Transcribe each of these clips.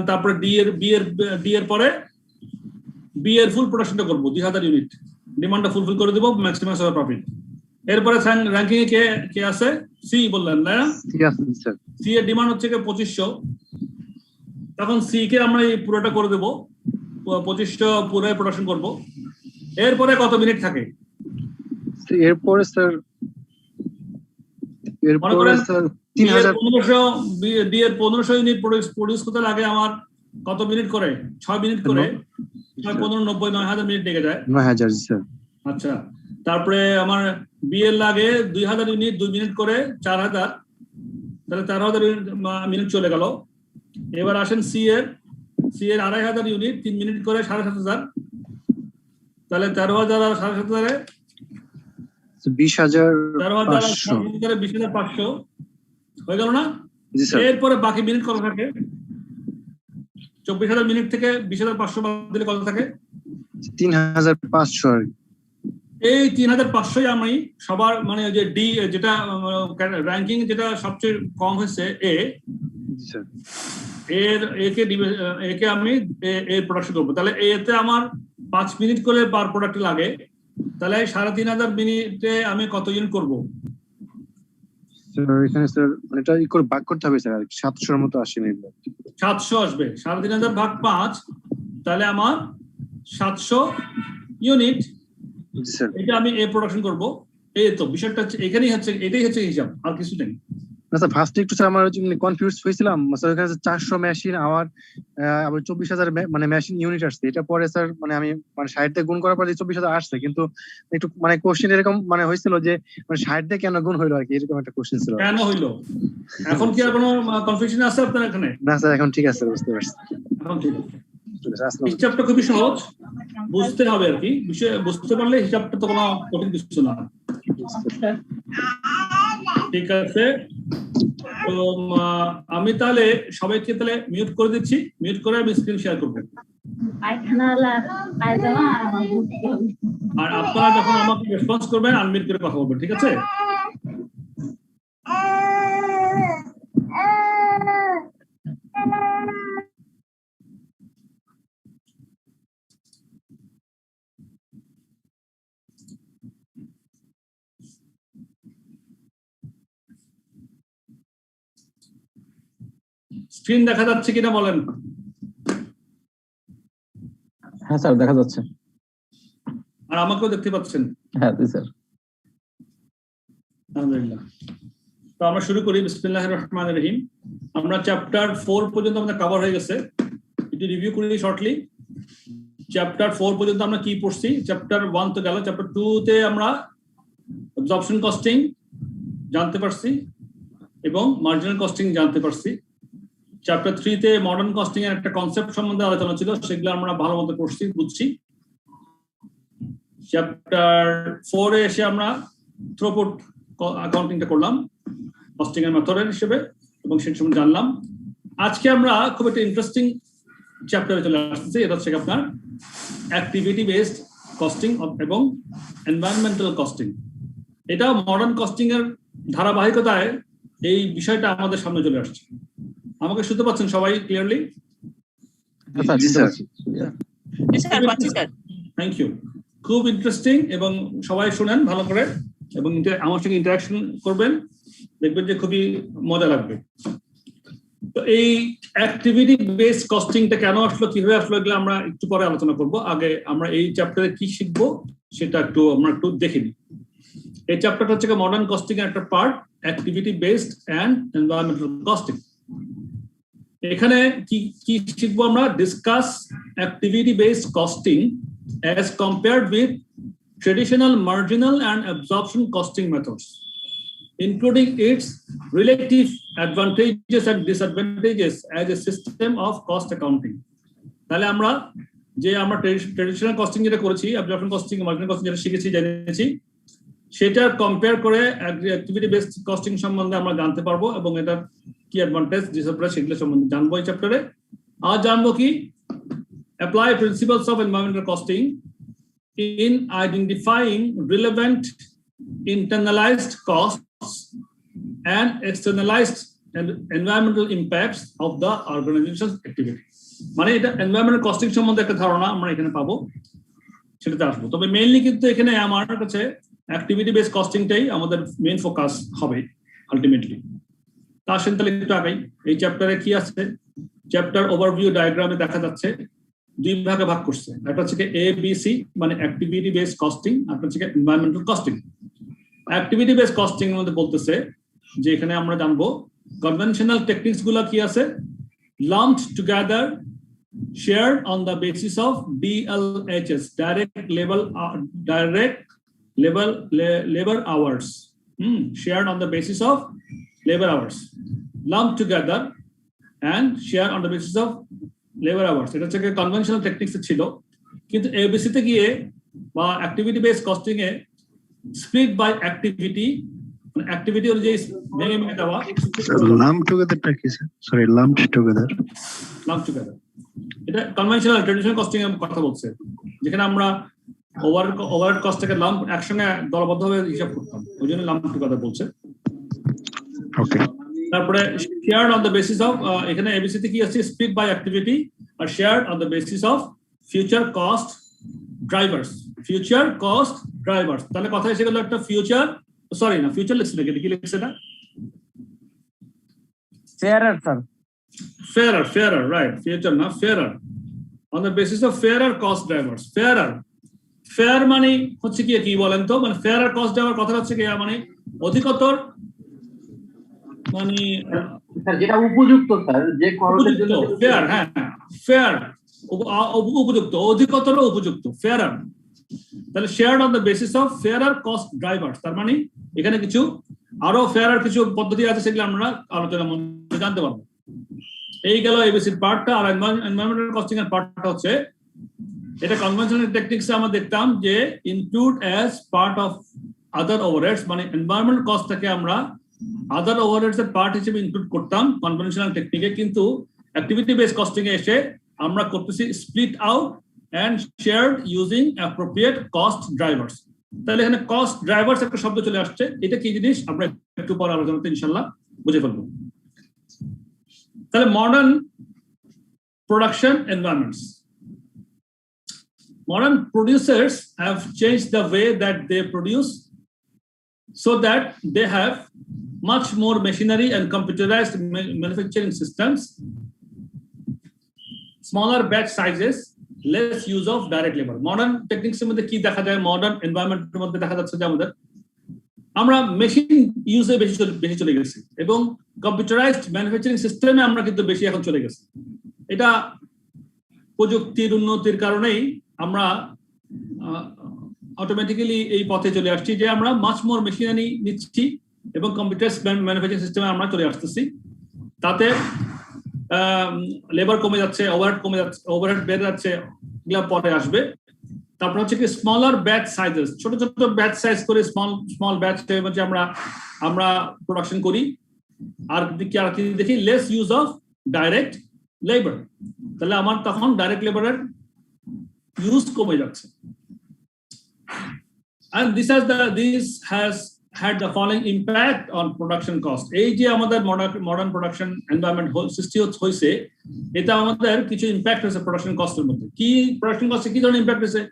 তারপরে ডি এর পরে বি এর ফুল প্রোডাকশনটা করবো 2000 ইউনিট, ডিমান্ডটা ফুলফিল করে দেবো, ম্যাক্সিমাম প্রফিট। এরপরে র্যাঙ্কিং এ কে আছে? সি বললেন না? সি এর ডিমান্ড হচ্ছে 2500, তখন সি কে আমরা এই পুরোটা করে দেবো, 2500 পুরো প্রোডাকশন করব। এরপরে কত মিনিট থাকে? এরপরে স্যার 1500 ডি এর 1500 ইউনিট প্রডিউস করতে লাগে আমার কত মিনিট করে? 6 মিনিট করে, 6 15 90 9000 মিনিট লেগে যায়। 9000 স্যার। আচ্ছা, তারপরে আমার বি এর লাগে 2000 ইউনিট 2 মিনিট করে 4000, তাহলে 4000 মিনিট চলে গেল। এবার আসেন সি এর 2500 ইউনিট 3 মিনিট করে 7500, তাহলে 13000 আর 7500 20500 হয়ে গেল না? এরপরে বাকি মিনিট কত থাকে? 24000 মিনিট থেকে 20500 বাদ দিলে কত থাকে? 3500। এই 3500 আমি সবার মানে যে ডি যেটা র্যাঙ্কিং যেটা সবচেয়ে কম হয়েছে একে আমি এর প্রোডাকশন করবো, তাহলে এতে আমার 5 মিনিট করে পার প্রোডাক্ট লাগে, তাহলে 3500 মিনিটে আমি কত ইউনিট করবো? এখানে স্যার এটা ই করে ভাগ করতে হবে স্যার, 700 এর মতো আসে মিনিট। 700 আসবে, 3500 ভাগ 5, তাহলে আমার 700 ইউনিট। এটা আমি এ প্রোডাকশন করব। এই তো বিষয়টা হচ্ছে এখানেই হচ্ছে, এটাই হচ্ছে হিসাব, আর কিছু নেই। না স্যার, ফার্স্টে একটু স্যার আমার কনফিউজ হয়েছিলাম স্যার, এখানে 400 মেশিন আবার 24000 মানে মেশিন ইউনিট আসছে। এটা পরে স্যার মানে আমি মানে 60 দিয়ে গুণ করার পরে 24000 আসছে, কিন্তু একটু মানে কোশ্চেন এরকম মানে হয়েছিল যে মানে 60 দিয়ে কেন গুণ হইলো আর কি, এরকম একটা কোশ্চেন ছিল। কেন হইলো? এখন কি আর কোনো কনফিউশন আছে আপনার এখানে? না স্যার, এখন ঠিক আছে, বুঝতে পারছি। এখন ঠিক আছে। হিসাবটা খুবই সহজ, বুঝতে হবে আর কি, বিষয় বুঝতে পারলে হিসাবটা তো কোনো কঠিন কিছু না। ঠিক আছে, তো আমি তাহলে সবাইকে তাহলে মিউট করে দিচ্ছি, মিউট করে আমি স্ক্রিন শেয়ার করবো। আর আপনারা যখন আমাকে রেসপন্স করবেন আনমিউট করে কথা বলবেন, ঠিক আছে? স্ক্রিন দেখা যাচ্ছে কিনা বলেন? হ্যাঁ স্যার, দেখা যাচ্ছে। আর আমাকেও দেখতে পাচ্ছেন? হ্যাঁ স্যার। আলহামদুলিল্লাহ। তো আমরা শুরু করি। বিসমিল্লাহির রহমানির রহিম। আমরা চ্যাপ্টার 4 পর্যন্ত আমাদের কভার হয়ে গেছে, একটু রিভিউ করি শর্টলি। চ্যাপ্টার 4 পর্যন্ত আমরা কি পড়ছি? চ্যাপ্টার 1 তো গেল, চ্যাপ্টার 2 তে আমরা অ্যাবজর্পশন কস্টিং জানতে পারছি এবং মার্জিনাল কস্টিং জানতে পারছি। চ্যাপ্টার 3 তে মডার্ন কস্টিং এর একটা কনসেপ্ট সম্বন্ধে আলোচনা ছিল, সেগুলো আমরা ভালো মতো পড়ছি, বুঝছি। চ্যাপ্টার 4 এ এসে আমরা থ্রুপুট অ্যাকাউন্টিংটা করলাম কস্টিং এর মেথড হিসেবে এবং সেটা সম্বন্ধে জানলাম। আজকে আমরা খুব একটা ইন্টারেস্টিং চ্যাপ্টারে চলে আসতেছি, এটা হচ্ছে আপনার অ্যাক্টিভিটি বেসড কস্টিং এবং এনভায়রনমেন্টাল কস্টিং। এটা মডার্ন কস্টিং এর ধারাবাহিকতায় এই বিষয়টা আমাদের সামনে চলে আসছে। আমাকে শুনতে পাচ্ছেন সবাই ক্লিয়ারলি? Thank you. খুব ইন্টারেস্টিং এবং সবাই শুনেন ভালো করে এবং আমার সঙ্গে ইন্টারাকশন করবেন, দেখবেন যে খুবই মজা লাগবে। তো এই অ্যাক্টিভিটি বেসড কস্টিংটা কেন আসলো, কিভাবে আসলো, এগুলো আমরা একটু পরে আলোচনা করব। আগে আমরা এই চ্যাপ্টারে কি শিখবো সেটা আমরা একটু দেখে নিই। এই চ্যাপ্টারটা হচ্ছে মডার্ন কস্টিং এর একটা part, activity based and environmental costing. এখানে কি কি শিখবো আমরা? Discuss activity based costing as compared with traditional marginal and absorption costing methods, including its relative advantages and disadvantages as a system of cost accounting. তাহলে আমরা traditional costing যেটা করেছি, absorption costing, marginal costing যেটা শিখেছি জেনেছি, সেটা compare করে activity based costing সম্বন্ধে আমরা জানতে পারবো এবং এটার কি অ্যাডভান্টেজ ডিসঅ্যাডভান্টেজ সেগুলো সম্বন্ধে জানবো এই চ্যাপ্টারে। আর জানবো কি apply principles of environmental costing in identifying relevant internalized costs and externalized environmental impacts of the organization's activity. মানে এটা এনভায়রনমেন্টাল কস্টিং সম্বন্ধে একটা ধারণা আমরা এখানে পাবো, সেটাতে আসবো। তবে মেইনলি কিন্তু এখানে আমার কাছে অ্যাক্টিভিটি বেস কস্টিংটাই আমাদের মেইন ফোকাস হবে আলটিমেটলি। তা আসেন তাহলে একটু আগাই। এই চ্যাপ্টারে কি আছে? চ্যাপ্টার ওভারভিউ ডায়াগ্রামে দেখা যাচ্ছে দুই ভাগে ভাগ করছে। একটা হচ্ছে ABC মানে অ্যাক্টিভিটি বেস কস্টিং, আর হচ্ছে environmental costing. Activity base costing এর মধ্যে বলতেছে যে এখানে আমরা জানবো কনভেনশনাল টেকনিক্স গুলা কি আছে, lumped together, shared on the basis of DLHS, direct labor hours, shared on the basis of labor hours, lumped together and shared on the basis of labor hours. এটা হচ্ছে কনভেনশনাল টেকনিক্স ছিল, কিন্তু ABC তে গিয়ে বা activity base costing এ split by activity, মানে activity অনুযায়ী ভেঙে ভেঙে দেওয়া। lumped together টা কি স্যার? সরি, lumped together, এটা কনভেনশনাল ট্রেডিশনাল কস্টিং এর কথা বলছে, যেখানে আমরা ওভারহেড কস্টটাকে লাম্প একসঙ্গে দলবদ্ধভাবে হিসাব করতাম, ওই জন্য লাম্প টুগেদার বলছে। ওকে। তারপরে shared on the basis of, এখানে ABC তে কি আছে, স্প্লিট বাই অ্যাক্টিভিটি আর shared on the basis of future cost drivers. Future cost drivers, তাহলে কথা এসে গেল একটা ফিউচার, সরি না ফিউচার লিখছে না, কি লিখছে এটা? ফেয়ারার স্যার, fairer, right? Future না, fairer. On the basis of fairer cost drivers. Fair মানে হচ্ছে কি বলেন তো? মানে fairer cost driver কথা হচ্ছে কি, মানে অধিকতর, মানে স্যার যেটা উপযুক্ত স্যার, যে খরচের জন্য ফেয়ার, হ্যাঁ ফেয়ার, উপযুক্ত, অধিকতর উপযুক্ত, ফেয়ারার। তাহলে shared on the basis of fairer cost drivers, তার মানে এখানে কিছু আরো ফেয়ারার কিছু পদ্ধতি আছে, সেগুলো আমরা আলোচনার মধ্যে জানতে পারবো। এই গেল এবিসির পার্টটা। আর এনভায়রনমেন্টাল কস্টিং এর পার্টটা হচ্ছে, এটা কনভেনশনাল টেকনিক্স আমরা দেখতাম যে include as part of other overheads, মানে এনভায়রনমেন্টাল কস্টটাকে আমরা আদার ওভারহেডস এর পার্ট হিসেবে ইনক্লুড করতাম কনভেনশনাল টেকনিকে, কিন্তু অ্যাক্টিভিটি বেস কস্টিং এ এসে আমরা করতেছি split out and shared using appropriate cost drivers. তাহলে এখানে কস্ট ড্রাইভার্স একটা শব্দ চলে আসছে, এটা কি জিনিস আমরা একটু পরে আলোচনাতে ইনশাআল্লাহ বুঝে ফেলবো। তাহলে modern production environments, modern producers have changed the way that they produce so that they have much more machinery and computerized manufacturing systems, smaller batch sizes, less use of direct labor. Modern techniques এর মধ্যে কি দেখা যায়, modern এনভায়রনমেন্টের মধ্যে দেখা যাচ্ছে যে আমরা মেশিন ইউজে বেশি চলে গেছি এবং কম্পিউটারাইজড ম্যানুফ্যাকচারিং সিস্টেমে আমরা কিন্তু বেশি এখন চলে গেছি। এটা প্রযুক্তির উন্নতির কারণেই আমরা অটোমেটিক্যালি এই পথে চলে আসছি যে আমরা মাচ মোর মেশিনারি নিচ্ছি এবং কম্পিউটার ম্যানুফ্যাকচারিং সিস্টেমে আমরা চলে আসতেছি। তাতে লেবার কমে যাচ্ছে, ওভারহেড বেড়ে যাচ্ছে, এগুলা পরে আসবে। তারপর হচ্ছে কি স্মলার ব্যাচ সাইজেস, ছোট ছোট ব্যাচ সাইজ করে স্মল ব্যাচ আমরা প্রোডাকশন করি। আর কি দেখি, less use of direct labour, তাহলে আমার তখন ডাইরেক্ট লেবারের ইউজ কমে যাচ্ছে। And this has had the following impact on production cost. এই যে আমাদের মডার্ন প্রোডাকশন এনভায়রনমেন্ট সৃষ্টি হয়েছে, এটা আমাদের কিছু ইম্প্যাক্ট হয়েছে প্রোডাকশন কস্টের মধ্যে। কি প্রোডাকশন কস্টে কি ধরনের ইম্প্যাক্ট হয়েছে?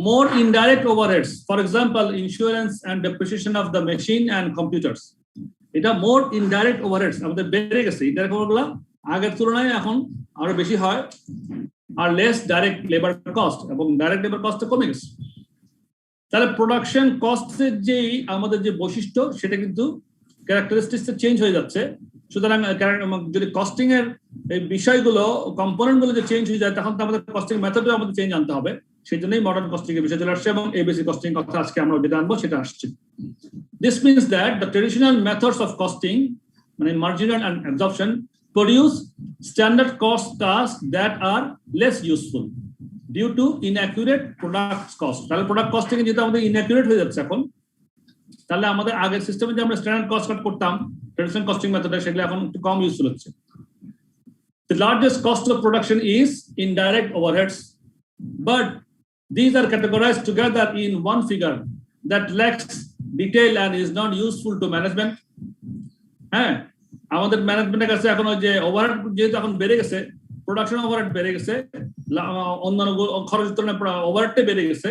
More indirect overheads, for example insurance and depreciation of the machine and computers. এটা more indirect overheads আমাদের বেড়ে গেছে। ইনডাইরেক্ট ওভারগুলো আগের তুলনায় এখন আরো বেশি হয়, আর লেস ডাইরেক্ট লেবার কস্ট, এবং ডাইরেক্ট লেবার কস্ট কমে গেছে। তাহলে প্রোডাকশন কস্টের যে আমাদের যে বৈশিষ্ট্য, সেটা কিন্তু ক্যারেক্টারিস্টিক্স চেঞ্জ হয়ে যাচ্ছে। সুতরাং যদি কস্টিং এর এই বিষয়গুলো, কম্পোনেন্ট গুলো যে চেঞ্জ হয়ে যায়, তখন তো আমাদের কস্টিং মেথডও আমাদের চেঞ্জ আনতে হবে। সেই জন্যই মডার্ন কস্টিং এর বিষয় চলে আসছে, এবং এবিসি কস্টিং কথা আজকে আমরা যেটা আনবো সেটা আসছে। This means that the traditional methods of costing, মানে marginal and absorption, produce standard cost tasks that are less useful due to inaccurate product cost. তাহলে প্রোডাক্ট কস্টিং এ যেটা আমাদের inaccurate হয়ে যাচ্ছে এখন, তাহলে আমাদের আগের সিস্টেমে যে আমরা স্ট্যান্ডার্ড কস্ট কাট করতাম ট্রেডিশনাল কস্টিং মেথডে, সেগুলো এখন একটু কম ইউজফুল হচ্ছে। The largest cost of production is indirect overheads, but these are categorized together in one figure that lacks detail and is not useful to management. আমাদের ম্যানেজমেন্টের কাছে এখন ওই যে ওভারহেড যেহেতু এখন বেড়ে গেছে, প্রোডাকশন ওভারহেড বেড়ে গেছে, অন্যান্য খরচের তুলনায় ওভারহেডটা বেড়ে গেছে,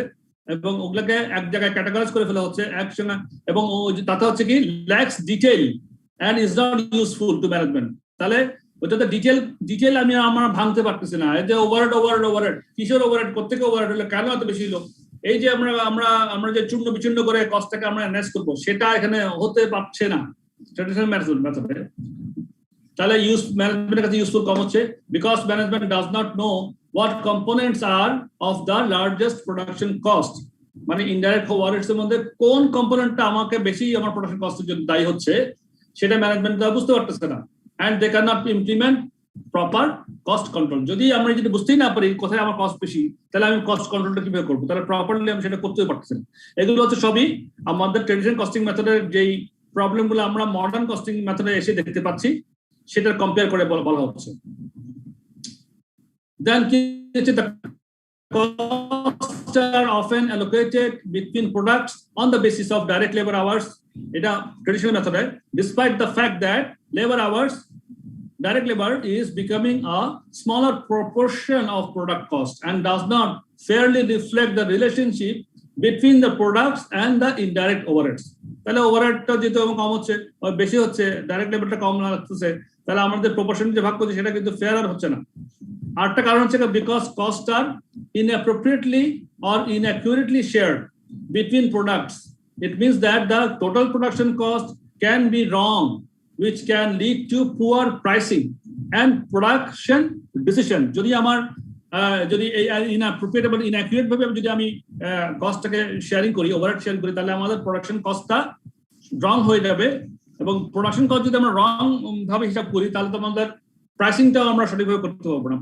এবং ওগুলোকে এক জায়গায় ক্যাটাগরাইজ করে ফেলা হচ্ছে একসঙ্গে, এবং তাতে হচ্ছে কি lakhs detail and is not useful to management. তাহলে ওইটাতে ডিটেইল আমরা ভাঙতে পারতেছি না। এই যে ওভারহেড কিসের ওভারহেড, কোথেকে ওভারহেড হলো, কেন এত বেশি হলো, এই যে আমরা যে চূর্ণ বিচূর্ণ করে কস্টটাকে আমরা ম্যানেজ করবো, সেটা এখানে হতে পারছে না ট্রেডিশনাল মেথডে। তাহলে ম্যানেজমেন্টের কাছে ইউজফুল কম হচ্ছে, because management does not know what components are of the largest production cost, মানে ইনডাইরেক্ট ওভারহেডস এর মধ্যে কোন কম্পোনেন্টটা আমাকে বেশি আমার প্রোডাকশন কস্টের জন্য দায়ী হচ্ছে, সেটা ম্যানেজমেন্ট বুঝতে পারতেছে না, and they cannot implement proper cost control। যদি আমরা যদি বুঝতেই না পারি কোথায় আমার কস্ট বেশি, তাহলে আমি কস্ট কন্ট্রোলটা কিভাবে করবো, তাহলে প্রপারলি আমি সেটা করতেই পারতেছি না। এগুলো হচ্ছে সবই আমাদের ট্রেডিশনাল কস্টিং মেথডের যেই প্রবলেমগুলো আমরা মডার্ন কস্টিং মেথডে এসে দেখতে পাচ্ছি, সেটা কম্পেয়ার করে বলা হচ্ছে। Then the costs are often allocated between products on the basis of direct labor hours. এটা traditional method, despite the fact that direct labor is becoming a smaller proportion of product cost and does not fairly reflect the relationship between the products and the indirect overheads. তাহলে ওভারহেডটা যেহেতু কম হচ্ছে, বেশি হচ্ছে, direct লেবারটা কম লাগতেছে, তাহলে আমাদের proportion যে ভাগ করছে সেটা কিন্তু ফেয়ার আর হচ্ছে না। আরেকটা কারণ হচ্ছে because cost are inappropriately or inaccurately shared between products. It means that the total production cost can be wrong, which can lead to poor pricing and production decision. যদি আমার যদি inappropriate বা inaccurate ভাবে যদি আমি কস্টটাকে শেয়ারিং করি, overhead sharing করি, তাহলে আমাদের প্রোডাকশন কস্টটা রং হয়ে যাবে, এবং প্রোডাকশন কস্ট যদি আমরা রং ভাবে হিসাব করি, তাহলে তো আমাদের প্রাইসিংটাও আমরা সঠিকভাবে করতে পারবো না।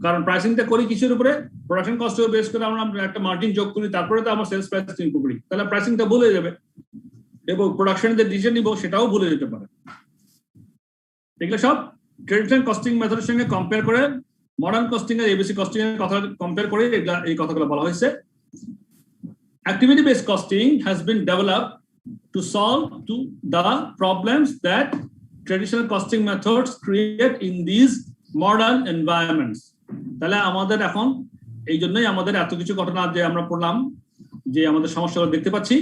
কারণ প্রাইসিংটা করি কিসের উপরে, প্রোডাকশন কস্টের বেস করে আমরা একটা মার্জিন যোগ করি, তারপরে তো আমরা সেলস প্রাইস ইনপুট করি, তাহলে প্রাইসিংটা ভুলে যাবে, এবং প্রোডাকশনের যে ডিসিশন নিব সেটাও ভুলে যেতে পারে। এগুলো সব ট্রেডিশনাল কস্টিং মেথডের সঙ্গে কম্পেয়ার করে, মডার্ন কস্টিং এর এবিসি কস্টিং এর কথা কম্পেয়ার করে এই কথাগুলো বলা হয়েছে। Activity based costing has been developed to solve the problems that traditional costing methods create in these modern environments. তাহলে আমাদের এখন এই জন্যই আমাদের এত কিছু ঘটনা যে আমরা পড়লাম, যে আমাদের সমস্যাগুলো দেখতে পাচ্ছি,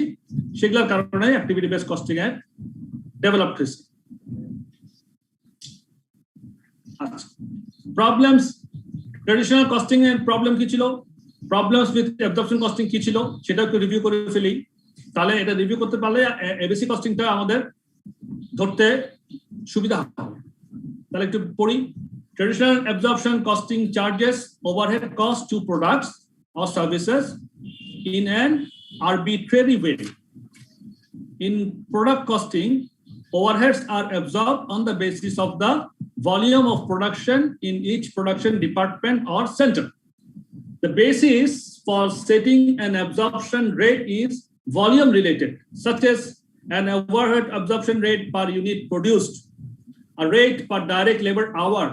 সেগুলোর কারণে অ্যাক্টিভিটি বেসড কস্টিং এর ডেভেলপ হয়েছে। আচ্ছা, প্রবলেমস, ট্রেডিশনাল কস্টিং এর প্রবলেম কি ছিল, প্রবলেমস উইথ অ্যাবজর্পশন কস্টিং কি ছিল, সেটা একটু রিভিউ করে ফেলি। তাহলে এটা রিভিউ করতে পারলে এবিসি কস্টিংটা আমাদের ধরতে সুবিধা হবে। তাহলে একটু পড়ি। Traditional absorption costing charges overhead cost to products or services in an arbitrary way. In product costing, overheads are absorbed on the basis of the volume of production in each production department or center. The basis for setting an absorption rate is volume related, such as an overhead absorption rate per unit produced, a rate per direct labor hour,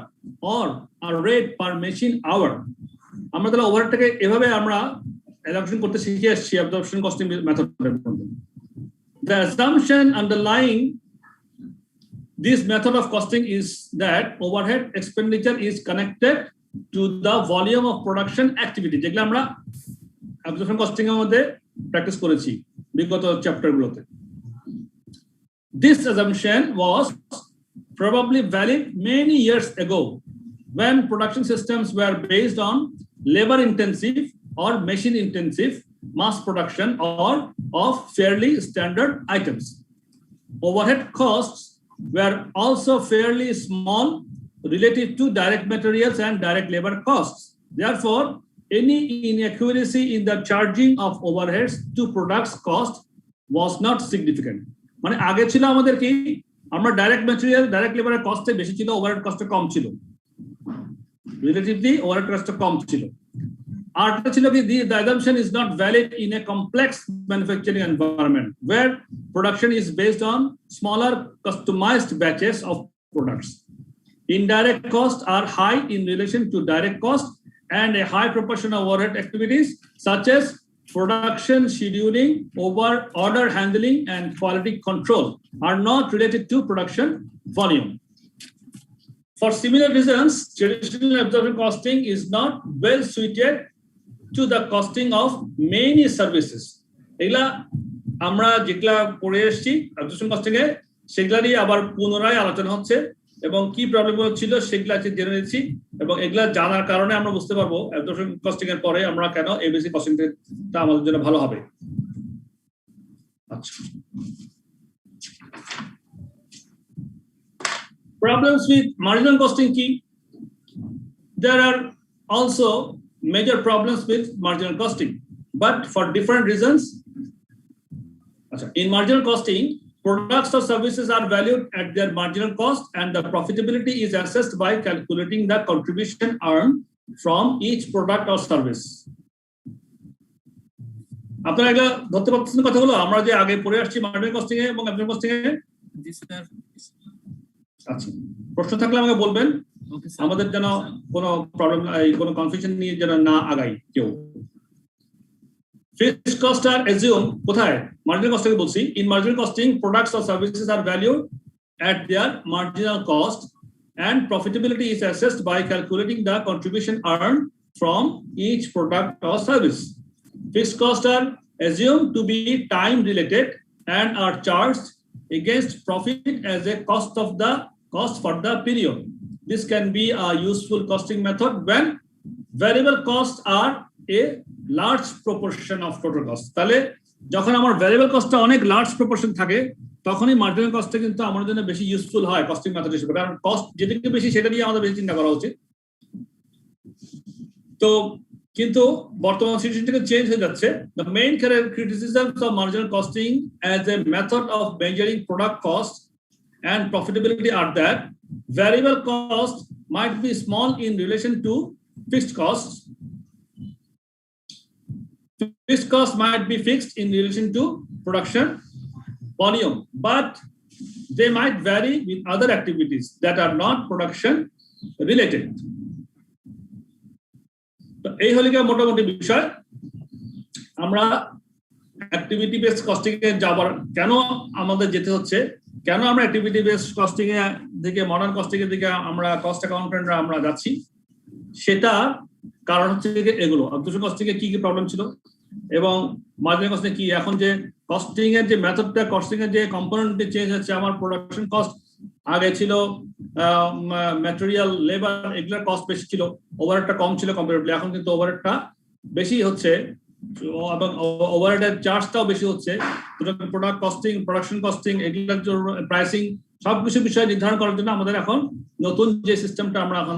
or a rate per machine hour. আমরা তাহলে ওভারহেডটাকে এভাবে আমরা অ্যালকেশন করতে শিখে আসছি absorption costing মেথডের মধ্যে। The assumption underlying this method of costing is that overhead expenditure is connected to the volume of production activity, যেগুলো আমরা অ্যাবজর্পশন কস্টিং এর মধ্যে প্র্যাকটিস করেছি বিগত চ্যাপ্টারগুলোতে। This assumption was probably valid many years ago when production systems were based on labor intensive or machine intensive mass production or of fairly standard items. Overhead costs were also fairly small relative to direct materials and direct labor costs. Therefore, any inaccuracy in the charging of overheads to products cost was not significant. মানে আগে ছিল আমাদের কি, আমরা direct material direct লেবারের কস্টে বেশি ছিল, overhead কস্টে কম ছিল, রিলেটিভলি ওভারহেড কস্টে কম ছিল। আর এটা ছিল কি, the assumption is not valid in a complex manufacturing environment where production is based on smaller customized batches of products. Indirect costs are high in relation to direct costs, and a high proportion of overhead activities such as production scheduling, order handling, and quality control are not related to production volume. For similar reasons, traditional absorption costing is not well suited to the costing of many services. এগুলা আমরা যেগুলা পড়ে এসেছি absorption costing এ সেগুলা নিয়ে আবার পুনরায় আলোচনা হচ্ছে এবং কি প্রবলেম হচ্ছিল সেগুলা জেনে নিচ্ছি এবং এগুলা জানার কারণে আমরা বুঝতে পারবো absorption costing এর পরে আমরা কেন ABC costingটা আমাদের জন্য ভালো হবে। আচ্ছা, problems with marginal costing key. There are also major problems with marginal costing, but for different reasons. In marginal costing, products or services are valued at their marginal cost, and the profitability is assessed by calculating the contribution earned from each product or service. আপনারা এগুলা ধরতে পারছেন কথাগুলো আমরা যে আগে পড়ে আসছি মার্জিনাল কস্টিং এ এবং অ্যাবজর্পশন কস্টিং এ? জি স্যার। আচ্ছা, প্রশ্ন থাকলে আমাকে বলবেন, আমাদের যেন কোনো প্রবলেম কোনো কনফিউশন নিয়ে যেন না আগাই কেউ। Fixed costs are assumed কোথায়? মার্জিনাল কস্টিং বলছি। In marginal costing, products or services are valued at their marginal cost, and profitability is assessed by calculating the contribution earned from each product or service. Fixed costs are assumed to be time related and are charged against profit as a cost for the period. This can be a useful costing method when variable costs are a large proportion of total cost. তাহলে যখন আমার variable কস্টটা অনেক large proportion থাকে তখনই marginal কস্টটা কিন্তু আমাদের জন্য বেশি ইউজফুল হয় কস্টিং মেথড হিসেবে, কারণ কস্ট যেদিকে বেশি সেটা নিয়ে আমাদের বেশি চিন্তা করা উচিত। তো কিন্তু বর্তমান সিচুয়েশনটা চেঞ্জ হয়ে যাচ্ছে। The main criticisms of marginal costing as a method of measuring product cost and profitability are that variable cost might be small in relation to fixed costs. Fixed costs might be fixed in relation to production volume, but they might vary with other activities that are not production related. তো এই হলো কি মোটামুটি বিষয়। আমরা activity based costing এ যাবার কেন আমাদের যেতে হচ্ছে, কেন আমরা অ্যাক্টিভিটি বেসড কস্টিং এ দিকে মডার্ন কস্টিং এর দিকে আমরা কস্ট অ্যাকাউন্টেন্টরা আমরা যাচ্ছি, সেটা কারণ হচ্ছে এগুলো অ্যাবজর্পশন কস্টিং এ কি কি প্রবলেম ছিল এবং মার্জিনাল কস্টিং কি এখন যে কস্টিং এর যে মেথডটা কস্টিং এর যে কম্পোনেন্টে চেঞ্জ হচ্ছে। আমার প্রোডাকশন কস্ট আগে ছিল ম্যাটেরিয়াল লেবার এগুলোর কস্ট বেশি ছিল, ওভারহেডটা কম ছিল কম্পারেটিভলি, এখন কিন্তু ওভারহেডটা বেশি হচ্ছে এবং ওভারহেডের চার্জটাও বেশি হচ্ছে। প্রোডাক্ট কস্টিং, প্রোডাকশন কস্টিং এগুলোর জন্য প্রাইসিং সবকিছু বিষয় নির্ধারণ করার জন্য আমাদের এখন নতুন যে সিস্টেমটা আমরা এখন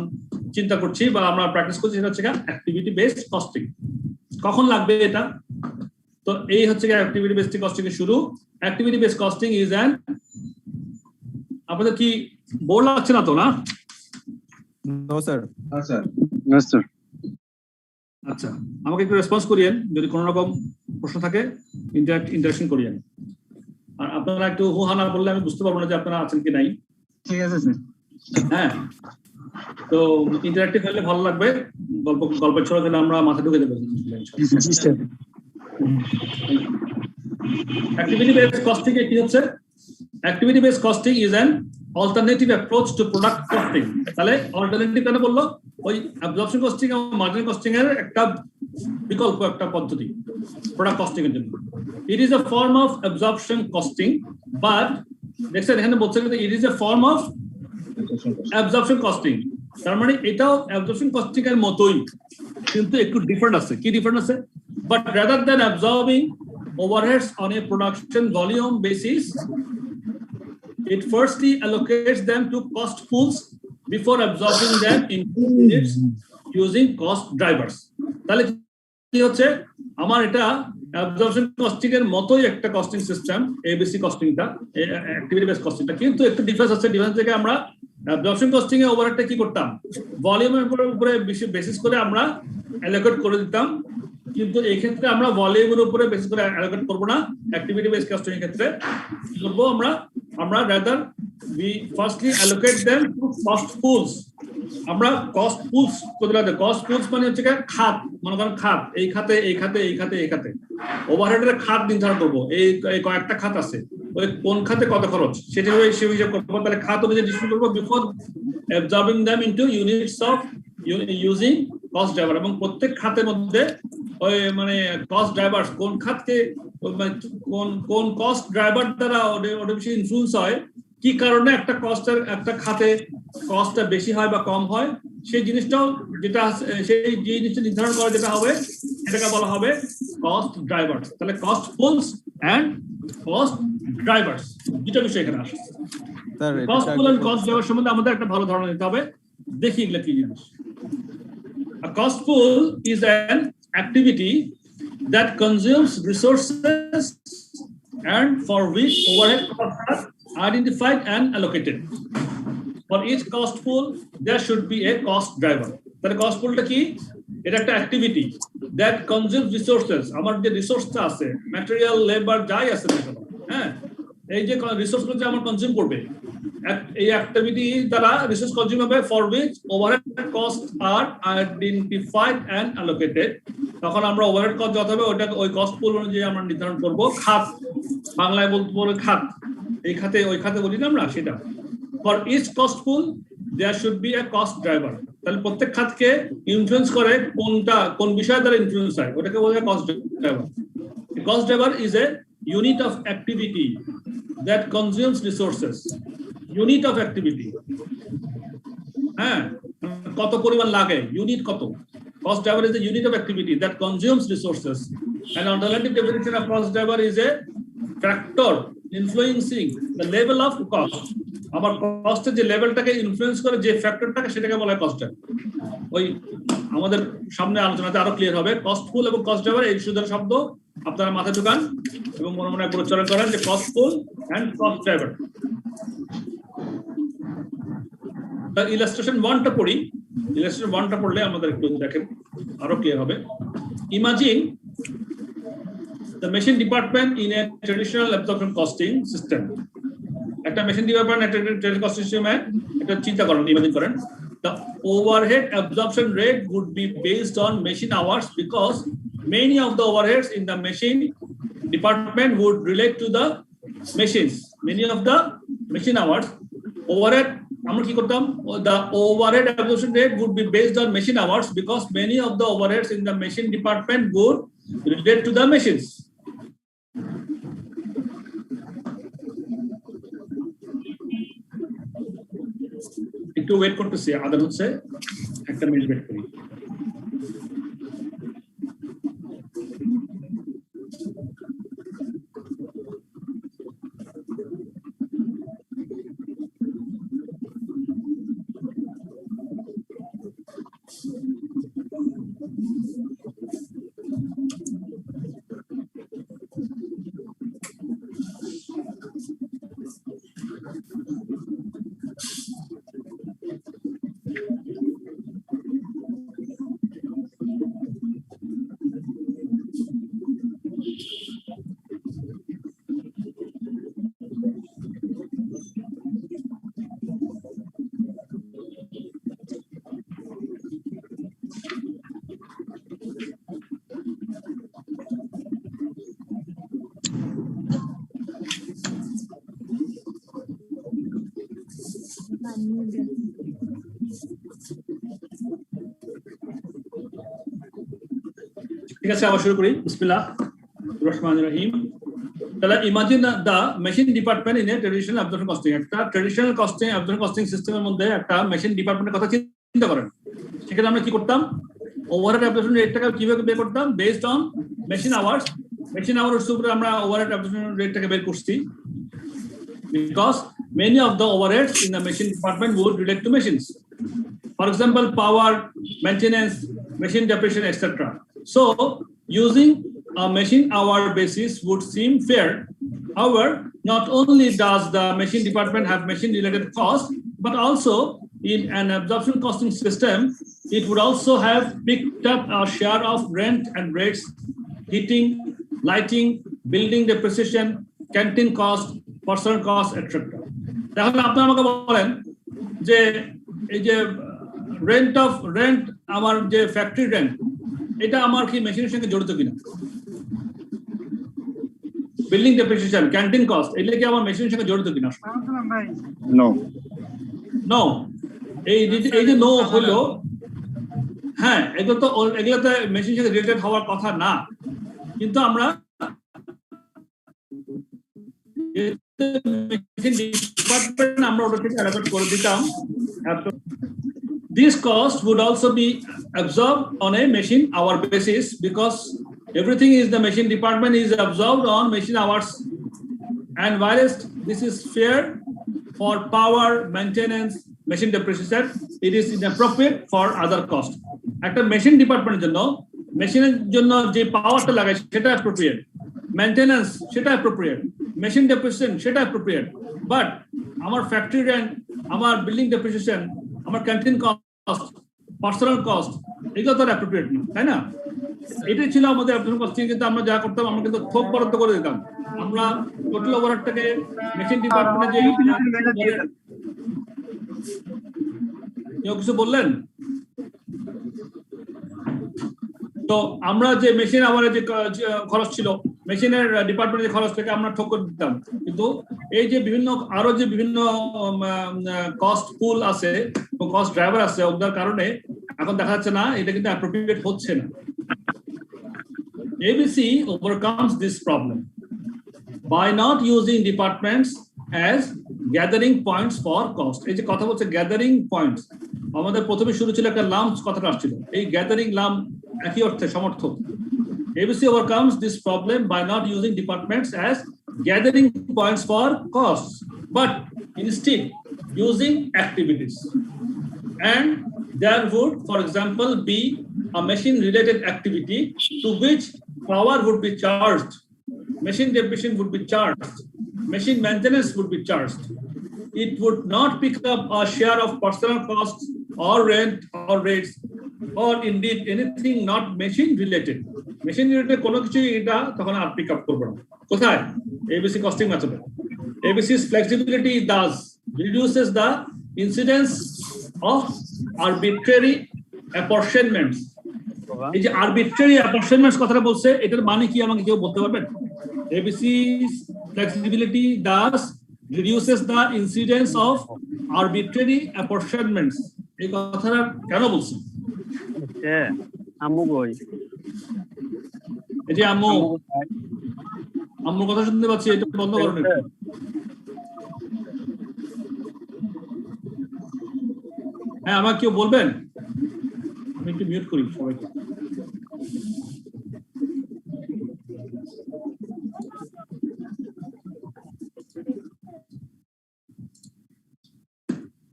চিন্তা করছি বা আমরা প্র্যাকটিস করছি সেটা হচ্ছে অ্যাক্টিভিটি বেসড কস্টিং। কখন লাগবে এটা? তো এই হচ্ছে অ্যাক্টিভিটি বেসড কস্টিং এর শুরু। Activity based costing is an, আপনাদের কি বোর লাগছে না তো? না নো স্যার। স্যার আচ্ছা, আমাকে একটু রেসপন্স করিয়েন যদি কোনো রকম প্রশ্ন থাকে, ইন্টারাকশন করিয়েন। আর আপনারা একটু হা না বললে আমি বুঝতে পারবো না যে আপনারা আছেন কি নাই। ঠিক আছে স্যার। হ্যাঁ, তো ইন্টারাক্টিভ হলে ভালো লাগবে। গল্পের ছড়া খেলে আমরা মাথা ঢুকে দেবো। অ্যাক্টিভিটি বেসড কস্টিং এ কি হচ্ছে? Activity based costing is an alternative approach to product costing. তাহলে অল্টারনেটিভ কেন বললো? ওই অ্যাবজর্পশন কস্টিং এবং মার্জিনাল কস্টিং এর একটা বিকল্প একটা পদ্ধতি প্রোডাক্ট কস্টিং এর জন্য। It is a form of absorption costing, but দেখছেন এখানে বলছে it is a form of absorption costing. তার মানে এটাও অ্যাবজর্পশন কস্টিং এর মতোই, কিন্তু একটু ডিফারেন্ট আছে। কি ডিফারেন্ট আছে? But rather than absorbing overheads on a production volume basis, it firstly allocates them to cost pools before absorbing them into units using cost drivers. তাহলে কি হচ্ছে, আমার এটা অ্যাবজর্পশন কস্টিং এর মতোই একটা কস্টিং সিস্টেম এবিসি কস্টিংটা, অ্যাক্টিভিটি বেসড কস্টিংটা, কিন্তু একটু ডিফারেন্স আছে। ডিফারেন্স থেকে আমরা অ্যাবজর্পশন কস্টিং এ ওভারহেডটা কি করতাম, ভলিউমের উপরে বেসিস করে আমরা অ্যালোকেট করে দিতাম, কিন্তু এই ক্ষেত্রে আমরা ভলিউমের উপরে বেসিস করে অ্যালোকেট করব না। অ্যাক্টিভিটি বেসড কস্টিং এর ক্ষেত্রে কি করব, আমরা rather we firstly allocate them to cost pools আমরা কস্ট পুলস করতে কস্ট পুলস মানে হচ্ছে খাত, মনে করেন খাত, এই খাতে এই খাতে এই খাতে এই খাতে ওভারহেডের খাত নির্ধারণ করবো, এই কয়েকটা খাত আছে, ওই কোন খাতে কত খরচ সেটা সে হিসাব করবো। তাহলে খাত অনুযায়ী ডিস্ট্রিবিউট করবো before absorbing them into units of using cost driver. এবং প্রত্যেক খাতের মধ্যে ওই মানে কস্ট ড্রাইভার কোন খাতকে কোন কস্ট ড্রাইভার দ্বারা ওটা বেশি ইনফ্লুয়েন্স হয়, কি কারণে একটা কস্টের একটা খাতে কস্টটা বেশি হয় বা কম হয়, সেই জিনিসটাও যেটা সেই জিনিসটা নির্ধারণ করা যেটা হবে সেটাকে বলা হবে কস্ট ড্রাইভার্স। তাহলে cost pools and cost drivers দুটো বিষয় এখানে আসছে। Sir cost pool and cost driver সম্বন্ধে আমাদের একটা ভালো ধারণা নিতে হবে। দেখি এগুলো কি জিনিস। A cost pool is an activity that consumes resources and for which overhead costs are identified and allocated. For each cost pool, there should be a cost driver. তাহলে cost poolটা কি? এটা একটা activity that consumes resources. আমার যে রিসোর্সটা আছে, material, labour যাই আছে হ্যাঁ, এই যে রিসোর্সগুলো যে আমার কনজিউম করবে, এই অ্যাক্টিভিটি দ্বারা রিসোর্স কনজিউম হবে, for which overhead cost are identified and allocated. তখন আমরা ওভারহেড কস্ট যত হবে ওটা ওই কস্ট পুল অনুযায়ী আমরা নির্ধারণ করব। খাত, বাংলায় বলতে বলে খাত, এই খাতে ওই খাতে বলি না আমরা সেটা। For each cost pool there should be a cost driver. তাহলে প্রত্যেক খাতকে ইনফ্লুয়েন্স করে কোনটা কোন বিষয় দ্বারা ইনফ্লুয়েন্স হয় ওটাকে বলা হয় cost driver. Cost driver is a unit of activity that consumes resources. Unit of activity, হ্যাঁ, কত পরিমাণ লাগে, ইউনিট কত। Cost driver is a unit of activity that consumes resources. An alternative definition of cost driver is a factor influencing the level of cost. আমার কস্টের যে লেভেলটাকে influence করে যে ফ্যাক্টরটাকে সেটাকে বলা হয় কস্ট ড্রাইভার। ওই আমাদের সামনে আলোচনাতে আরো ক্লিয়ার হবে। কস্ট পুল এবং কস্ট ড্রাইভার এই দুটো শব্দ আপনারা মাথায় ঢোকান এবং মনে মনে প্রচারণ করেন যে cost pool and cost driver. Illustration 1টা পড়ি। ইলাস্ট্রেশন 1টা পড়লে আমাদের একটু দেখেন আরো ক্লিয়ার হবে। Imagine the machine department in a traditional absorption costing system. একটা মেশিন ডিপার্টমেন্ট একটা ট্রেডিশনাল কস্টিং সিস্টেমে এটা চিন্তা করেন, ইমাজিন করেন। The overhead absorption rate would be based on machine hours because many of the overheads in the machine department would relate to the machines. Many of the machine hours overhead আমরা কি করতাম, the overhead absorption rate would be based on machine hours because many of the overheads in the machine department would relate to the machines. একটু wait করতেছি, আদান হচ্ছে একটা minute wait করি। ঠিক আছে, আবার শুরু করি। বিসমিল্লাহির রহমানির রহিম। তাহলে imagine the machine department in a traditional absorption costing. একটা ট্রেডিশনাল কস্টিং অ্যাবজর্পশন কস্টিং সিস্টেমের মধ্যে একটা মেশিন ডিপার্টমেন্টের কথা চিন্তা করেন। সেখানে আমরা কি করতাম, ওভারহেড অ্যাবজর্পশন রেটটাকে কিভাবে বের করতাম, based on machine hours. Machine hours উপরে আমরা ওভারহেড অ্যাবজর্পশন রেটটাকে বের করছি because many of the overheads in the machine department would relate to machines. For example, power, maintenance, machine depreciation, etc. So, using a machine hour basis would seem fair. However, not only does the machine department have machine related costs, but also in an absorption costing system, it would also have picked up a share of rent and rates, heating, lighting, building depreciation, canteen cost, personal cost, etc. তাহলে আপনি আমাকে বলেন যে এই যে rent আমার যে factory rent, এটা আমার কি মেশিনের সঙ্গে জড়িত কিনা? বিল্ডিং ডেপ্রিসিয়েশন, ক্যান্টিন কস্ট, এগুলো কি আমার মেশিনের সঙ্গে জড়িত কিনা? No no. এই যে নো হলো, হ্যাঁ, এগুলোতে মেশিনের সাথে রিলেটেড হওয়ার কথা না, কিন্তু আমরা আমরা ওটা থেকে অ্যালোকেট করে দিতাম। This cost would also be absorbed on a machine hour basis, because everything is the machine department is absorbed on machine hours, and whilst this is fair for power, maintenance, machine depreciation, it is inappropriate for other cost. একটা machine ডিপার্টমেন্টের জন্য, মেশিনের জন্য যে পাওয়ারটা লাগায় সেটা appropriate, maintenance সেটা অ্যাপ্রোপ্রিয়েট, মেশিন ডেপ্রিসিয়েশন সেটা অ্যাপ্রোপ্রিয়েট, বাট আমার ফ্যাক্টরি রেন্ট, আমার বিল্ডিং ডেপ্রিসিয়েশন, আমার ক্যান্টিন কস্ট, পার্সোনাল কস্ট, এগুলো তো অ্যাপ্রোপ্রিয়েট না, তাই না? এটাই ছিল আমাদের অ্যাবজর্পশন কস্টিং। কিন্তু আমরা যা করতাম, আমরা কিন্তু থোক বরাদ্দ করে দিতাম। আমরা টোটাল ওভারহেডটাকে মেশিন ডিপার্টমেন্টে যে কেউ কিছু বললেন তো, আমরা যে মেশিন আমার যে খরচ ছিল, মেশিনের ডিপার্টমেন্টের খরচ থেকে আমরা ঠক করে দিতাম। কিন্তু এই যে বিভিন্ন আরো যে বিভিন্ন কস্ট পুল আছে, কস্ট ড্রাইভার আছে, ওদের কারণে এখন দেখা যাচ্ছে না, এটা কিন্তু অ্যাপ্রোপ্রিয়েট হচ্ছে না। ABC overcomes this problem by not using departments as gathering points for cost. এই যে কথা বলছে গ্যাদারিং পয়েন্টস, আমাদের প্রথমে শুরু ছিল একটা লাম্প কথাটা আসছিল, এই গ্যাদারিং লাম্প একই অর্থে সমর্থক। ABC overcomes this problem by not using departments as gathering points for costs, but instead using activities. And there would, for example, be a machine-related activity to which power would be charged, machine depreciation would be charged, machine maintenance would be charged. It would not pick up a share of personal costs or rent or rates, or indeed anything not machine related. Machine related কোনো কিছু এটা তখন আর pick up করবে না। কোথায়? ABC costing method. ABC's flexibility thus reduces the incidence of arbitrary apportionments. এই যে arbitrary অ্যাপরশনমেন্টস কথাটা বলছে, এটার মানে কি আমাকে কেউ বলতে পারবেন? ABC's flexibility thus reduces the incidence of arbitrary apportionments. এই কথাটা কেন বলছি? আম্মু বই, এই যে আম্মুর কথা শুনতে পাচ্ছি, এটা বন্ধ করুন একটু। হ্যাঁ, আমাকে কেউ বলবেন? আমি একটু মিউট করি সবাইকে।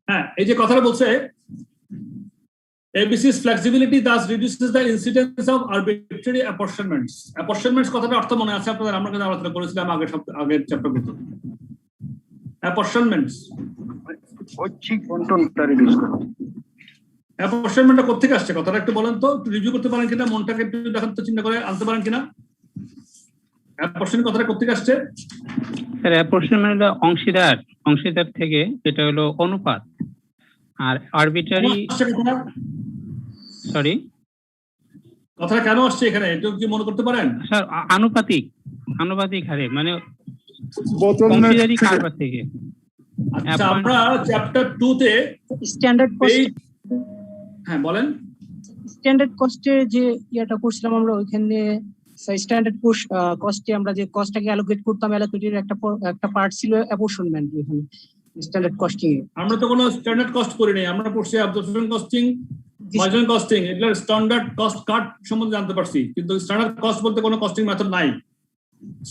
হ্যাঁ, এই যে কথাটা বলছে, ABC's flexibility thus reduces the incidence of arbitrary apportionments. Apportionments কথাটা অর্থ মনে আছে আপনাদের? আমরা কিন্তু আলোচনা করেছিলাম আগের চ্যাপ্টারগুলোতে। Apportionments, অ্যাপরশনমেন্টটা কোথা থেকে আসছে কথাটা একটু বলেন তো, একটু রিভিউ করতে পারেন কিনা, মনটাকে একটু দেখান তো, চিন্তা করে আনতে পারেন কিনা। অ্যাপরশন কথাটা কোথা থেকে আসছে? স্যার অ্যাপরশনমেন্ট অংশীদার থেকে, এটা হলো অনুপাত। আর আরবিট্রারি, সরি কথাটা কেন আসছে এখানে, একটু কি মনে করতে পারেন? স্যার আনুপাতিক হারে, মানে অংশীদারি কারবার থেকে। আচ্ছা, আমরা চ্যাপ্টার 2 তে স্ট্যান্ডার্ড কস্ট, হ্যাঁ বলেন, স্ট্যান্ডার্ড কস্টে যে ইয়াটা করছিলাম আমরা, ওইখানে স্ট্যান্ডার্ড কস্টে আমরা যে কস্টটাকে অ্যালোকেট করতাম, অ্যালোকেটের একটা পার্ট ছিল অ্যাপরশনমেন্ট। এখানে স্ট্যান্ডার্ড কস্টিং আমরা তো কোনো স্ট্যান্ডার্ড কস্ট করি নাই, আমরা পড়ছি অ্যাবজর্পশন কস্টিং, মার্জিনাল কস্টিং, এগুলোর স্ট্যান্ডার্ড কস্ট কার্ড সম্বন্ধে জানতে পারছি, কিন্তু স্ট্যান্ডার্ড কস্ট বলতে কোনো কস্টিং মেথড নাই।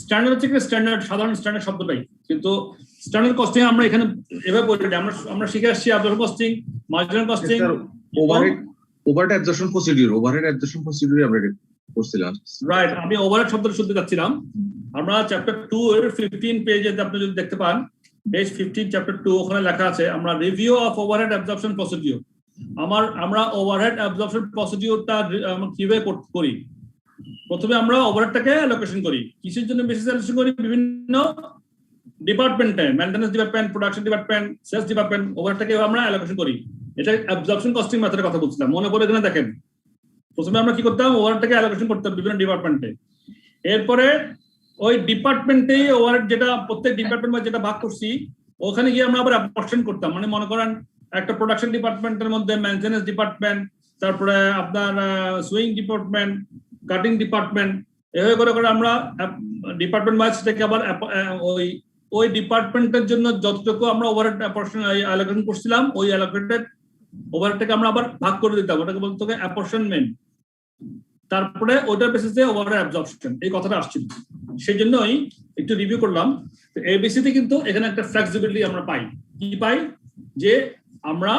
স্ট্যান্ডার্ড হচ্ছে কি স্ট্যান্ডার্ড, সাধারণ স্ট্যান্ডার্ড শব্দটাই, কিন্তু স্ট্যান্ডার্ড কস্টিং আমরা এখানে এভাবে বলি, আমরা শিখে আসছি absorption costing, marginal costing, overhead absorption procedure আমরা করছিলাম। রাইট, আমি ওভারহেড শব্দটা শুনতে যাচ্ছিলাম। আমরা চ্যাপ্টার 2 এর 15 পেজে আপনি যদি দেখতে পান, পেজ 15 চ্যাপ্টার 2, ওখানে লেখা আছে আমরা review of overhead absorption procedure. আমরা ওভারহেড অ্যাবজর্পশন প্রসিডিউরটা কিভাবে করি? প্রথমে আমরা ওভারহেডটাকে অ্যালোকেশন করি। কিসের জন্য বেসিস অ্যালোকেশন করি? বিভিন্ন ডিপার্টমেন্টে, maintenance department, production department, sales department, ওভারহেডটাকে আমরা অ্যালোকেশন করি। এটা অ্যাবজর্পশন কস্টিং মেথডের কথা বলছিলাম, মনে পড়ে কিনা দেখেন। প্রথমে আমরা কি করতাম, ওভারহেডটাকে অ্যালোকেশন করতাম বিভিন্ন ডিপার্টমেন্টে, এরপরে ওই ডিপার্টমেন্টে ওভারহেড যেটা প্রত্যেক ডিপার্টমেন্ট বা যেটা ভাগ করছি ওখানে গিয়ে আমরা আবার অ্যাপোর্শন করতাম। মানে মনে করেন একটা প্রোডাকশন ডিপার্টমেন্টের মধ্যে মেইনটেনেন্স ডিপার্টমেন্ট, তারপরে আপনার সুইং ডিপার্টমেন্ট, কাটিং ডিপার্টমেন্ট, এভাবে করে করে আমরা ডিপার্টমেন্ট ওয়াইজ থেকে আবার ওই ডিপার্টমেন্টের জন্য যতটুকু আমরা ওভারহেড অ্যাপোর্শন অ্যালোকেশন করছিলাম ওই অ্যালোকেটেড ওভারহেডটাকে আমরা আবার ভাগ করে দিতাম, ওটাকে বলতে হবে অ্যাপোর্শনমেন্ট। তারপরে ওটার বেসিসে ওভারহেড অ্যাবজর্পশন, এই কথাটা আসছিল, সেই জন্যই একটু রিভিউ করলাম। এবিসিতে কিন্তু এখানে একটা ফ্লেক্সিবিলিটি আমরা পাই। কি পাই? যে আমরা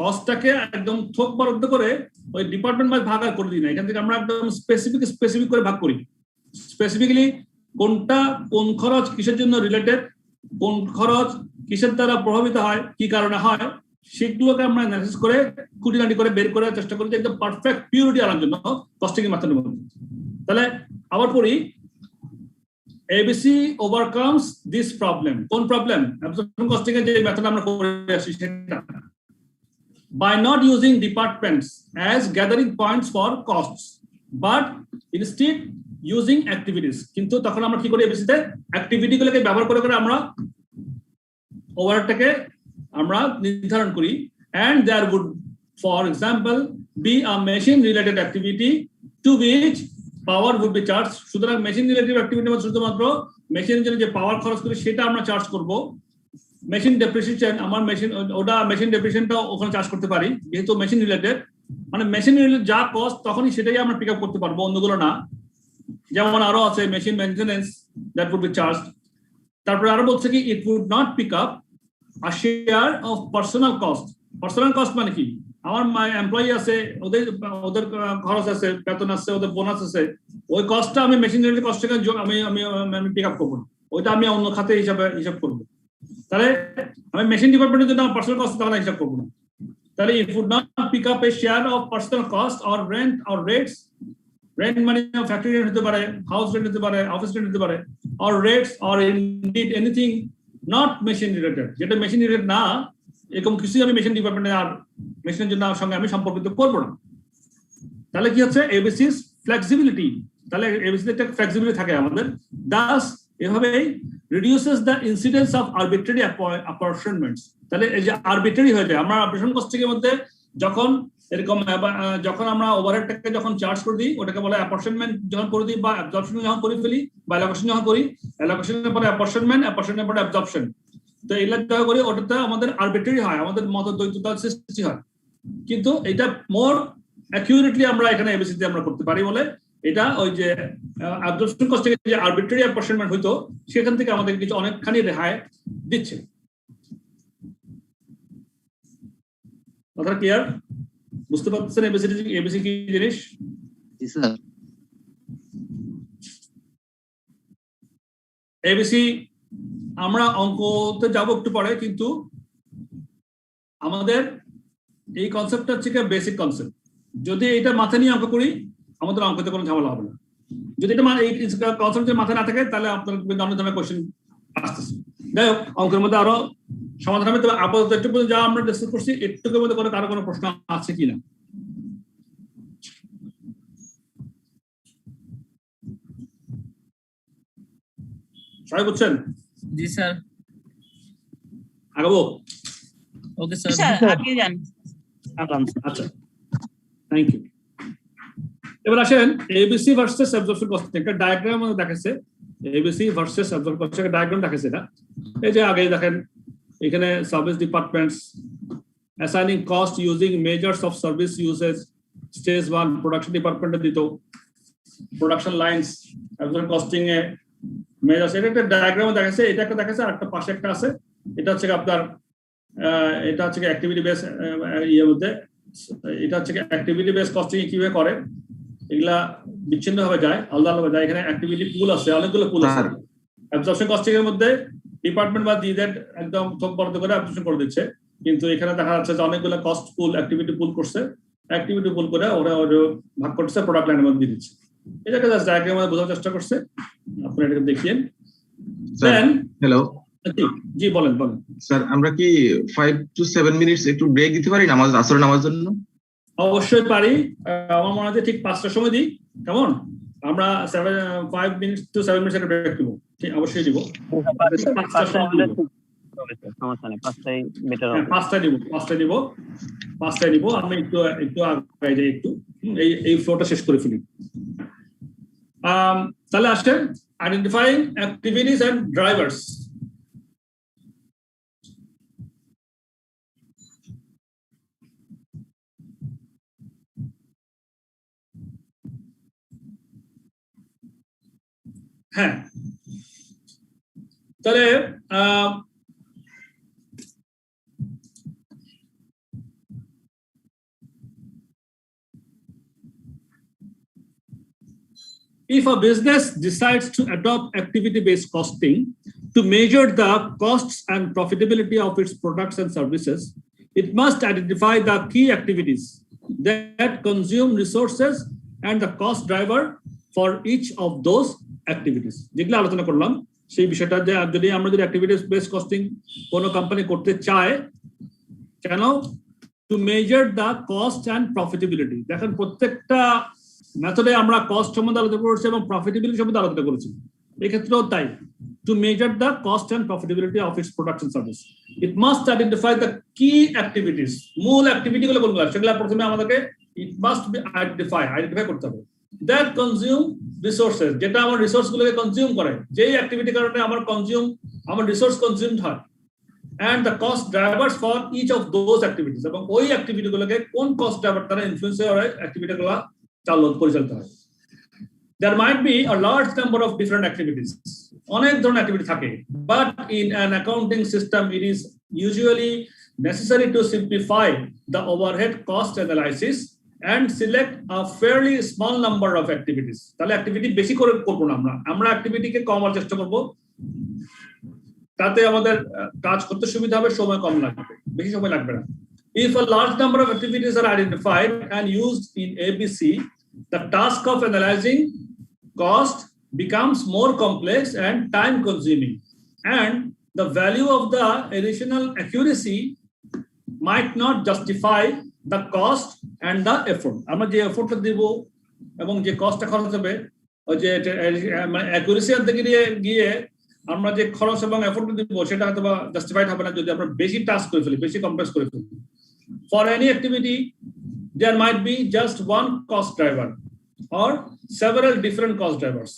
কস্টটাকে একদম থোক বরাদ্দ করে ওই ডিপার্টমেন্ট ওয়াইজ ভাগ করে দিই না, এখান থেকে আমরা একদম স্পেসিফিক করে ভাগ করি। স্পেসিফিক্যালি কোনটা কোন খরচ কিসের জন্য রিলেটেড, কোন খরচ কিসের দ্বারা প্রভাবিত হয়, কি কারণে হয়, সেগুলোকে আমরা অ্যানালাইসিস করে খুঁটিনাটি করে বের করার চেষ্টা করি একদম পারফেক্ট পিউরিটি আনার জন্য কস্টিং এর মেথডের মধ্যে। তাহলে আবার পড়ি, এবিসি ওভারকামস দিস প্রবলেম। কোন প্রবলেম? অ্যাবজর্পশন কস্টিং এর যে মেথড আমরা করে আসি সেটা, by not using departments as gathering points for costs but instead using activities। কিন্তু তখন আমরা কি করি, এবিসিতে অ্যাক্টিভিটি গুলোকে ব্যবহার করে করে আমরা ওভারহেডটাকে আমরা নির্ধারণ করি। and there would for example be a machine related activity to which power would be charged। সুতরাং মেশিন রিলেটেড অ্যাক্টিভিটি মানে শুধুমাত্র মেশিনের জন্য যে পাওয়ার খরচ করি সেটা আমরা চার্জ করব। মেশিন ডেপ্রিসিয়েশন, আমার মেশিন ওটা মেশিন ডেপ্রিসিয়েশনটা ওখানে চার্জ করতে পারি, যেহেতু মেশিন রিলেটেড, মানে মেশিন রিলেটেড যা কস্ট তখনই সেটাই আমরা পিক আপ করতে পারবো, অন্যগুলো না। যেমন আরো আছে machine maintenance, that would be charged. তারপরে আরো বলছে কি, it would not pick up a share of personal cost. Personal cost মানে কি, আমার এমপ্লয়ি আছে, ওদের খরচ আছে, বেতন আছে, ওদের বোনাস আছে, ওই কস্টটা আমি মেশিন রিলেটেড কস্ট থেকে আমি পিক আপ করবো না, ওইটা আমি অন্য খাতে হিসাব করবো। তাহলে আমি মেশিন ডিপার্টমেন্টের জন্য আমার পার্সোনাল কস্ট তখন হিসাব করবো না। তাহলে it would not pick up a share of personal cost or rent or rates. Rent মানে ফ্যাক্টরি রেন্ট হতে পারে, হাউস রেন্ট হতে পারে, অফিস রেন্ট হতে পারে, or rates or indeed anything not machine related, যেটা মেশিন রিলেটেড না, এরকম কিছুই আমি মেশিন ডিপার্টমেন্টে আর মেশিনের জন্য সঙ্গে আমি সম্পর্কিত করবো না। তাহলে কি হচ্ছে, এবিসিস ফ্লেক্সিবিলিটি। তাহলে এবিসিতে একটা ফ্লেক্সিবিলিটি থাকে আমাদের। দাস এভাবেই reduces the incidence of arbitrary apportionments। তাহলে এই যে আরবিট্রারি হয়ে যায়, আমরা অপারেশন কস্টিং এর মধ্যে যখন এরকম যখন আমরা ওভারহেডটাকে যখন চার্জ করে দিই ওটাকে বলে অ্যাপরশনমেন্ট যখন করে দিই, বা অ্যাবজর্পশন যখন করে ফেলি, বা অ্যালোকেশন যখন করি, অ্যালোকেশনের পরে অ্যাপরশনমেন্ট, অ্যাপরশনের পরে অ্যাবজর্পশন। তো এগুলা যখন করি ওটাতে আমাদের আরবিট্রারি হয়, আমাদের মতদ্বৈততার সৃষ্টি হয়। কিন্তু এটা মোর অ্যাকিউরেটলি আমরা এখানে এবিসিতে আমরা করতে পারি বলে এটা ওই যে অ্যাবজর্পশন কস্টিং এর যে আরবিট্রারি অ্যাপরশনমেন্ট হইতো সেখান থেকে আমাদের কিছু অনেকখানি রেহাই দিচ্ছে। কথা ক্লিয়ার? বুঝতে পারছেন এবিসি কি জিনিস? জি স্যার। এবিসি আমরা অঙ্কতে যাব একটু পরে, কিন্তু আমাদের এই কনসেপ্টটা হচ্ছে বেসিক কনসেপ্ট। যদি এটা মাথায় নিয়ে অঙ্ক করি আমাদের অঙ্কতে কোনো ঝামেলা হবে না। যদি এটা এই কনসেপ্টের মাথায় না থাকে তাহলে আপনার অনেক ধরনের কোয়েশ্চেন আসতেছে। যাই হোক, অঙ্কের মধ্যে আরো সমাধান হবে। তবে আপাতত একটু যা আমরা ডিসকাস করছি একটুকের মধ্যে করে কারো কোনো প্রশ্ন আছে কিনা? সবাই বুঝছেন? জি স্যার। আগাবো? ওকে স্যার, আপনি যান। আচ্ছা, থ্যাংক ইউ। এবার আসেন এবিসি ভার্সেস অ্যাবজর্পশন কস্টিং। একটা ডায়াগ্রাম দেখাচ্ছে, এবিসি ভার্সেস অ্যাবজর্পশন কস্টিং একটা ডায়াগ্রাম দেখাচ্ছে। এটা এই যে আগে দেখেন এখানে service departments assigning cost using measures of service usage, stage 1 production ডিপার্টমেন্টে দিত production lines, absorption costing a measures. এটা একটা ডায়াগ্রাম দেখাচ্ছে, এটা একটা দেখাচ্ছে, আর একটা পাশে একটা আছে। এটা হচ্ছে আপনার এটা হচ্ছে অ্যাক্টিভিটি বেস ইয়ের মধ্যে, এটা হচ্ছে অ্যাক্টিভিটি বেস কস্টিং কিভাবে করে, এগুলা বিচ্ছিন্ন ভাবে যায়, আলাদা আলাদা যায়। এখানে অ্যাক্টিভিটি পুল আছে, অনেকগুলো পুল আছে। অ্যাবজর্পশন কস্টিং এর মধ্যে ডিপার্টমেন্ট বা দিয়ে একদম থোক বরাদ্দ করে অ্যাবজর্পশন করে দিচ্ছে, কিন্তু এখানে দেখা যাচ্ছে যে অনেকগুলো কস্ট পুল, অ্যাক্টিভিটি পুল করছে, অ্যাক্টিভিটি পুল করে ওরা ভাগ করছে, প্রোডাক্ট লাইনের মধ্যে দিয়ে দিচ্ছে। এটাকে জাস্ট ডায়াগ্রামে বোঝার চেষ্টা করছে, আপনারা এটাকে দেখিয়েন। দেন হ্যালো জি বলেন। স্যার আমরা কি 5 to 7 মিনিটস একটু ব্রেক দিতে পারি আসরের নামাজ জন্য? অবশ্যই পারি। আমার মনে হয় ঠিক 5টার সময় দিই, কেমন? আমরা 5 minutes to 7 minutes একটা ব্রেক দিব, ঠিক অবশ্যই দিব। 5টার সময় দিব, সমস্যা নেই, 5টাই বেটার হ্যাঁ, হবে। 5টায় দিব। আমি একটু আগে যাই, একটু এই ফ্লোটা শেষ করে ফেলি। তাহলে আসেন, আইডেন্টিফাইং অ্যাক্টিভিটিস এন্ড ড্রাইভার্স। হ্যাঁ, তাহলে if a business decides to adopt activity-based costing to measure the costs and profitability of its products and services, it must identify the key activities that consume resources and the cost driver for each of those activities. যেগুলো আলোচনা করলাম সেই বিষয়টা, যে যদি আমরা যদি activity-based costing কোনো কোম্পানি করতে চায়, কেন? To measure the cost and profitability. দেখেন প্রত্যেকটা মেথডে আমরা কস্ট সম্বন্ধে আলোচনা করেছি এবং প্রফিটেবিলিটি সম্বন্ধে আলোচনা করেছি, এক্ষেত্রেও তাই। To measure the cost and profitability of its product and service, it must identify the key activities. মূল অ্যাক্টিভিটিগুলো কোনগুলো, সেগুলো প্রথমে আমাদেরকে ইট মাস্ট বি আইডেন্টিফাই করতে হবে। দ্যাট কনজিউম রিসোর্সেস, যেটা আমার রিসোর্সগুলোকে কনজিউম করে, যেই অ্যাক্টিভিটির কারণে আমার রিসোর্স কনজিউমড হয়, and the cost drivers for each of those activities, এবং ওই অ্যাক্টিভিটিগুলোকে কোন কস্ট ড্রাইভার তারা ইনফ্লুয়েন্স করে অ্যাক্টিভিটিগুলো পরিচালিত হয়। There might be a large number of different activities. অনেক ধরনের অ্যাক্টিভিটি থাকে, but in an accounting system it is usually necessary to simplify the overhead cost analysis and select a fairly small number of activities. তাহলে activity বেশি করে করব না, আমরা অ্যাক্টিভিটিকে কমার চেষ্টা করব, তাতে আমাদের কাজ করতে সুবিধা হবে, সময় কম লাগবে, বেশি সময় লাগবে না। If a large number of activities are identified and used in ABC, the task of analyzing cost becomes more complex and time consuming, and the value of the additional accuracy might not justify the cost and the effort. আমরা যে এফোর্টটা দেব এবং যে কস্টটা খরচ হবে, ওই যে accuracy আনতে গিয়ে আমরা যে খরচ এবং এফোর্টটা দেব সেটা হয়তো বা জাস্টিফাইড হবে না যদি আমরা বেশি টাস্ক করে ফেলি, বেশি কমপ্লেক্স করে ফেলি। For any activity, there might be just one cost driver or several different cost drivers.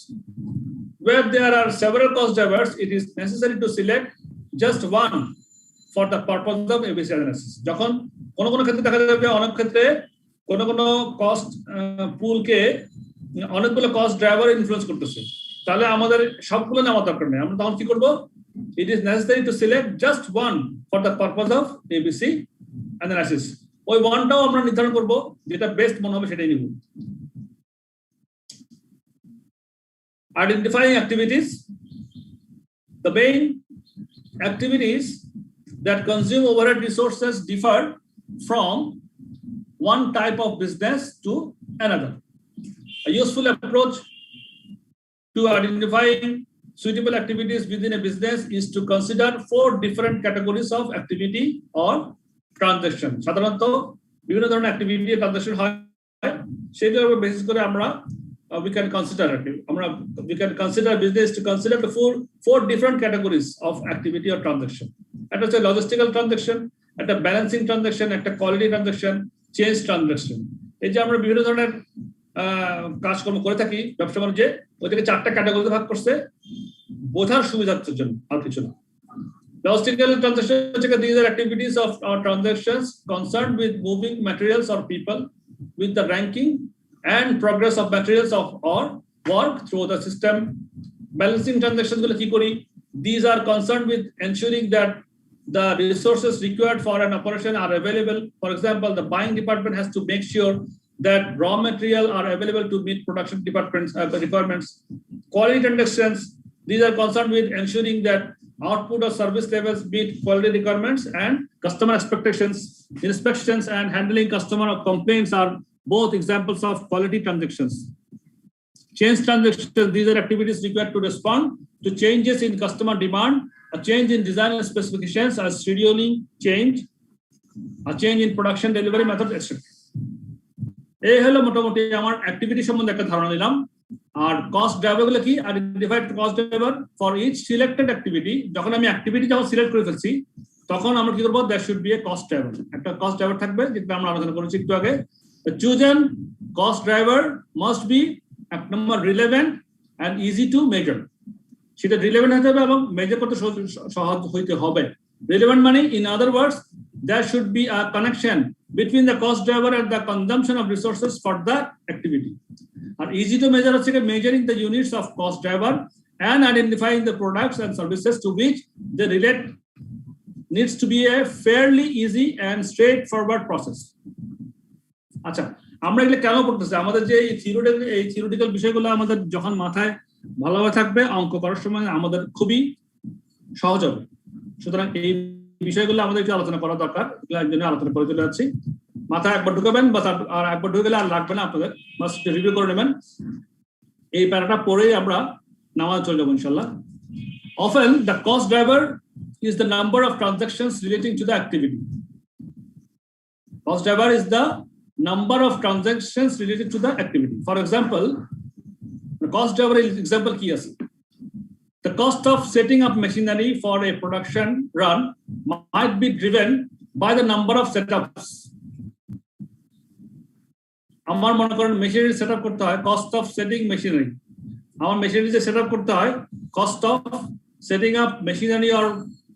Where there are several cost drivers, it is necessary to select just one for the purpose of ABC analysis. যখন কোনো ক্ষেত্রে দেখা যাবে, অনেক ক্ষেত্রে কোনো cost পুলকে অনেকগুলো cost driver influence করতেছে, তাহলে আমাদের সবগুলো নেওয়া দরকার নেই। আমরা তখন কি করব? It is necessary to select just one for the purpose of ABC analysis. ওই ওয়ানটাও আমরা নির্ধারণ করব, যেটা বেস্ট মনে হবে সেটাই নিব। Identifying activities. The main activities that consume overhead resources differ from one type of business to another. A useful approach to identifying suitable activities within a business is to consider 4 different categories of activity or transaction. সাধারণত বিভিন্ন ধরনের activity transaction হয়, সেটার উপর basis করে আমরা we can consider business to consider the four different categories of activity or transaction. একটা হচ্ছে লজিস্টিক্যাল ট্রানজাকশন, একটা ব্যালেন্সিং ট্রানজাকশন, একটা কোয়ালিটি ট্রানজাকশন, চেঞ্জ ট্রানজাকশন। এই যে আমরা বিভিন্ন ধরনের কাজকর্ম করে থাকি ব্যবসা বাণিজ্যে, ওইটাকে 4টা ক্যাটাগরিতে ভাগ করছে বোঝার সুবিধার জন্য, আর কিছু না। Logistical transactions, these are activities of our transactions concerned with moving materials or people, with the ranking and progress of materials of our work through the system. Balancing transactions, these are concerned with ensuring that the resources required for an operation are available. For example, the buying department has to make sure that raw material are available to meet production department's requirements. Quality transactions, these are concerned with ensuring that output or service levels meet quality requirements and customer expectations. Inspections and handling customer complaints are both examples of quality transactions. Change transactions, these are activities required to respond to changes in customer demand a change in design specifications, a scheduling change, a change in production delivery method, etc. এই হলো মোটামুটি আমার activity সম্বন্ধে একটা ধারণা নিলাম। আর cost driver গুলো কি? Identified cost driver for each selected activity. যখন আমি অ্যাক্টিভিটি যখন সিলেক্ট করে ফেলছি তখন আমরা কি করবো? That should be a cost driver. একটা কস্ট ড্রাইভার থাকবে যেটা আমরা আলোচনা করেছি একটু আগে। Chosen cost driver must be এক নম্বর relevant and easy to measure. সেটা রিলেভেন্ট হতে হবে এবং মেজার করতে সহজ হইতে হবে। রিলেভেন্ট মানে in other words there should be a connection between the cost driver and the consumption of resources for the activity. And easy to measure is measuring the units of cost driver and identifying the products and services to which they relate needs to be a fairly easy and straightforward process. আচ্ছা, আমরা এগুলো কেন করতেছি? আমাদের যে এই theoretical বিষয়গুলো আমাদের যখন মাথায় ভালোভাবে থাকবে, অঙ্ক করার সময় আমাদের খুবই সহজ হবে। সুতরাং এই বিষয়গুলো আমাদের একটু আলোচনা করা দরকার। এর জন্য আলোচনা করে চলে যাচ্ছি। মাথায় একবার ঢুকাবেন বা আর একবার ঢুকে গেলে আর লাগবে না, আপনাদের মাস্ট রিভিউ করে নেবেন। এই প্যারাটা পড়েই আমরা নামাজ চলে যাবো ইনশাল্লাহ। Often the cost driver is the number of transactions relating to the activity. Cost driver is the number of transactions related to the activity. For example, the cost driver example কি আছে? The cost of setting up machinery for a production run might be driven by the number of setups. আমার মনে করেন machinery setup করতে হয়, cost of setting machinery. আমার machinery যে setup করতে হয়, cost of setting up machinery or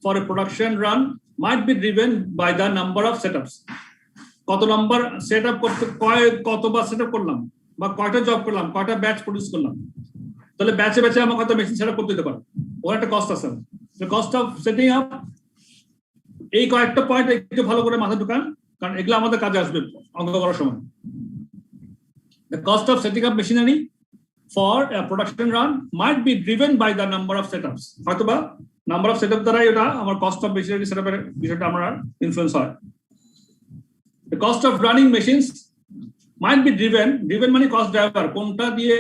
for a production run might be driven by the number of setups. কত নাম্বার সেটআপ করতে, কতবার সেটআপ করলাম বা কয়টা জব করলাম, কয়টা ব্যাচ প্রডিউস করলাম, তাহলে ব্যাচে ব্যাচে আমার কত মেশিন সেটআপ করতে দিতে পারে, ওর একটা কস্ট আছে। কস্ট অফ সেটিং আপ, এই কয়েকটা পয়েন্ট একটু ভালো করে মাথা ঢুকান, কারণ এগুলো আমাদের কাজে আসবে অঙ্ক করার সময়। The cost of setting up machinery for a production run might be driven by the number of setups. হয়তোবা নাম্বার অফ সেটআপ দ্বারা এটা আমার কস্ট অফ মেশিনারি সেটআপের বিষয়টা আমরা ইনফ্লুয়েন্স হয়। The cost of running machines might be driven মানে cost driver কোনটা দিয়ে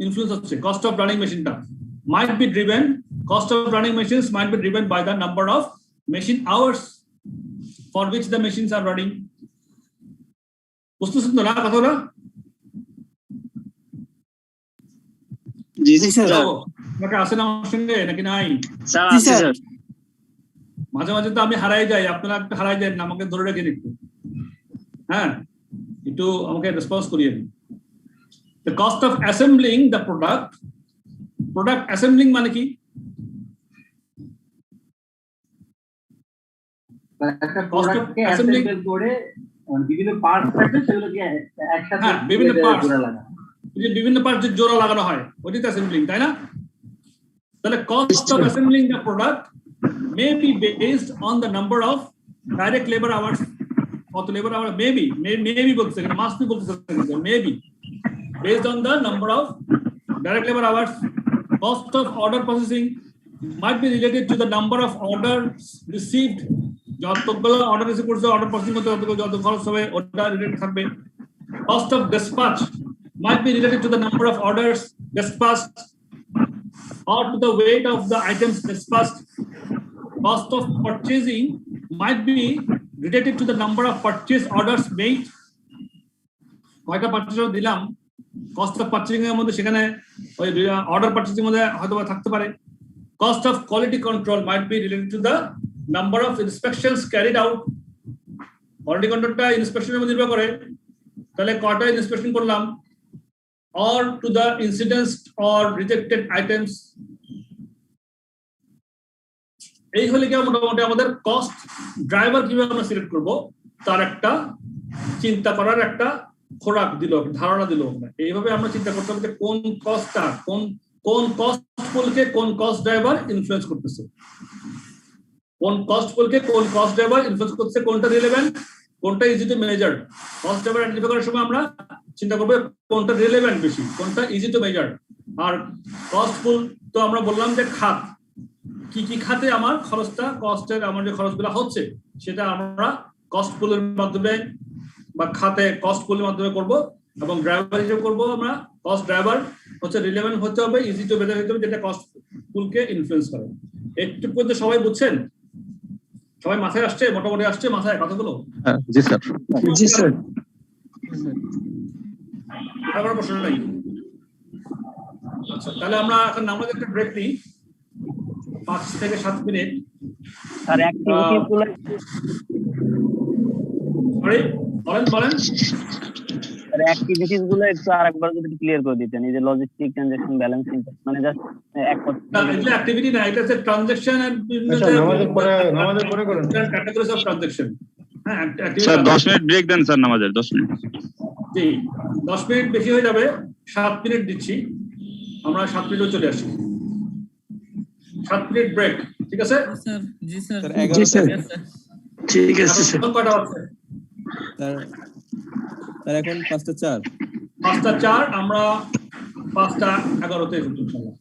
ইনফ্লুয়েন্স হচ্ছে, কস্ট অফ রানিং মেশিনটা might be driven, cost of running machines might be driven by the number of machine hours for which the machines are running. বুঝতেছেন তো না কথাটা? জি sir. আপনাকে আসেন আমার সঙ্গে নাকি নাই? স্যার আছে স্যার। মাঝে মাঝে তো আমি হারাই যাই, আপনারা একটু হারাই যান, আমাকে ধরে রেখে একটু, হ্যাঁ একটু আমাকে রেসপন্স করিয়ে দিন। The cost of assembling the product assembling মানে কি? একটা প্রোডাক্টকে অ্যাসেম্বল করে বিভিন্ন পার্টস থাকে, সেগুলোকে একসাথে বিভিন্ন পার্টস জোড়া লাগানো, বিভিন্ন পার্টস জোড়া লাগানো হয়, ওইটাই তো অ্যাসেম্বলিং, তাই না? তাহলে cost of assembling the product may be based on the number of direct labor hours. কত লেবার আওয়ার? maybe বলতে গেলে মাস্ট বি বলতে গেলে maybe based on the number of direct labor hours. Cost of order processing might be related to the number of orders received. যতগুলো order receive করছে, order processing করতে যত খরচ হবে ওটা রিলেটেড থাকবে। Cost of dispatch might be related to the number of orders dispatched or to the weight of the items dispatched. Cost of purchasing might be related to the number of purchase orders made. কয়টা purchase দিলাম, cost of purchasing এর মধ্যে সেখানে ওই order purchasing এর মধ্যে হয়তো থাকতে পারে। Cost of quality control might be related to the number of inspections carried out. Quality controlটা ইন্সপেকশনের উপর নির্ভর করে, তাহলে কয়টা ইন্সপেকশন করলাম, or to the incidents or rejected items. এই হলে কি মোটামুটি আমাদের কস্ট ড্রাইভার কিভাবে আমরা সিলেক্ট করব তার একটা চিন্তা করার একটা খোরাক দিল, ধারণা দিল। এইভাবে আমরা চিন্তা করতে হবে যে কোন কস্টটা কোন কস্ট পুলকে কোন কস্ট ড্রাইভার ইনফ্লুয়েন্স করতেছে, কোন কস্ট পুলকে কোন কস্ট ড্রাইভার ইনফ্লুয়েন্স করতেছে, কোনটা রিলেভেন্ট, কোনটা easy to measure. Cost driver identify করার সময় আমরা চিন্তা করবো কোনটা রিলেভেন্ট বেশি, কোনটা ইজি টু মেজার। আর কস্ট পুল তো আমরা বললাম যে খাত, কি কি খাতে আমার খরচটা, কস্টের আমার যে খরচগুলো হচ্ছে সেটা আমরা কস্ট পুলের মাধ্যমে বা খাতে কস্ট পুলের মাধ্যমে করব, এবং ড্রাইভার হিসেবে করবো আমরা কস্ট ড্রাইভার হচ্ছে রিলেভেন্ট হতে হবে, ইজি টু মেজার হতে হবে, যেটা কস্ট পুলকে ইনফ্লুয়েন্স করে। একটু পর্যন্ত সবাই বুঝছেন? সবাই মাথায় আসছে, মোটামুটি আসছে মাথায় কথাগুলো? জি স্যার। জি স্যার। আর কোনো প্রশ্ন নাই? আচ্ছা, তাহলে আমরা এখন আমাদের একটা ব্রেক নিই 5 থেকে 7 মিনিট। স্যার অ্যাক্টিভিটিস গুলো সরি, বলেন। স্যার অ্যাক্টিভিটিস গুলো একটু আরেকবার যদি ক্লিয়ার করে দিতেন, এই যে লজিস্টিক ট্রানজাকশন ব্যালেন্সিং, মানে জাস্ট এক না, এটা অ্যাক্টিভিটি না, এটা হচ্ছে ট্রানজাকশন এন্ড নামাজের পরে করেন। Categories of transaction. হ্যাঁ, স্যার 10 মিনিট ব্রেক দেন স্যার, নামাজের 10 মিনিট। জি, 10 মিনিট বেশি হয়ে যাবে, 7 মিনিট দিচ্ছি, আমরা 7 মিনিটও চলে আসি। 7 মিনিট ব্রেক, ঠিক আছে? স্যার জি স্যার জি স্যার। ঠিক আছে স্যার। এখন কয়টা বাজছে? স্যার এখন 5:04। 5:04, আমরা 5:11-তে উঠবো ইনশাআল্লাহ।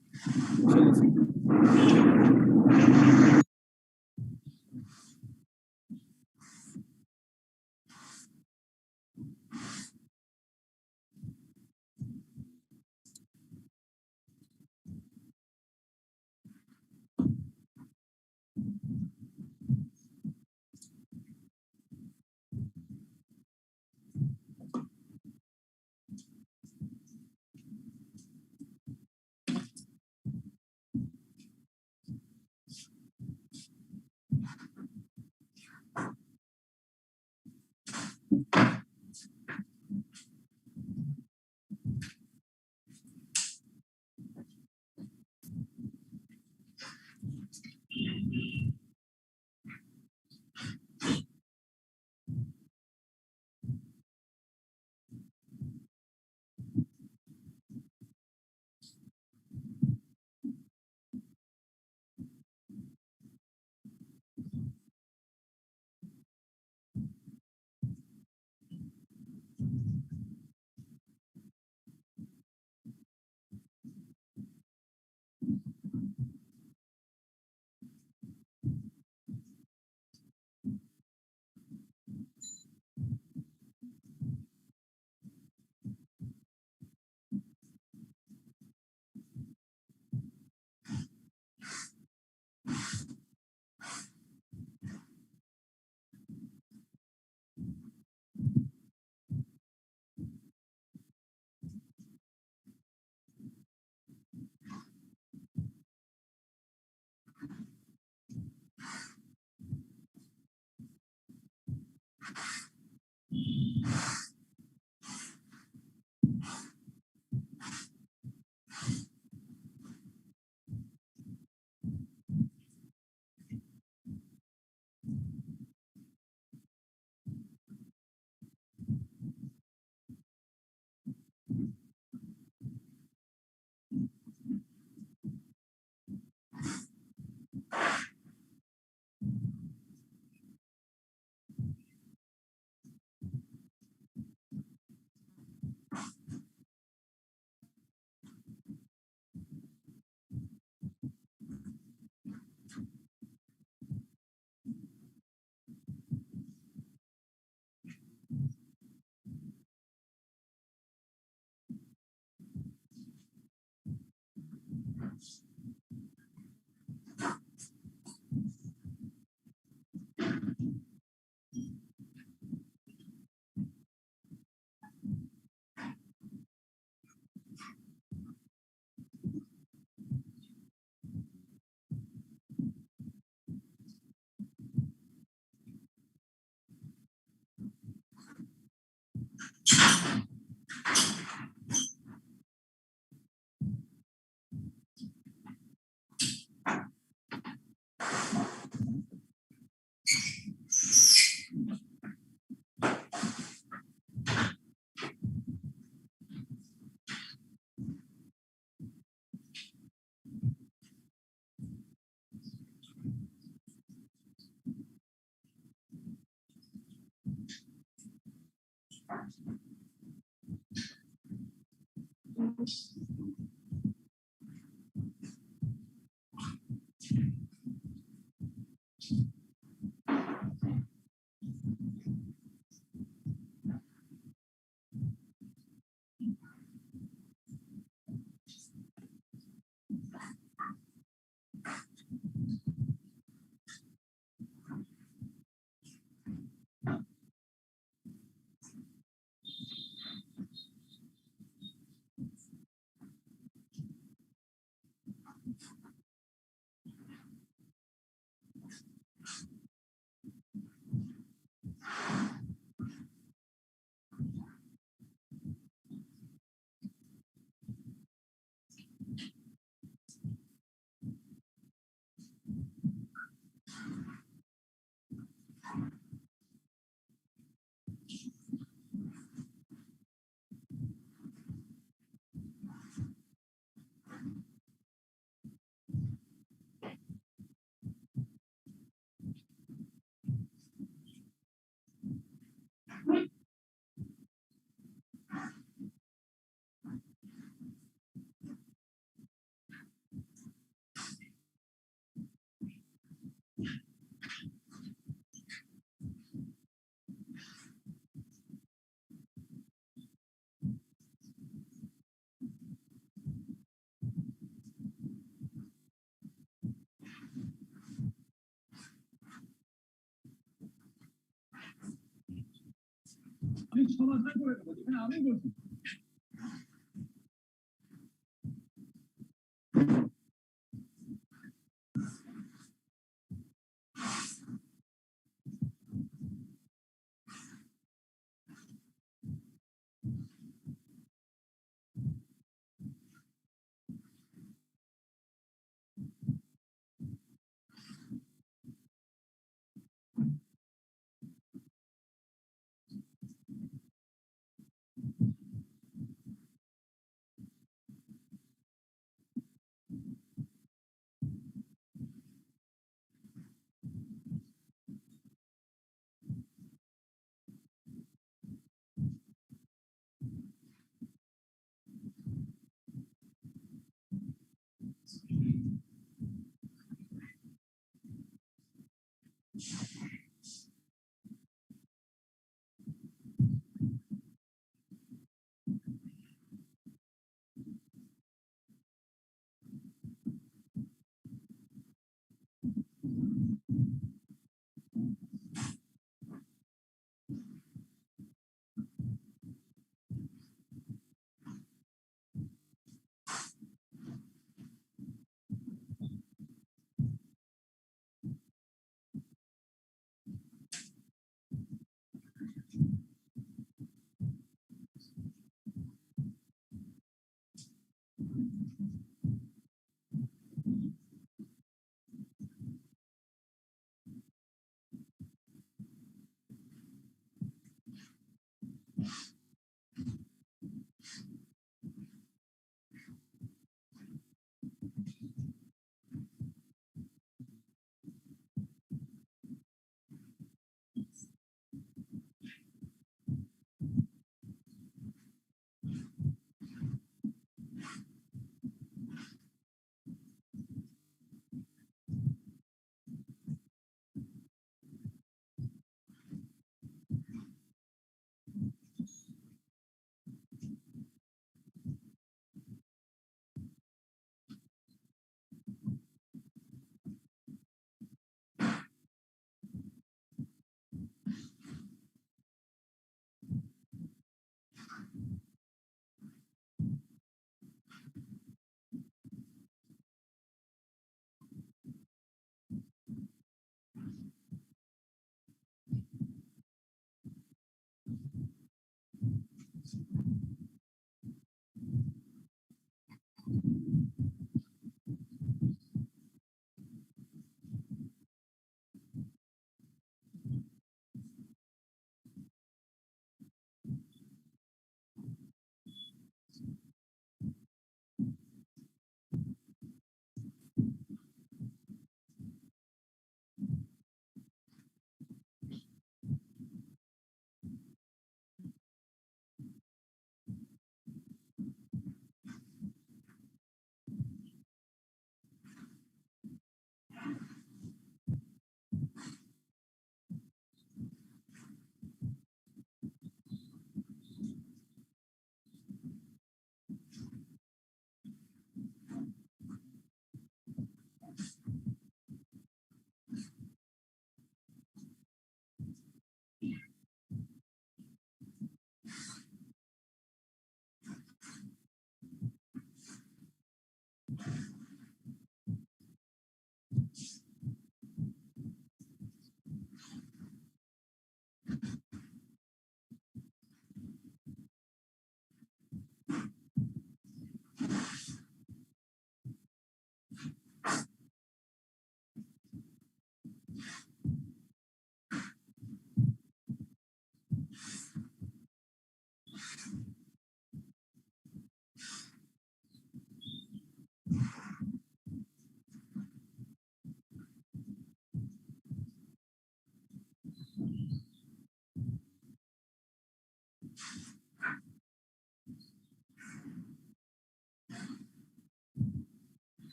সমাধান করে দেবো, যেখানে আমি বলছি।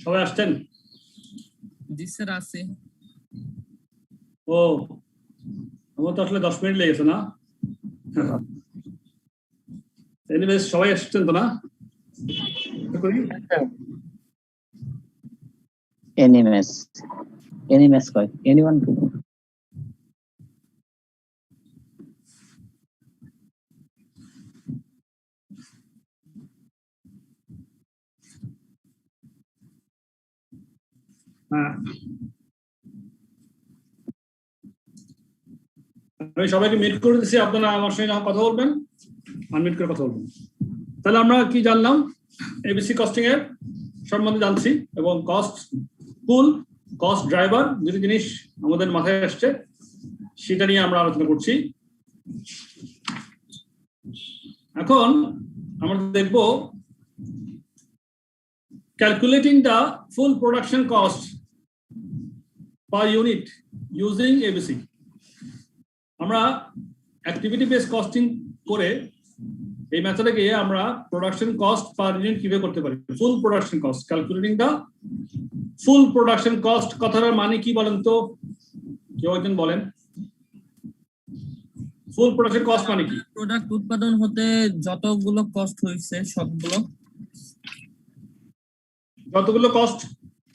সবাই আসছেন? জি স্যার আছে। ও আমার তো আসলে 10 মিনিট লেগেছে না? এনিওয়েজ সবাই আসছেন তো না? এনিমেস কয় এনিওয়ান হ্যাঁ, আমি সবাইকে মিট করে দিচ্ছি, আপনারা আমার সঙ্গে যখন কথা বলবেন আনমিট করে কথা বলবেন। তাহলে আমরা কি জানলাম? এবিসি কস্টিং এর সম্বন্ধে জানছি এবং কস্ট পুল, কস্ট ড্রাইভার দুটি জিনিস আমাদের মাথায় আসছে, সেটা নিয়ে আমরা আলোচনা করছি। এখন আমরা দেখব calculating the full production cost per unit using ABC. আমরা অ্যাক্টিভিটি বেস কস্টিং করে এই মেথডে গিয়ে আমরা প্রোডাকশন কস্ট পার ইউনিট কিভাবে করতে পারি। Full production cost, calculating the full production cost কথাটার মানে কি বলেন তো? কেউ একজন বলেন ফুল প্রোডাকশন কস্ট মানে কি? প্রোডাক্ট উৎপাদন হতে যতগুলো কস্ট হয়েছে সবগুলো, যতগুলো কস্ট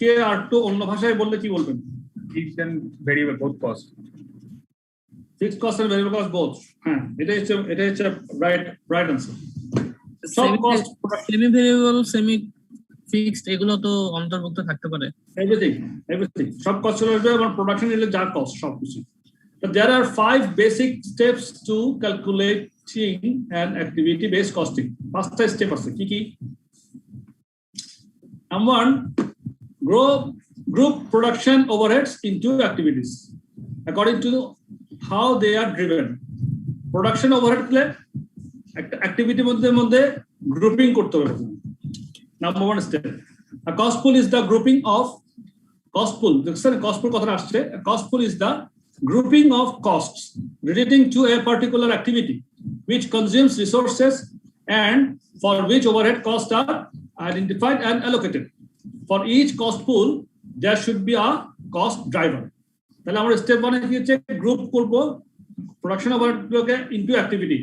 কে আর একটু অন্য ভাষায় বললে কি বলবেন? Fixed and variable both cost. Fixed cost and variable cost both. হ্যাঁ, এটা হচ্ছে রাইট আনসার। সব cost, semi variable, semi fixed এগুলো তো অন্তর্ভুক্ত থাকতে পারে। এভরিথিং সব কস্ট চলে আসবে এবং প্রোডাকশন এর যা কস্ট সব কিছু। So there are 5 basic steps to calculating an activity based costing. First step আছে কি কি? Number 1, group production overheads into activities according to how they are driven. Production overhead গুলো activity মধ্যে grouping করতে হবে। Number 1 step. A cost pool is the grouping of cost pool. দেখছেন cost pool কথাটা আসছে। A cost pool is the grouping of costs relating to a particular activity which consumes resources and for which overhead costs are identified and allocated. For each cost pool, there should be a cost driver. তাহলে আমরা step 1 এ কি হচ্ছে group করব production ওভারহেডগুলোকে into activity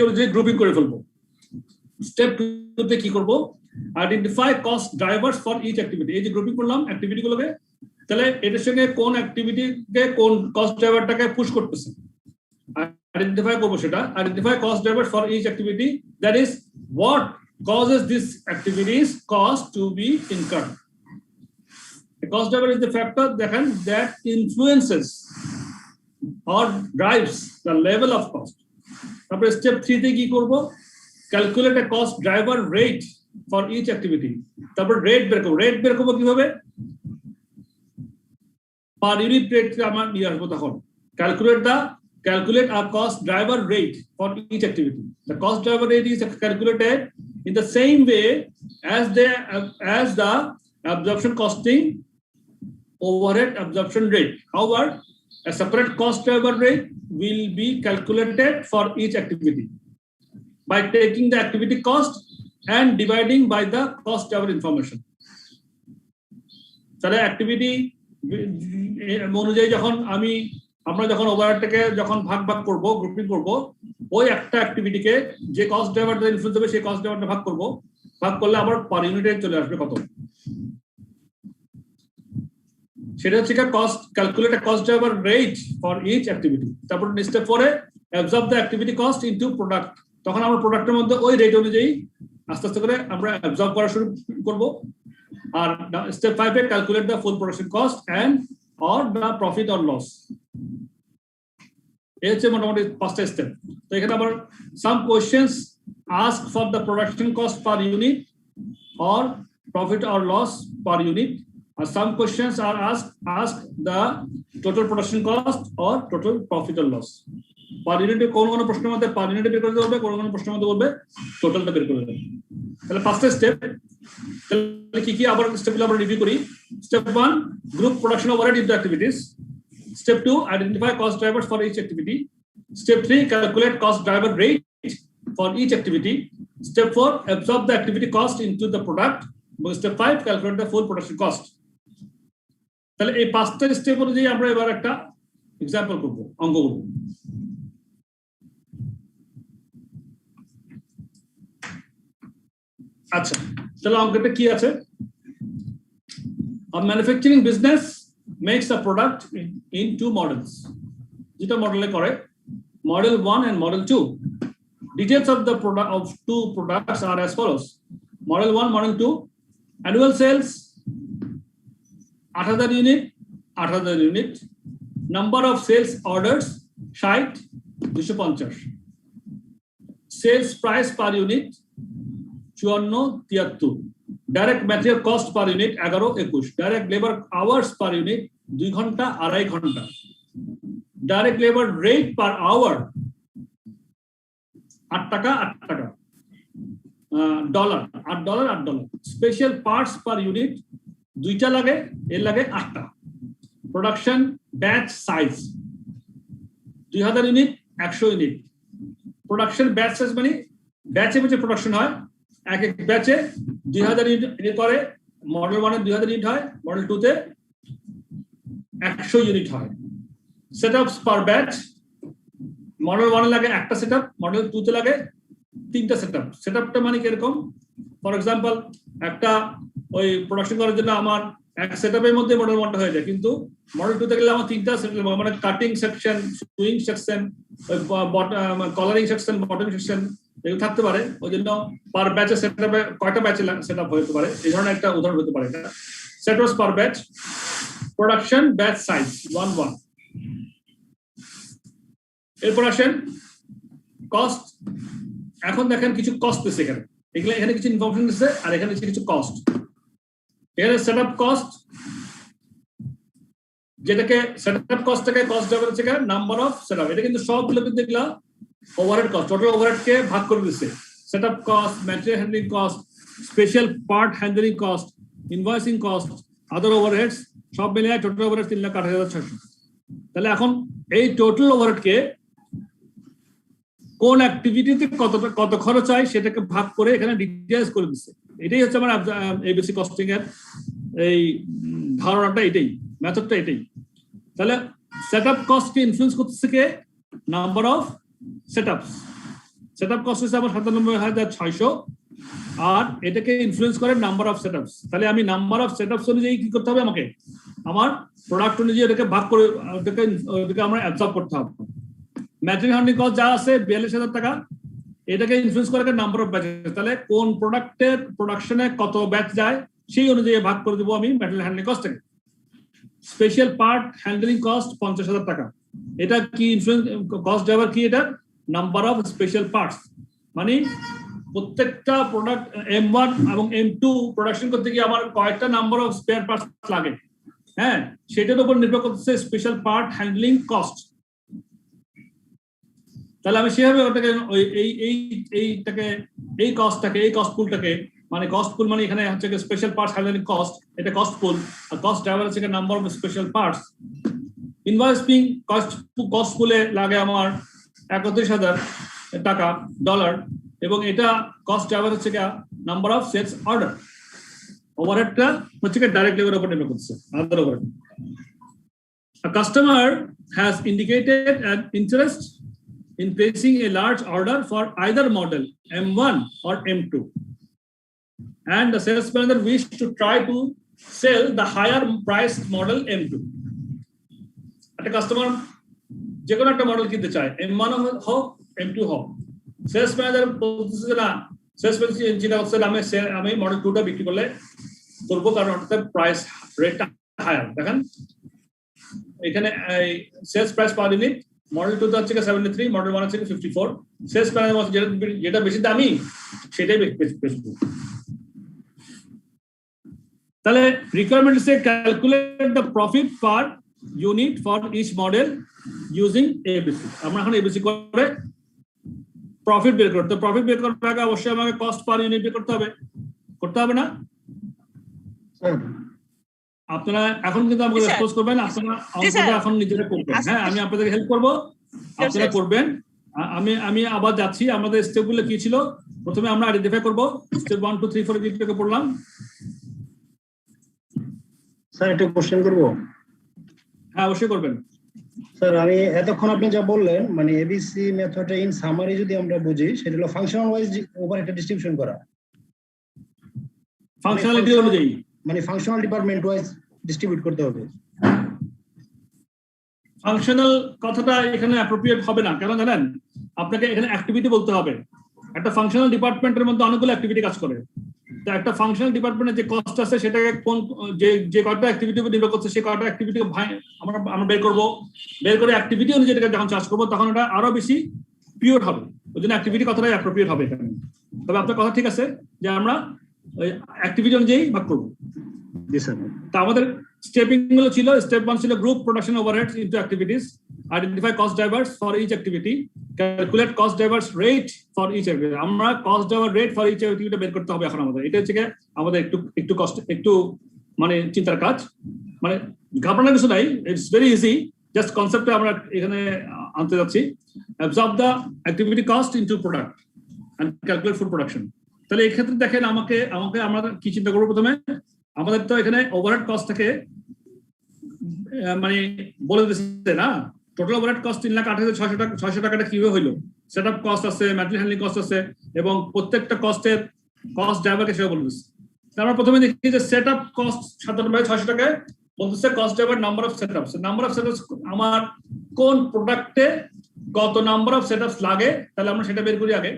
অনুযায়ী grouping করে ফেলবো। Step 2 তে কি করব? Identify cost drivers for each activity. এই যে গ্রুপিং করলাম অ্যাক্টিভিটিগুলোকে, তাহলে এটার সঙ্গে কোন অ্যাক্টিভিটিকে কোন কস্ট ড্রাইভারটাকে পুশ করতেছে আইডেন্টিফাই করবো। সেটা identify cost driver for each activity, that is what causes this activity's cost to be incurred. The cost driver is the factor that influences or drives the level of cost. তারপরে step 3 তে কি করব? Calculate a cost driver rate for each activity. তারপর rate বের করব কিভাবে? per unit rate আমার নিয়ে আসবো তখন। Calculate a cost driver rate for each activity. The cost driver rate is calculated in the same way as the absorption costing overhead absorption rate. However, a separate cost driver rate will be calculated for each activity by taking the activity cost and dividing by the cost driver information. তাহলে activity অনুযায়ী যখন আমরা যখন ওভারহেডটাকে যখন ভাগ করব, grouping করব, ওই একটা অ্যাক্টিভিটিকে যে কস্ট ড্রাইভারটা ইনফ্লুয়েন্স হবে সেই কস্ট ড্রাইভারটা ভাগ করলে আবার পার ইউনিটে চলে আসবে কত। সেটা হচ্ছে cost calculate cost driver rate for each activity. তারপর স্টেপ 4 এ absorb the activity cost into product. তখন আমরা প্রোডাক্টের মধ্যে ওই রেট অনুযায়ী আস্তে আস্তে করে আমরা অ্যাবজর্ব করা শুরু করব। আর স্টেপ 5 এ calculate the full production cost and or the profit or loss. এই হচ্ছে মোটামুটি 5টা স্টেপ। তো এখানে আবার সাম questions ask for the production cost per unit or profit or loss per unit, or some questions are asked the total production cost or total profit or loss per unit। কোন প্রশ্নের মধ্যে per unit বের করে দেবে, কোন প্রশ্নের মধ্যে বলবে টোটালটা বের করে দেবে। তাহলে 5টা স্টেপ। তাহলে কি কি আবার স্টেপগুলো আমরা রিভিউ করি। Step 1, group production overhead into activities. Step 2, identify cost drivers for each activity. Step 3, calculate cost driver rate for each activity. Step 4, absorb the activity cost into the product. Step 5, calculate the full production cost. তাহলে এই 5টা step অনুযায়ী আমরা এবার একটা example করব, অঙ্ক করব। আচ্ছা, তাহলে অঙ্কটা কি আছে? A manufacturing business makes a product in two models. যেটা মডেলে করে, model 1 and model 2. Details of the product of two products are as follows. Model 1, model 2, annual sales 8000 unit, 8000 unit. Number of sales orders 60, 250. Sales price per unit 54, 73. Direct material cost per unit 11, 21. Direct labor hours per unit 2 ঘন্টা, 2.5 ঘন্টা. Direct labor rate per hour 8 টাকা, 8 টাকা। Dollar, $8। Special parts per unit 2টা লাগে, এর লাগে 8টা। Production batch size 2000 unit, 100 unit. Production batch size মানে ব্যাচে ব্যাচে প্রোডাকশন হয়, এক এক ব্যাচে 2000 ইউনিট করে। মডেল 1 এ 2000 ইউনিট হয়, মডেল 2 তে 100 ইউনিট হয়। সেটআপস পার ব্যাচ, মডেল 1 এ লাগে একটা সেটআপ, মডেল 2 তে লাগে 3টা সেটআপ। সেটআপটা মানে কি এরকম, ফর এক্সাম্পল একটা ওই প্রোডাকশন করার জন্য আমার এক সেটআপের মধ্যে মডেল 1টা হয়ে যায়, কিন্তু মডেল 2 তে গেলে আমার 3টা সেটআপ, মানে cutting section, sewing section, colouring section, bottom section এগুলো থাকতে পারে। ওই জন্য পার ব্যাচে সেটআপে কয়টা ব্যাচে সেটআপ হতে পারে, এই ধরনের একটা উদাহরণ হতে পারে। এটা সেটআপস পার ব্যাচ, প্রোডাকশন ব্যাচ সাইজ 1 এরপর আসেন কস্ট। এখন দেখেন কিছু কস্ট দিচ্ছে এখানে, এখানে কিছু ইনফরমেশন দিচ্ছে, আর এখানে কিছু কস্ট। এখানে সেটআপ কস্ট, যেটাকে সেটআপ কস্টটাকে কস্ট ড্রাইভার হচ্ছে নাম্বার অফ সেটআপ। এটা কিন্তু সবগুলো কিন্তু এগুলা ওভারহেড কস্ট, টোটাল ওভারহেডকে ভাগ করে দিচ্ছে। Setup cost, material handling cost, special part handling cost, invoicing cost, other overheads সব মিলিয়ে টোটাল ওভারহেড 3,08,600। তাহলে এখন এই টোটাল ওভারহেডকে কোন অ্যাক্টিভিটিতে কত খরচ হয় সেটাকে ভাগ করে এখানে ডিটেইলস করে দিচ্ছে। এটাই হচ্ছে আমার এই বেসিক কস্টিং এর এই ধারণাটা, এটাই মেথডটা, এটাই। তাহলে সেটআপ কস্টকে ইনফ্লুয়েন্স করতেছে কে? Number of setups. Setup cost হচ্ছে আমার 97,600, আর এটাকে ইনফ্লুয়েন্স করে নাম্বার অফ সেটআপস। তাহলে আমি নাম্বার অফ সেটআপস অনুযায়ী কি করতে হবে, আমাকে আমার প্রোডাক্ট অনুযায়ী এটাকে ভাগ করে ওটাকে আমরা অ্যাবজর্ব করতে হবে। ম্যাটেরিয়াল হ্যান্ডলিং কস্ট যা আছে 42,000 টাকা, এটাকে ইনফ্লুয়েন্স করে নাম্বার অফ ব্যাচেস। তাহলে কোন প্রোডাক্টের প্রোডাকশনে কত ব্যাচ যায় সেই অনুযায়ী ভাগ করে দেবো আমি ম্যাটেরিয়াল হ্যান্ডলিং কস্টটাকে। স্পেশাল পার্ট হ্যান্ডলিং কস্ট 50,000 টাকা। এটা কি ইনফ্লুয়েন্স কস্ট ড্রাইভার কি? এটা নাম্বার অফ স্পেশাল পার্টস, মানে প্রত্যেকটা প্রোডাক্ট M1 এবং M2 প্রোডাকশন করতে গিয়ে আমার কয়েকটা নাম্বার অফ স্পেয়ার পার্টস লাগে, হ্যাঁ, সেটার উপর নির্ভর করতেছে স্পেশাল পার্ট হ্যান্ডলিং কস্ট। তাহলে আমি সেভাবে ওটাকে এই কস্ট পুলটাকে, মানে কস্ট পুল মানে এখানে হচ্ছে স্পেশাল পার্টস হ্যান্ডলিং কস্ট, এটা কস্ট পুল, আর কস্ট ড্রাইভার হচ্ছে number of special parts. Invoicing cost পুলে লাগে আমার 31,000 টাকা ডলার, এবং এটা কস্ট ড্রাইভার হচ্ছে নাম্বার অফ সেলস অর্ডার। ওভারহেডটা হচ্ছে ডাইরেক্ট লেবার উপর নির্ভর করছে, আদার overhead. A customer has indicated an interest in placing a large order for either model M1 or M2, and the sales manager wished to try to sell the higher priced model M2. একটা customer যে কোনো একটা model কিনতে চায়, M1 হোক M2 হোক। Sales manager বলতেছে যে না, সেলস ম্যানেজার যেটা হচ্ছে আমি মডেল 2টা বিক্রি করবো, কারণ ওটাতে প্রাইস রেটটা হায়ার। দেখেন এখানে sales price per unit model 2 হচ্ছে 73, মডেল 1 হচ্ছে 54। সেলস প্যানেল যেটা বেশি দামি সেটাই বেচবো। তাহলে requirement C calculate the profit per unit for each model using ABC. আমরা এখন এবিসি করে প্রফিট বের করতে, প্রফিট বের করার আগে অবশ্যই আমাকে কস্ট পার ইউনিট বের করতে হবে না? আপনারা এখন কিন্তু আমাকে রেসপন্স করবেন, আপনারা এখন নিজেরা করবেন। হ্যাঁ, আমি আপনাদের হেল্প করব, আপনারা করবেন। আমি আবার যাচ্ছি, আমাদের স্টেপগুলো কি ছিল। প্রথমে আমরা আইডেন্টিফাই করব, স্টেপ 1 2 3 4 থেকে পড়লাম। স্যার একটা কোশ্চেন করব? হ্যাঁ, অবশ্যই করবেন। স্যার আমি এতক্ষণ আপনি যা বললেন, মানে এবিসি মেথডে ইন সামারি যদি আমরা বুঝি, সেটা হলো ফাংশনাল ওয়াইজ ওভার একটা ডিস্ট্রিবিউশন করা, ফাংশনালিটি অনুযায়ী, মানে ফাংশনাল ডিপার্টমেন্ট ওয়াইজ ডিস্ট্রিবিউট করতে হবে। ফাংশনাল কথাটা এখানে অ্যাপ্রোপ্রিয়েট হবে না, কেন জানেন? আপনাকে এখানে অ্যাক্টিভিটি বলতে হবে। একটা ফাংশনাল ডিপার্টমেন্টের মধ্যে অনেকগুলো অ্যাক্টিভিটি কাজ করে। তো একটা ফাংশনাল ডিপার্টমেন্টের যে কস্ট আছে সেটাকে কোন যে কয়টা অ্যাক্টিভিটি উপর নির্ভর করছে সেই কয়টা অ্যাক্টিভিটি আমরা বের করব। বের করে অ্যাক্টিভিটি অনুযায়ী এটাকে যখন চার্জ করবো তখন এটা আরো বেশি পিওর হবে। ওই জন্য অ্যাক্টিভিটি কথাটাই অ্যাপ্রোপ্রিয়েট হবে এখানে। তবে আপনার কথা ঠিক আছে যে আমরা ওই অ্যাক্টিভিটি অনুযায়ী ভাগ করবো। জি স্যার। তা আমাদের স্টেপিং গুলো ছিল, স্টেপ 1 ছিল group production overheads into activities, identify cost drivers for each activity, calculate cost drivers rate for each activity. আমরা cost driver rate for each activity বের করতে হবে এখন আমাদের। এটা হচ্ছে আমাদের একটু কষ্ট, একটু মানে চিন্তার কাজ, মানে ঘাবড়ানোর কিছু নাই, ইটস ভেরি ইজি। জাস্ট কনসেপ্টে আমরা এখানে আনতে যাচ্ছি। Absorb the activity cost into product and calculate food production. তাহলে এই ক্ষেত্রে দেখেন আমাকে আমরা কি চিন্তা করবো প্রথমে। আমাদের তো এখানে ওভারহেড কস্ট থেকে মানে বলে দিচ্ছে না, টোটাল ওভারহেড কস্ট 3,08,600 টাকাটা কিভাবে হইলো। সেট আপ কস্ট আছে, ম্যাটেরিয়াল হ্যান্ডলিং কস্ট আছে এবং প্রত্যেকটা কস্টের কস্ট ড্রাইভারকে সেটা বলে দিচ্ছে। আমরা প্রথমে দেখি যে সেট আপ কস্ট 57,600 টাকায় বলতেছে cost driver number of setups. Number of setups আমার কোন প্রোডাক্টে কত নাম্বার অফ সেটআপস লাগে, তাহলে আমরা সেটা বের করি আগে।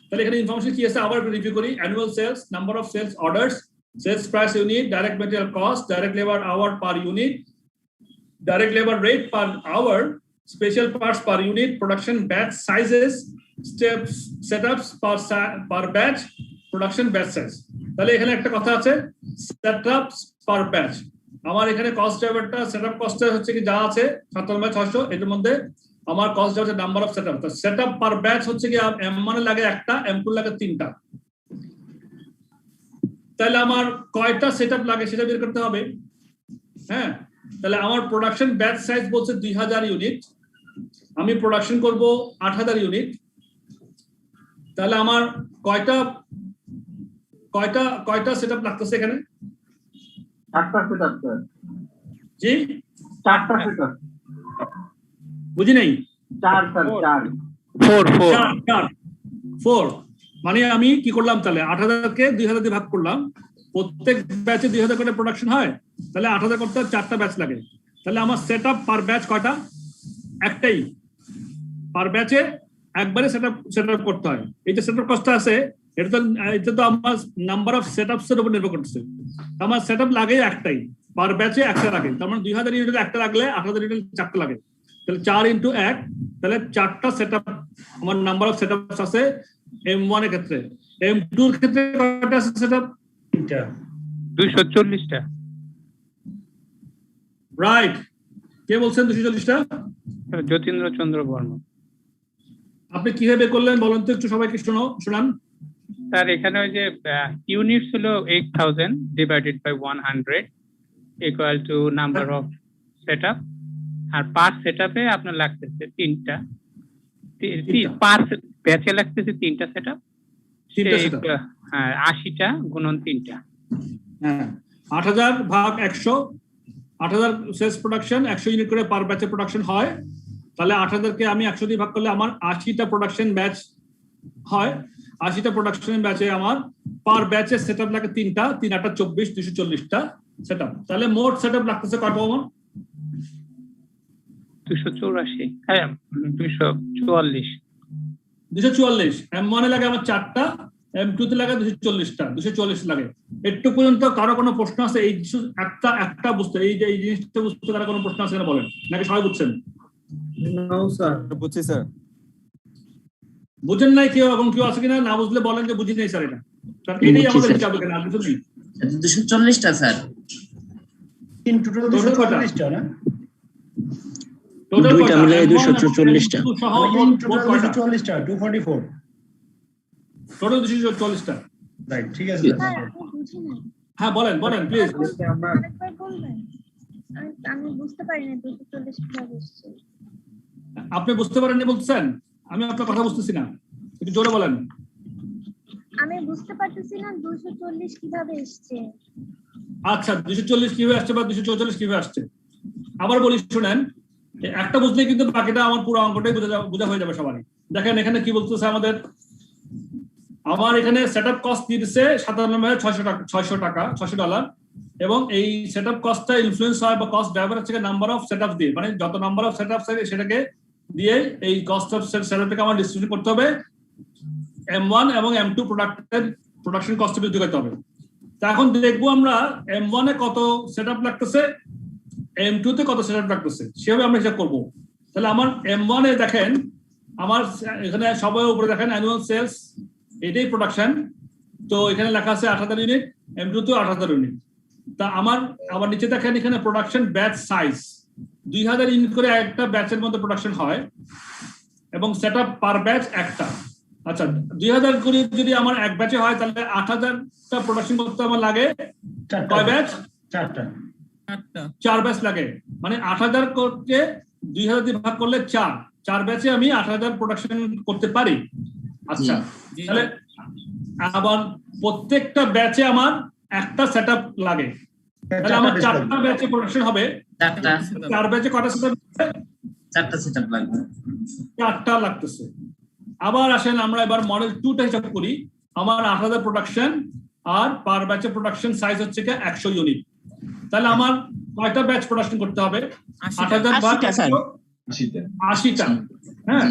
তাহলে এখানে ইনফরমেশন কি আছে আবার রিভিউ করি। Annual sales, number of sales orders, sales price unit, direct material cost, direct labour hour per unit, direct labor rate per hour, special parts per unit, production batch sizes, steps, setups per batch, production batch size. তাহলে এখানে একটা কথা আছে setups per batch। আমার এখানে cost ড্রাইভারটা setup cost হচ্ছে কি যা আছে 57,600, এর মধ্যে আমার cost driver number of setup. তো সেটআপ পার ব্যাচ হচ্ছে কি M1 এ লাগে একটা, M2 লাগে 3টা। তাহলে আমার কয়টা সেটআপ লাগে সেটা বের করতে হবে। হ্যাঁ, তাহলে আমার প্রোডাকশন ব্যাচ সাইজ বলছে 2000 ইউনিট, আমি প্রোডাকশন করব 8000 ইউনিট। তাহলে আমার কয়টা সেটআপ লাগতেছে এখানে? 4টা সেটআপ স্যার। জি 4টা সেটআপ। বুঝি নাই। 4 স্যার, 4 মানে আমি কি করলাম তাহলে 8000 কে 2000 দিয়ে ভাগ করলাম। প্রত্যেক ব্যাচে 2000 করে প্রোডাকশন হয়, তাহলে 8000 করতে 4টা ব্যাচ লাগে। তাহলে আমার সেটআপ পার ব্যাচ কয়টা? একটাই। পার ব্যাচে একবারে সেটআপ করতে হয়। এই যে সেটআপ কস্ট আছে এটা তো আমার নাম্বার অফ সেটআপস এর উপর নির্ভর করতেছে। আমার সেটআপ লাগে একটাই, পার ব্যাচে একটা লাগে। তার মানে 2000 ইউনিট একটা লাগলে 8000 ইউনিট 4টা লাগে। তাহলে 4 × 1, তাহলে 4টা সেটআপ আমার নাম্বার অফ সেটআপস আছে M1 এর ক্ষেত্রে। M2 এর ক্ষেত্রে কয়টা আছে সেটআপ? 240টা। রাইট। কে বলছেন 240টা? যতীন্দ্র চন্দ্র বর্মা। আপনি কিভাবে করলেন বলেন তো একটু, সবাইকে শোনান। স্যার এখানে ওই যে ইউনিটস হলো 8000 divided by 100 equal to number of setup, আর পার সেটআপে আপনার লাগতেছে 3টা, পার ব্যাচে লাগতেছে 3টা সেটআপ। হ্যাঁ, 80টা গুণন 3টা। হ্যাঁ, 8000 ভাগ 100, 8000 সেলস প্রোডাকশন 100 ইউনিট করে পার ব্যাচে প্রোডাকশন হয়। তাহলে 8000 কে আমি 100 দিয়ে ভাগ করলে আমার 80টা প্রোডাকশন ব্যাচ হয়। 80টা প্রোডাকশন ব্যাচে আমার পার ব্যাচে সেটআপ লাগে 3টা, 3 8 24, 240টা সেটআপ। তাহলে মোট সেটআপ লাগতেছে কয়টা? 284। হ্যাঁ, 244। 244। M1 এ লাগে আমার 4টা, M2 তে লাগে 240টা, 240 লাগে। একটু পর্যন্ত কারো কোনো প্রশ্ন আছে? এই একটা বুঝতে, এই যে এই জিনিসটা বুঝতে কারো কোনো প্রশ্ন আছে কিনা বলেন, নাকি সবাই বুঝছেন? নো স্যার বুঝছি স্যার। বুঝেন নাই কেউ এবং কেউ আছে কিনা না বুঝলে বলেন যে বুঝি নাই স্যার এটা। কারণ এটাই আমাদের হিসাব এখানে আর কিছু নেই। 240টা স্যার। ইন টোটাল 240টা না? টোটাল দুইটা মিলে 240টা। ইন টোটাল 240টা 244 টোটাল 240টা। রাইট, ঠিক আছে স্যার। হ্যাঁ বলেন প্লিজ। আমি বুঝতে পারিনি 240 কিভাবে এসেছে। আপনি বুঝতে পারেননি বলছেন? আমি আপনার কথা বুঝতেছি না, একটু জোরে বলেন। আমি বুঝতে পারতেছি না 240 কিভাবে এসেছে। আচ্ছা 240 কিভাবে আসছে বা 244 কিভাবে আসছে আবার বলি শুনেন। একটা বুঝলে কিন্তু বাকিটা আমার পুরো অঙ্কটাই বোঝা হয়ে যাবে সবারই। দেখেন এখানে কি বলতেছে আমাদের, আমার এখানে সেটআপ কস্ট দিয়ে দিচ্ছে 97,600 টাকা এবং এই সেটআপ কস্টটা ইনফ্লুয়েন্স হয় বা কস্ট ড্রাইভার হচ্ছে নাম্বার অফ সেটআপ দিয়ে, মানে যত নাম্বার অফ সেটআপ সেটাকে দিয়ে এই কস্ট অফ সেটআপটাকে আমার ডিস্ট্রিবিউট করতে হবে M1 এবং M2 প্রোডাকশন কস্টে বৃদ্ধি করতে হবে। তা এখন দেখবো আমরা M1 এ কত সেটআপ লাগতেছে, M2 তে কত সেটআপ লাগতেছে, সেভাবে আমরা হিসাব করবো। তাহলে আমার M1 এ দেখেন, আমার এখানে সবাই উপরে দেখেন অ্যানুয়াল সেলস, এটাই প্রোডাকশন। তো এখানে লেখা আছে 8000 ইউনিট, M2 তে 8000 ইউনিট। তা আমার নিচে দেখেন এখানে প্রোডাকশন ব্যাচ সাইজ 2000 ইউনিট করে একটা ব্যাচের মধ্যে প্রোডাকশন হয় এবং সেটআপ পার ব্যাচ একটা। আচ্ছা 2000 করে যদি আমার এক ব্যাচে হয় তাহলে 8000টা প্রোডাকশন করতে আমার লাগে কয় ব্যাচ? চার ব্যাচ লাগে। মানে 8000 কে 2000 দিয়ে ভাগ করলে 4 ব্যাচে আমি 8000 প্রোডাকশন করতে পারি। আচ্ছা তাহলে আবার প্রত্যেকটা ব্যাচে আমার একটা সেটআপ লাগে, তাহলে আমার 4টা ব্যাচে প্রোডাকশন হবে। 4 ব্যাচে কয়টা সেটআপ? 4টা সেটআপ লাগবে। 4টা লাগতেছে। আবার আসেন আমরা এবার মডেল 2টা হিসাব করি। আমার 8000 প্রোডাকশন আর পার ব্যাচে প্রোডাকশন সাইজ হচ্ছে 100 ইউনিট। তাহলে আমার কয়টা ব্যাচ প্রোডাকশন করতে হবে? 8000 ভাগ 80টা। হ্যাঁ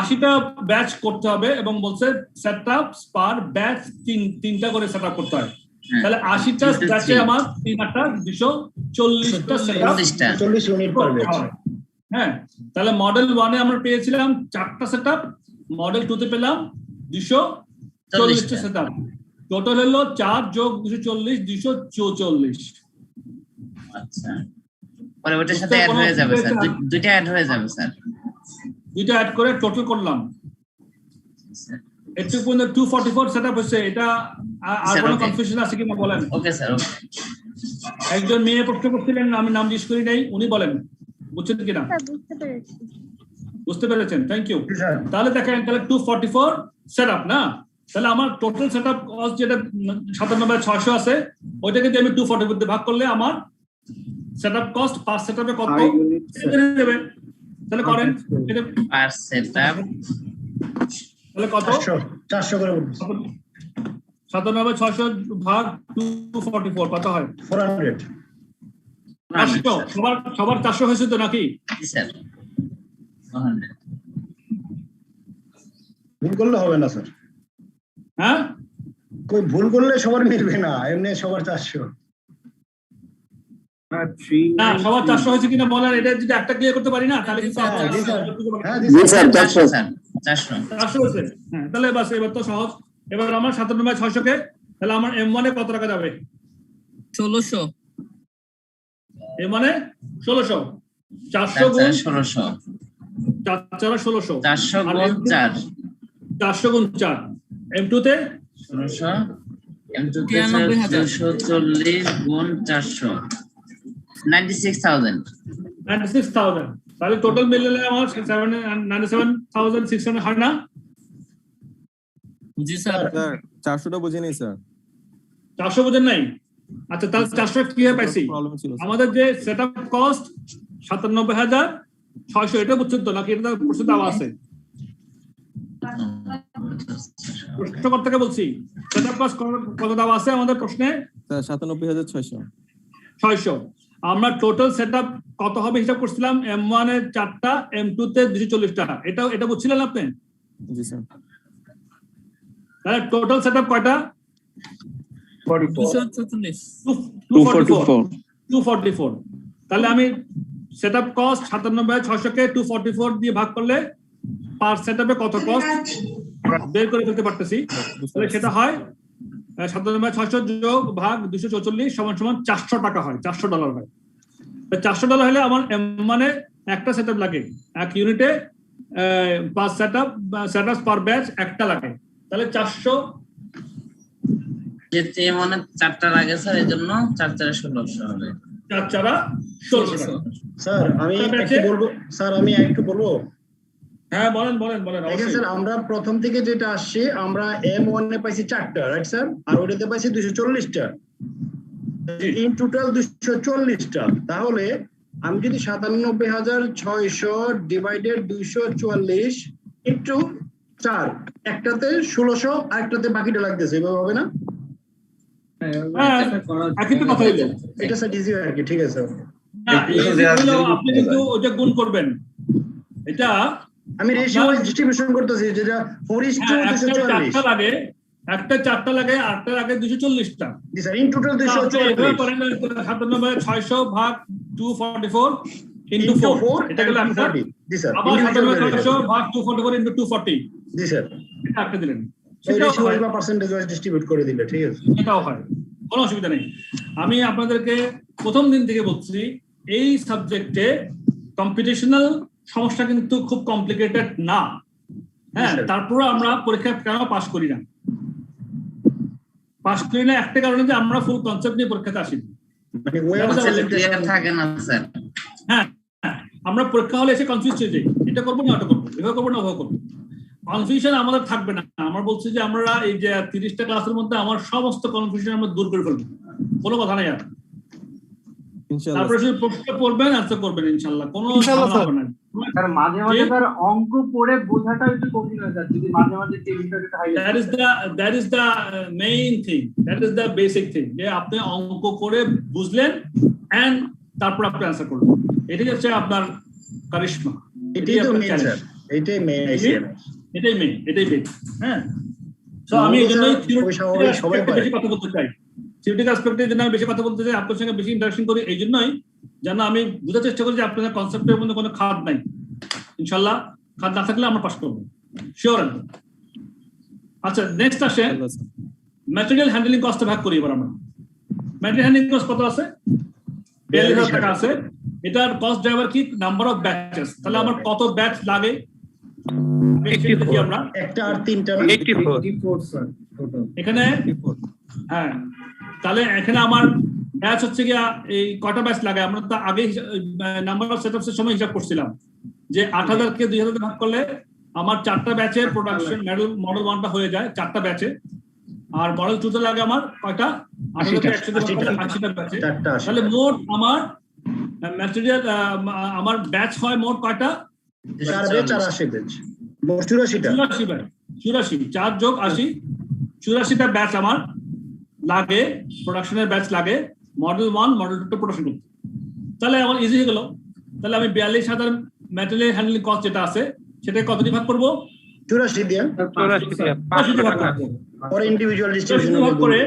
80টা ব্যাচ করতে হবে এবং বলছে সেটআপ পার ব্যাচ 3টা করে সেটআপ করতে হয়। তাহলে 80টা ব্যাচে আমার 3 240টা সেটআপ 40 ইউনিট পার ব্যাচ। হ্যাঁ তাহলে মডেল 1 এ আমরা পেয়েছিলাম 4টা সেটআপ, মডেল 2 তে পেলাম 240টা সেটআপ। টোটাল হলো 4 যোগ 240 244। আচ্ছা পরে ওটার সাথে অ্যাড হয়ে যাবে স্যার, দুইটা অ্যাড হয়ে যাবে স্যার। দুইটা অ্যাড করে টোটাল করলাম। একটু পর্যন্ত 244 সেটআপ হচ্ছে। এটা আর কোনো কনফিউশন আছে কিনা বলেন? Okay sir okay. একজন মেয়ে প্রশ্ন করছিলেন, আমি নাম জিজ্ঞেস করি নাই, উনি বলেন বুঝছেন কিনা? বুঝতে পেরেছেন, থ্যাংক ইউ। তাহলে দেখেন তাহলে 244 সেটআপ না, তাহলে আমার টোটাল সেটআপ কস্ট যেটা 97,600 আছে ওইটাকে যদি আমি 244 দিয়ে ভাগ করলে আমার সেটআপ কস্ট পার সেটআপে কত দেবে? তাহলে করেন পার সেটআপ তাহলে কত? 400 করে বলুন। 97,600 ভাগ 244 কত হয়? 400। সবার 400 হয়েছে তো নাকি? স্যার 400 ভুল করলে হবে না স্যার। হ্যাঁ কই ভুল করলে সবার মিলবে না, এমনি সবার 400 না। সবার 400 হয়েছে কিনা বলেন, এটা যদি একটা ক্লিয়ার করতে পারি না তাহলে কিন্তু 400 হয়েছে। হ্যাঁ তাহলে বাস এবার তো সহজ। এবার আমার 97,600 কে তাহলে আমার M1 এ কত টাকা যাবে? 1600। M1 এ 1600। 400 গুণ 1600 1600 400 গুণ 4 400 গুণ 4। M2 তে 1600 M2 তে 240 গুণ 400 96,000। তাহলে টোটাল মিললে আমার 97,600 হয় না? জি স্যার। 400টা বুঝে নেই স্যার। 400 বুঝেন নাই? আচ্ছা তাহলে 400 কিভাবে পাইছি? আমাদের যে সেটআপ কস্ট 97,600 এটা বুঝছেন তো নাকি? এটা প্রশ্ন দেওয়া আছে, প্রশ্ন করতে বলছি। সেটআপ কস্ট কত দেওয়া আছে আমাদের প্রশ্নে? 97,600। আমরা টোটাল সেটআপ কত হবে হিসাব করছিলাম। M1 এর 4টা, M2 তে 240টা। এটা বুঝছিলেন আপনি? জি স্যার। তাহলে টোটাল সেটআপ কয়টা? 244। 244। তাহলে আমি সেটআপ কস্ট 97,600 কে 244 দিয়ে ভাগ করলে পার সেটআপে কত কস্ট বের করে ফেলতে পারতেছি। তাহলে সেটা হয় 97,600 যোগ ভাগ 244 সমান সমান 400 টাকা হয়, $400 হয়। $400 হলে আমার মানে একটা সেটআপ লাগে, এক ইউনিটে পার সেটআপ পার ব্যাচ একটা লাগে, তাহলে 400 যেতে মানে 4টা লাগে স্যার, এজন্য 4 4 1600 হবে। 4 4 1600 স্যার আমি একটু বলবো, স্যার আমি একটু বলবো। হ্যাঁ বলেন। দেখেন স্যার, আমরা প্রথম থেকে যেটা আসছে, আমরা M1 এ পাইছি 4টা, রাইট স্যার, আর ওটাতে পাইছি 240টা, ইন টোটাল 240টা। তাহলে আমি যদি 97,600 ডিভাইডেড 240 ইনটু 4, একটাতে 1600 আর একটাতে বাকিটা লাগতেছে, এভাবে হবে না? এটা স্যার ইজি আর কি, ঠিক আছে। আপনি কিন্তু ওটা গুণ করবেন, এটা আমি রেশিও ডিস্ট্রিবিউশন করতেছি, যেটা 4:240 লাগে, একটা 4টা লাগে, আটটা লাগে 240টা। জি স্যার, ইন টোটাল 240। 97,600 ভাগ 244 ইনটু 4, এটা গেল একটা। জি স্যার, আবার 97,600 ভাগ 244 ইনটু 240। জি স্যার, এটা একটা দিলেন, সেটাও হয় বা পার্সেন্টেজ ওয়াইজ ডিস্ট্রিবিউট করে দিলে, ঠিক আছে, এটাও হয়, কোনো অসুবিধা নেই। আমি আপনাদেরকে প্রথম দিন থেকে বলছি, এই সাবজেক্টে কম্পিটিশনাল সমস্যা কিন্তু খুব কমপ্লিকেটেড না। হ্যাঁ, তারপরে আমরা পরীক্ষা কেন পাস করি না? পাস করি না একটা কারণে যে আমরা ফুল কনসেপ্ট নিয়ে পরীক্ষাতে আসি না। হ্যাঁ, আমরা পরীক্ষা হলে এসে কনফিউজ হয়ে যাই, এটা করবো না ওটা করবো, এভাবে করবো না ওভাবে করবো। কনফিউশন আমাদের থাকবে না। আমরা বলছি যে আমরা এই যে 30টা ক্লাসের মধ্যে আমার সমস্ত কনফিউশন আমরা দূর করে ফেলবো, কোনো কথা নাই আর। তারপরে শুধু প্রশ্ন পড়বেন, আনসার করবেন, ইনশাআল্লাহ কোনো ঝামেলা হবে না। স্যার মাঝে মাঝে স্যার অঙ্ক পড়ে বোঝাটা একটু কঠিন হয়ে যাচ্ছে, যদি মাঝে মাঝে টেবিলটা high. that is the main thing, that is the basic thing, যে আপনি অঙ্ক করে বুঝলেন এন্ড তারপর আপনি আনসার করলেন, এটাই হচ্ছে আপনার কারিশমা, এটাই তো মেইন স্যার, এটাই মেইন আইসিএমএস, এটাই মেইন। হ্যাঁ, সো আমি এজন্যই সবাই বেশি কথা বলতে চাই, থিওরিটিক্যাল অ্যাসপেক্টের জন্য আমি বেশি কথা বলতে চাই, আপনার সঙ্গে বেশি ইন্টারেকশন করি, এই জন্যই যেন আমি বুঝার চেষ্টা করি যে আপনাদের কনসেপ্টের মধ্যে কোনো খাদ নাই। ইনশাআল্লাহ খাদ না থাকলে আমরা পাস করবো, শিওর। আচ্ছা, নেক্সট আসে ম্যাটেরিয়াল হ্যান্ডলিং কস্ট ভাগ করি। এবার আমরা ম্যাটেরিয়াল হ্যান্ডলিং কস্ট কত আছে? 42,000 টাকা আছে। এটার কস্ট ড্রাইভার কি? Number of batches. তাহলে আমার কত ব্যাচ লাগে? আমরা একটা আর তিনটা 84 স্যার টোটাল এখানে। হ্যাঁ, তাহলে এখানে আমার ব্যাচ হচ্ছে গিয়া এই কয়টা ব্যাচ লাগে? আমরা তো আগে নাম্বার অফ সেটআপস এর সময় হিসাব করছিলাম যে 8,000 কে 2,000 ভাগ করলে আমার 4টা ব্যাচের প্রোডাকশন মডেল 1টা হয়ে যায়, 4টা ব্যাচে। আর মডেল 2 তে লাগে আমার কয়টা? 80টা ব্যাচে। তাহলে মোট আমার ম্যাটেরিয়াল আমার ব্যাচ হয় মোট কয়টা? 4 ব্যাচ আর 80 ব্যাচ, মোট 84টা। 84 4 যোগ 80, 84টা ব্যাচ আমার লাগে, প্রোডাকশনের ব্যাচ লাগে মডেল 1 মডেল 2 প্রোডাকশন করতে। তাহলে আমার ইজি হয়ে গেল। তাহলে আমি 42,000 ম্যাটেরিয়াল হ্যান্ডলিং কস্ট যেটা আছে সেটা কত দিয়ে ভাগ করব? 84 দিয়ে। 500 টাকা পরে ইন্ডিভিজুয়াল ডিস্ট্রিবিউশন ভাগ করে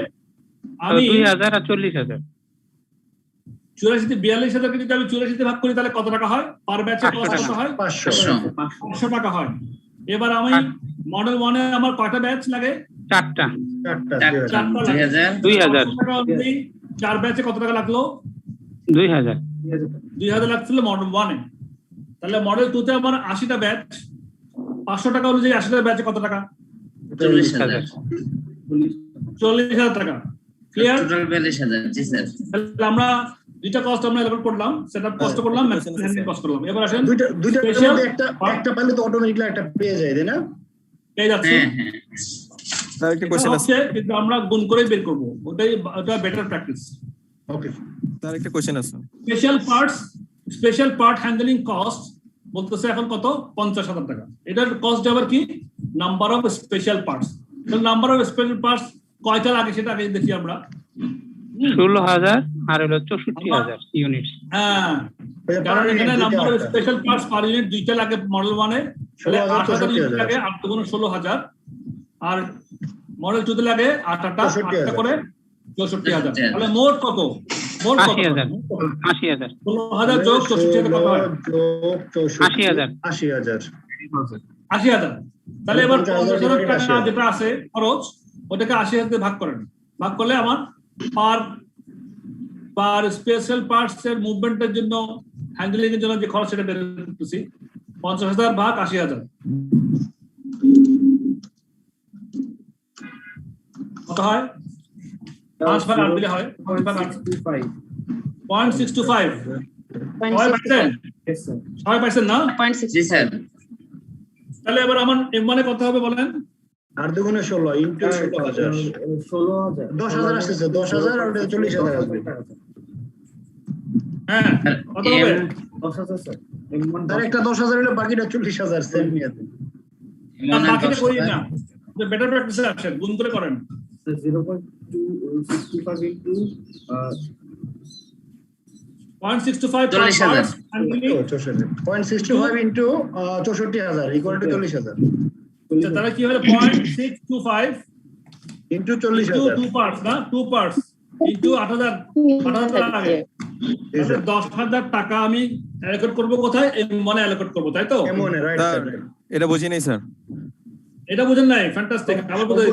আমি 2,000 আর 40,000। 84 দিয়ে 42,000 কে যদি আমি 84 দিয়ে ভাগ করি তাহলে কত টাকা হয়? পার ব্যাচে কত হয়? 500 টাকা হয়। এবার আমি মডেল 1 এ আমার কয়টা ব্যাচ লাগে? 4টা। 2,000 4 ব্যাচে কত টাকা লাগলো? 2,000 লাগছিল মডেল 1 এ। তাহলে মডেল 2 তে আমার 80টা ব্যাচ, 500 টাকা অনুযায়ী 80টা ব্যাচে কত টাকা? 40,000 টাকা। ক্লিয়ার? টোটাল 42,000। জি স্যার। তাহলে আমরা দুইটা কস্ট আমরা এলাবোরেট করলাম, সেটআপ কস্ট করলাম, ম্যাটেরিয়াল হ্যান্ডলিং কস্ট করলাম। এবার আসেন দুইটার মধ্যে একটা পাইলে তো অটোমেটিক্যালি একটা পেয়ে যায়, তাই না? পেয়ে যাচ্ছে। স্যার একটা কোশ্চেন আছে, কিন্তু আমরা গুণ করে বের করব, ওটা বেটার প্র্যাকটিস। ওকে স্যার একটা কোশ্চেন আছে। স্পেশাল পার্ট হ্যান্ডলিং কস্ট বলতেছে এখন কত? 50,000 টাকা। এটার কস্ট আবার কি? Number of special parts. তাহলে নাম্বার অফ স্পেশাল পার্টস কয়টা লাগে সেটা আগে দেখি আমরা। 16,000 আর হলো 64,000 ইউনিটস। হ্যাঁ, কারণ এখানে number of special parts per unit দুইটা লাগে মডেল 1 এ, তাহলে 8,000 ইউনিট লাগে, 8 গুণ 16,000। আর মডেল 2 তে লাগে 8টা করে 64,000। তাহলে মোট কত? মোট কত 80,000 80,000 16,000 যোগ 64 কত হয়? যোগ 80,000 80,000 80,000। তাহলে এবার 50,000 50,000 টাকা যেটা আছে খরচ ওটাকে 80,000 দিয়ে ভাগ করেন। ভাগ করলে আমার পার স্পেশাল পার্টস এর মুভমেন্টের জন্য হ্যান্ডলিং এর জন্য যে খরচ সেটা বের করতেছি 50,000 ভাগ 80,000 কত হয়? 5 ভাগ 8 দিলে হয় 5 ভাগ 8 0.625 সবাই পাইছেন না? জি স্যার। তাহলে এবার আমার মানে কত হবে বলেন? 8 দুগুণে 16 ইনটু 16,000 10,000 আসছে 10,000 আর ওটা 40,000 আসবে। হ্যাঁ কত হবে? 10,000 স্যার। তার একটা 10,000 হলো বাকিটা 40,000 সেম নিয়ে দেন। বাকিটা করি না, যে বেটার প্র্যাকটিসে আসেন, গুণ করে করেন। 0.265 ইনটু 0.625 40,000 0.65 ইনটু 64,000 ইকুয়াল টু 40,000 তাহলে কি হবে? 0.625 ইনটু 40,000 2 পার্টস না 2 পার্টস ইনটু 8,000 টাকা। 10,000 টাকা আমি অ্যালোকেট করব কোথায়? মনে অ্যালোকেট করব, তাই তো? মনে রাইট স্যার। এটা বুঝি নাই স্যার। এটা বুঝেন নাই? ফ্যান্টাস্টিক। আবার বুঝাই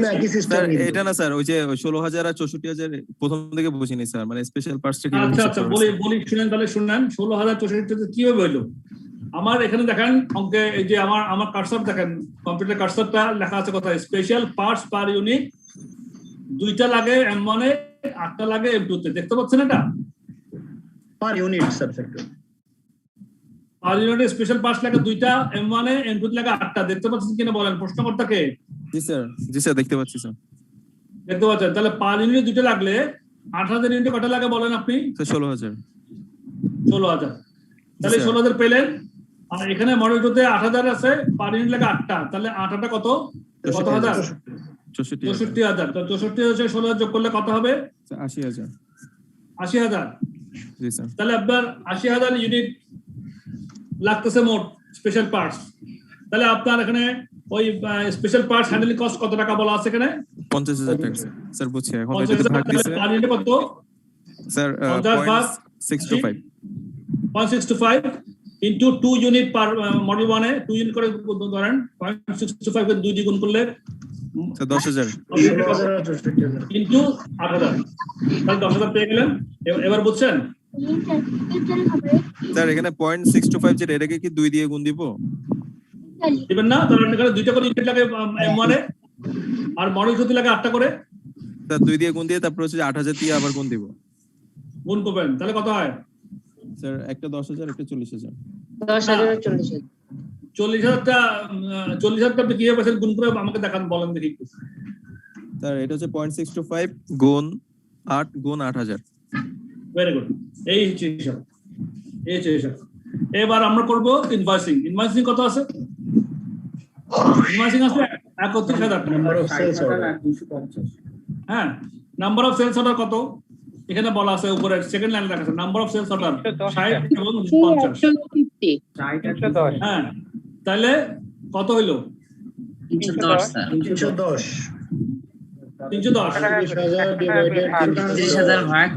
স্যার এটা না স্যার, ওই যে 16,000 আর 64,000 প্রথম থেকে বুঝি নাই স্যার, মানে স্পেশাল পার্টস থেকে। আচ্ছা বলি শুনেন, তাহলে শুনেন 16,000 64 কিভাবে হইলো। আমার এখানে দেখেন অঙ্কে এই যে আমার কার্সর দেখেন, কম্পিউটার কার্সরটা লেখা আছে কোথায়? স্পেশাল পার্টস পার ইউনিট 2টা লাগে M1 এ, 8টা লাগে M2 তে। দেখতে পাচ্ছেন এটা? পার ইউনিট সাবসেক্টর পার ইউনিটে স্পেশাল পার্টস লাগে 2টা, M1 এ M2 তে লাগে 8টা। দেখতে পাচ্ছেন কিনা বলেন? প্রশ্নকর্তা কে? জি স্যার দেখতে পাচ্ছি স্যার। দেখতে পাচ্ছেন? তাহলে পার ইউনিটে 2টা লাগলে 8,000 ইউনিটে কত লাগে বলেন আপনি? স্যার 16,000। 16,000। তাহলে 16,000 পেলেন। আর এখানে মডেল 2 তে 8,000 আছে, পার ইউনিট লাগে 8টা। তাহলে 8টা কত? কত হাজার? 64,000। তো 64,000 16,000 যোগ করলে কত হবে? 80,000। 80,000। জি স্যার। তাহলে আপনার 80,000 ইউনিট লাগতেছে মোট স্পেশাল পার্টস। তাহলে আপনার এখানে ওই স্পেশাল পার্টস হ্যান্ডলিং কস্ট কত টাকা বলা আছে এখানে? 50,000 টাকা স্যার। বুঝছি। এখন এটাতে ভাগ দিছে পার ইউনিট কত sir? 0.625 0.625 into 2 unit per model 1 এ 2 ইউনিট করে ধরেন 0.625 কে 2 দিয়ে গুণ করলে স্যার 10,000 ইনটু 8,000। তাহলে 10,000 পেয়ে গেলেন। এবার বুঝছেন স্যার? এখানে 0.625 যেটা, এটাকে কি 2 দিয়ে গুণ দিব? দিবেন না? তাহলে এখানে 2টা করে ইউনিট লাগে M1 এ, আর মডেল 2 তে লাগে 8টা করে। স্যার 2 দিয়ে গুণ দিয়ে তারপর হচ্ছে 8,000 দিয়ে আবার গুণ দিব। গুণ করবেন, তাহলে কত হয়? স্যার একটা 10,000 একটা 40,000। 10,000 আর 40,000। 40,000টা আপনি কিভাবে পাচ্ছেন? গুণ করে আমাকে দেখান, বলেন দেখি। স্যার এটা হচ্ছে 0.625 গুণ 8 গুণ 8,000। Very good. এই হিসাব। এবার আমরা করব ইনভয়েসিং। ইনভয়েসিং কত আছে? ইনভয়েসিং আছে 31,000 নাম্বার অফ সেলস অর্ডার 250। হ্যাঁ, নাম্বার অফ সেলস অর্ডার কত? এখানে বলা আছে উপরে সেকেন্ড লাইনে লেখা আছে নাম্বার অফ সেলস অর্ডার 60 এবং 50। 110। হ্যাঁ, তাহলে কত হইলো? 310 স্যার। 310 310 ডিভাইডেড 30,000 ভাগ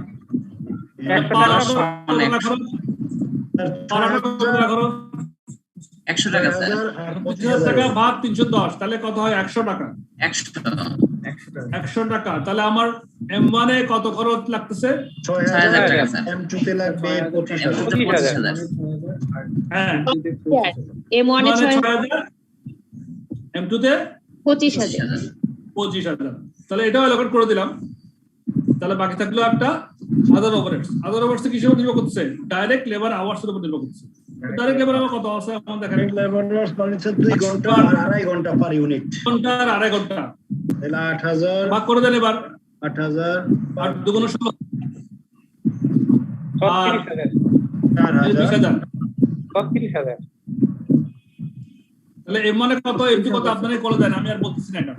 100 টাকা স্যার। 25,000 টাকা ভাগ 310, তাহলে কত হয়? 100 টাকা। 100 টাকা। তাহলে আমার M1 এ কত খরচ লাগতেছে? 6,000 টাকা স্যার। M2 তে লাগবে 25,000। হ্যাঁ, M1 এ 6,000, M2 তে 25,000। 25,000। তাহলে এটাও অ্যালোকেট করে দিলাম। তাহলে বাকি থাকলো একটা আদার ওভারহেডস। আদার ওভারহেডস কিসের উপর নির্ভর করছে? ডাইরেক্ট লেবার আওয়ার্স এর উপর নির্ভর করছে। ডাইরেক্ট লেবার আওয়ার কত আছে আমাদের দেখেন? লেবার আওয়ার্স মানে 2 ঘন্টা আর 2.5 ঘন্টা পার ইউনিট। ঘন্টা আর 2.5 ঘন্টা। তাহলে 8,000 ভাগ করে দেন এবার। 8,000 আর দুগুণ 16 30,000। 20,000। 30,000। তাহলে M মানে কত, M2 কত আপনারাই করে দেন, আমি আর বলতেছি না এটা।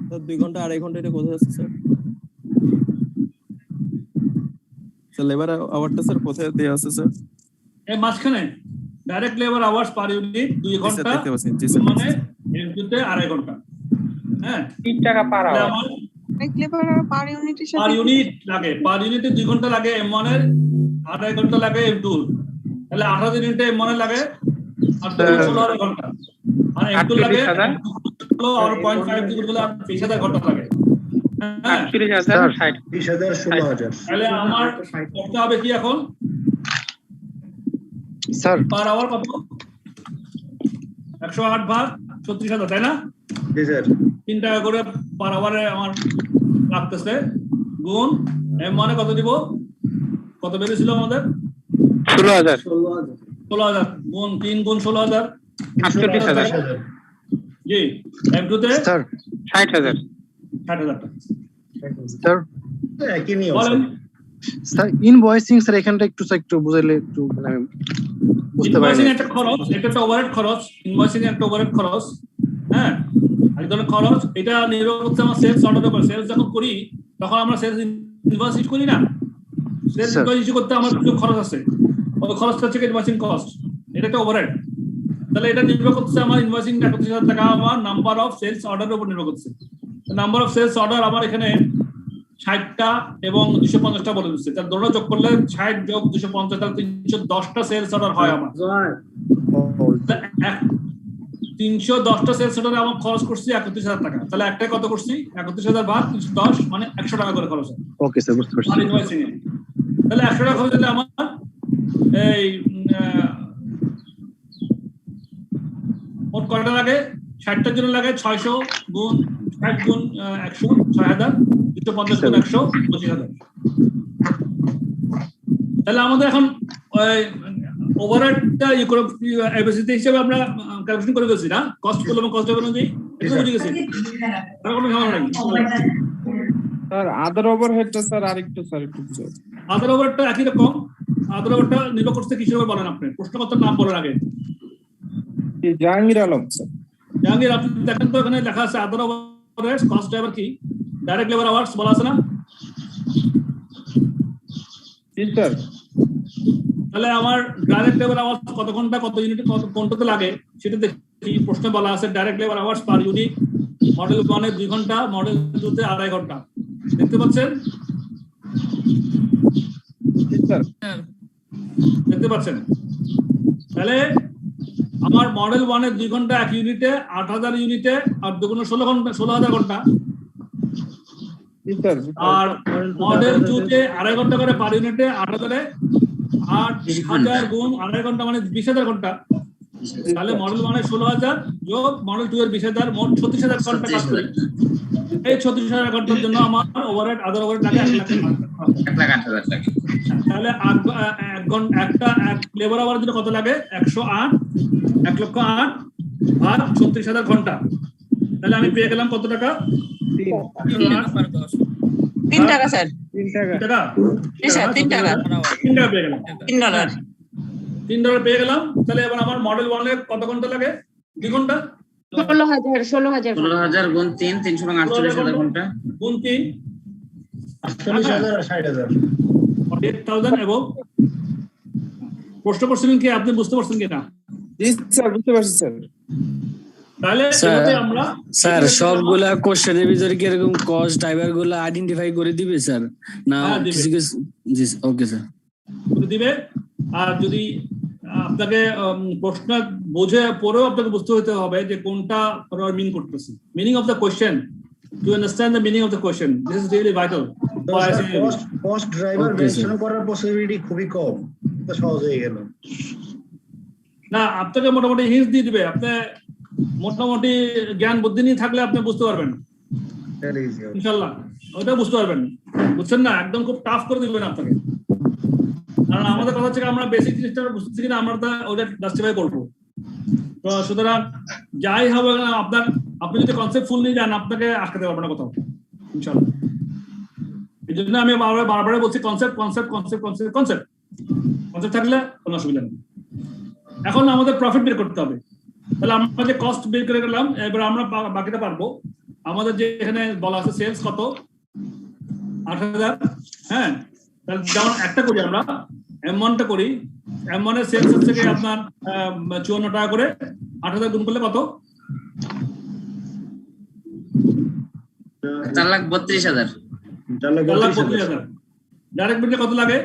তো 2 ঘন্টা 2.5 ঘন্টা এটা কোথায় আছে স্যার? স্যার লেবার আওয়ারটা স্যার কোথায় দেয়া আছে স্যার? এই মাঝখানে direct labour hours per unit 2 ঘন্টা মানে M2 তে 2.5 ঘন্টা। হ্যাঁ, 3 টাকা পার আওয়ার। পার ইউনিটের সাথে পার ইউনিট লাগে, পার ইউনিটে 2 ঘন্টা লাগে M1 এর, 2.5 ঘন্টা লাগে M2 এর। তাহলে 18 ইউনিটে M1 এর লাগে আর 16 ঘন্টা, আর M2 লাগে 0.5 দিয়ে গুণ আর 20000 ঘন্টা লাগে। 38,060 20,000 16,000। তাহলে আমার করতে হবে কি এখন স্যার? পার আওয়ার কত? 108 ভাগ 36,000, তাই না? জি স্যার। 3 টাকা করে পার আওয়ারে আমার লাগতেছে, গুণ M1 এ কত দিব? কত বেরিয়েছিল আমাদের? 16,000 16,000 গুণ 3 গুণ 16,000 48,000। জি। M2 তে স্যার 60,000। 60,000 টাকা। স্যার একই নিয়ম বলেন। স্যার ইনভয়েসিং স্যার এখানটা একটু বুঝাইলে একটু মানে আমি বুঝতে পারি ইনভয়েসিং না। একটা খরচ, এটা একটা ওভারহেড খরচ, ইনভয়েসিং একটা ওভারহেড খরচ, হ্যাঁ এক ধরনের খরচ। এটা নির্ভর করছে আমার সেলস অর্ডারের উপর। সেলস যখন করি তখন আমরা সেলস ইনভয়েস ইস্যু করি না, সেলস ইনভয়েস ইস্যু করতে আমার কিছু খরচ আছে, ওই খরচটা হচ্ছে ইনভয়েসিং কস্ট, এটা একটা ওভারহেড। তাহলে এটা নির্ভর করছে আমার ইনভয়েসিং 31,000 টাকা আমার নাম্বার অফ সেলস অর্ডারের উপর নির্ভর করছে। নাম্বার অফ সেলস অর্ডার আমার এখানে 60টা এবং 250টা বলে দিচ্ছে, তার দুটো যোগ করলে 60 যোগ 250 তাহলে 310টা সেলস অর্ডার হয় আমার। 310টা সেলস অর্ডারে আমার খরচ করছি 31,000 টাকা। তাহলে একটাই কত করছি? 31,000 ভাগ 310 মানে 100 টাকা করে খরচ হয়। ওকে স্যার, বুঝতে পারছি। ইনভয়েসিং এ তাহলে 100 টাকা খরচ হলে আমার এই মোট কয়টা লাগে? 60টার জন্য লাগে 600 গুণ 60 গুণ 100 6,000, 250 গুণ 100 25,000। তাহলে আমাদের এখন ওভারহেডটা এবিসিটি হিসেবে আমরা ক্যালকুলেশন করে গেছি না, কস্ট গুলো এবং কস্ট অনুযায়ী এটা বুঝে গেছি, তার কোনো ঝামেলা নাই। স্যার আদার ওভারহেডটা স্যার আরেকটু স্যার একটু আদার ওভারহেডটা একই রকম। আদার ওভারহেডটা নির্ভর করছে কিসের উপর বলেন আপনি? প্রশ্নকর্তার নাম বলার আগে। জাহাঙ্গীর আলম স্যার। জাহাঙ্গীর, আপনি দেখেন তো এখানে লেখা আছে আদার ওভারহেড কস্ট ড্রাইভার কি ডাইরেক্ট লেবার আওয়ার্স বলা আছে না? জি স্যার। তাহলে আমার ডাইরেক্ট লেবার আওয়ার্স কত ঘন্টা কত ইউনিট কত কোনটাতে লাগে সেটা দেখি। প্রশ্নে বলা আছে direct labour hours per unit, model 1 এ 2 ঘন্টা, মডেল 2 তে 2.5 ঘন্টা। দেখতে পাচ্ছেন? জি স্যার। দেখতে পাচ্ছেন? তাহলে আমার মডেল 1 এ 2 ঘন্টা 1 ইউনিটে, 8,000 ইউনিটে আর দুগুণ 16,000 ঘন্টা। জি স্যার। আর মডেল 2 তে 2.5 ঘন্টা করে পার ইউনিটে, 8,000 এ 8,000 গুণ 2.5 ঘন্টা মানে 20,000 ঘন্টা। তাহলে মডেল 1 এ 16,000 যোগ মডেল 2 এর 20,000 মোট 36,000 ঘন্টা কাজ করি। এই 36,000 ঘন্টার জন্য আমার ওভারহেড আদার ওভারহেড লাগে 1,08,000 টাকা। তাহলে এক লেবার আওয়ার জন্য কত লাগে? 108 1,08,000 ভাগ 36,000 ঘন্টা। তাহলে আমি পেয়ে গেলাম কত টাকা? 3 টাকা স্যার। 3 টাকা। জি স্যার 3 টাকা। 3 টাকা পেয়ে গেলাম। $3 $3 পেয়ে গেলাম। তাহলে এবার আমার মডেল 1 এর কত ঘন্টা লাগে? 2 ঘন্টা। 16,000 গুণ 3 300 48,000 ঘন্টা গুণ 3 48,000 আর 60,000 48,000 এবং প্রশ্ন করছিলেন কি আপনি বুঝতে পারছেন কি না? জি স্যার, বুঝতে পারছি স্যার। তাহলে এভাবে আমরা স্যার সবগুলা কোশ্চেনের ভিতরে কি এরকম কস্ট ড্রাইভার গুলো আইডেন্টিফাই করে দিবে স্যার না? কিছু কিছু জি ওকে স্যার দিবে। আর যদি আপনাকে প্রশ্ন বোঝে পরেও আপনাকে বুঝতে হতে হবে যে কোনটা মিন করতেছে। Meaning of the question, to understand the meaning of the question, this is really vital. Cost driver mention করার পসিবিলিটি খুবই কম, তো সহজ হয়ে গেল না। আপনাকে মোটামুটি হিন্ট দিয়ে দিবে, আপনি মোটামুটি জ্ঞান বুদ্ধি নিয়ে থাকলে আপনি বুঝতে পারবেন ইনশাল্লাহ, ওটা বুঝতে পারবেন। বুঝছেন না? একদম খুব টাফ করে দিবেন আপনাকে। কারণ আমাদের কথা হচ্ছে আমরা বেসিক জিনিসটা বুঝতেছি কিনা আমরা ওটা জাস্টিফাই করবো। তো সুতরাং যাই হবে আপনি যদি কনসেপ্ট ফুল নিয়ে যান আপনাকে আটকাতে পারবেন না কোথাও ইনশাল্লাহ। এই জন্য আমি বারবার বলছি concept concept concept concept concept concept থাকলে কোনো অসুবিধা নেই। এখন আমাদের প্রফিট বের করতে হবে। তাহলে আমরা যে কস্ট বের করে গেলাম, এবার আমরা বাকিটা পারবো। আমাদের যে এখানে বলা আছে সেলস কত? 8,000। হ্যাঁ, তাহলে যেমন একটা করি আমরা M1 টা করি। M1 এর সেলস হচ্ছে কি আপনার 54 টাকা করে, 8,000 গুণ করলে কত? 4,32,000 4,32,000 ডাইরেক্ট বেনিফিট কত লাগে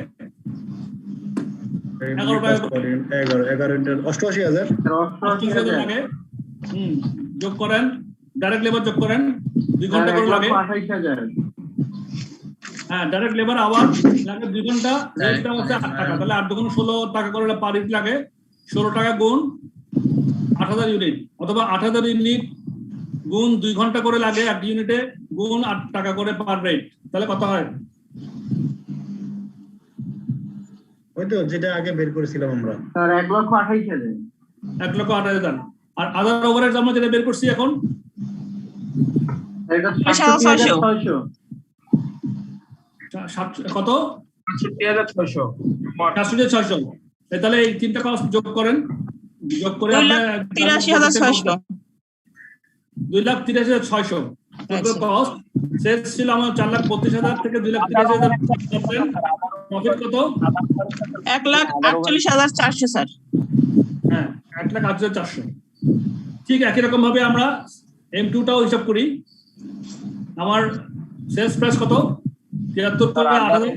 11 টাকা 88,000 88,000 লাগে যোগ করেন ডাইরেক্ট লেবার যোগ করেন 2 ঘন্টা করে লাগে 28,000 হ্যাঁ ডাইরেক্ট লেবার আওয়ার লাগে 2 ঘন্টা রেটটা হচ্ছে 8 টাকা তাহলে 8 দুগুণ 16 টাকা করে পার ইউনিট লাগে 16 টাকা গুণ 8,000 ইউনিট অথবা 8,000 ইউনিট গুণ 2 ঘন্টা করে লাগে এক ইউনিটে গুণ 8 টাকা করে পার রেট তাহলে কত হয় ওই তো যেটা আগে বের করেছিলাম আমরা স্যার 1,28,000 1,28,000 আর আদার ওভারহেড আমরা যেটা বের করছি এখন এটা 67,600 কত 67,600 67,600 তাহলে এই তিনটা কস্ট যোগ করেন যোগ করে 2,83,600 2,83,600 টোটাল কস্ট সেলস ছিল আমার 4,32,000 থেকে 2,83,000 প্রফিট কত 1,48,400 স্যার হ্যাঁ 1,48,400 ঠিক একই রকম ভাবে আমরা M2 টাও হিসাব করি আমার সেলস প্রাইস কত 73 করে 8,000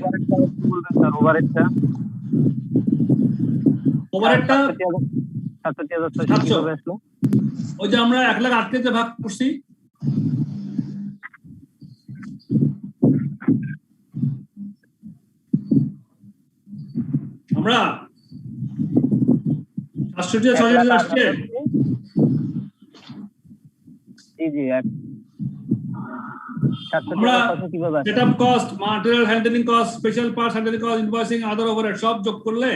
ওভারহেডটা 67,600 ওই যে আমরা 1,08,000 তে ভাগ করছি আমরা 68,600 আসছে জি আমরা setup cost material handling cost special parts handling cost invoicing other overhead সব যোগ করলে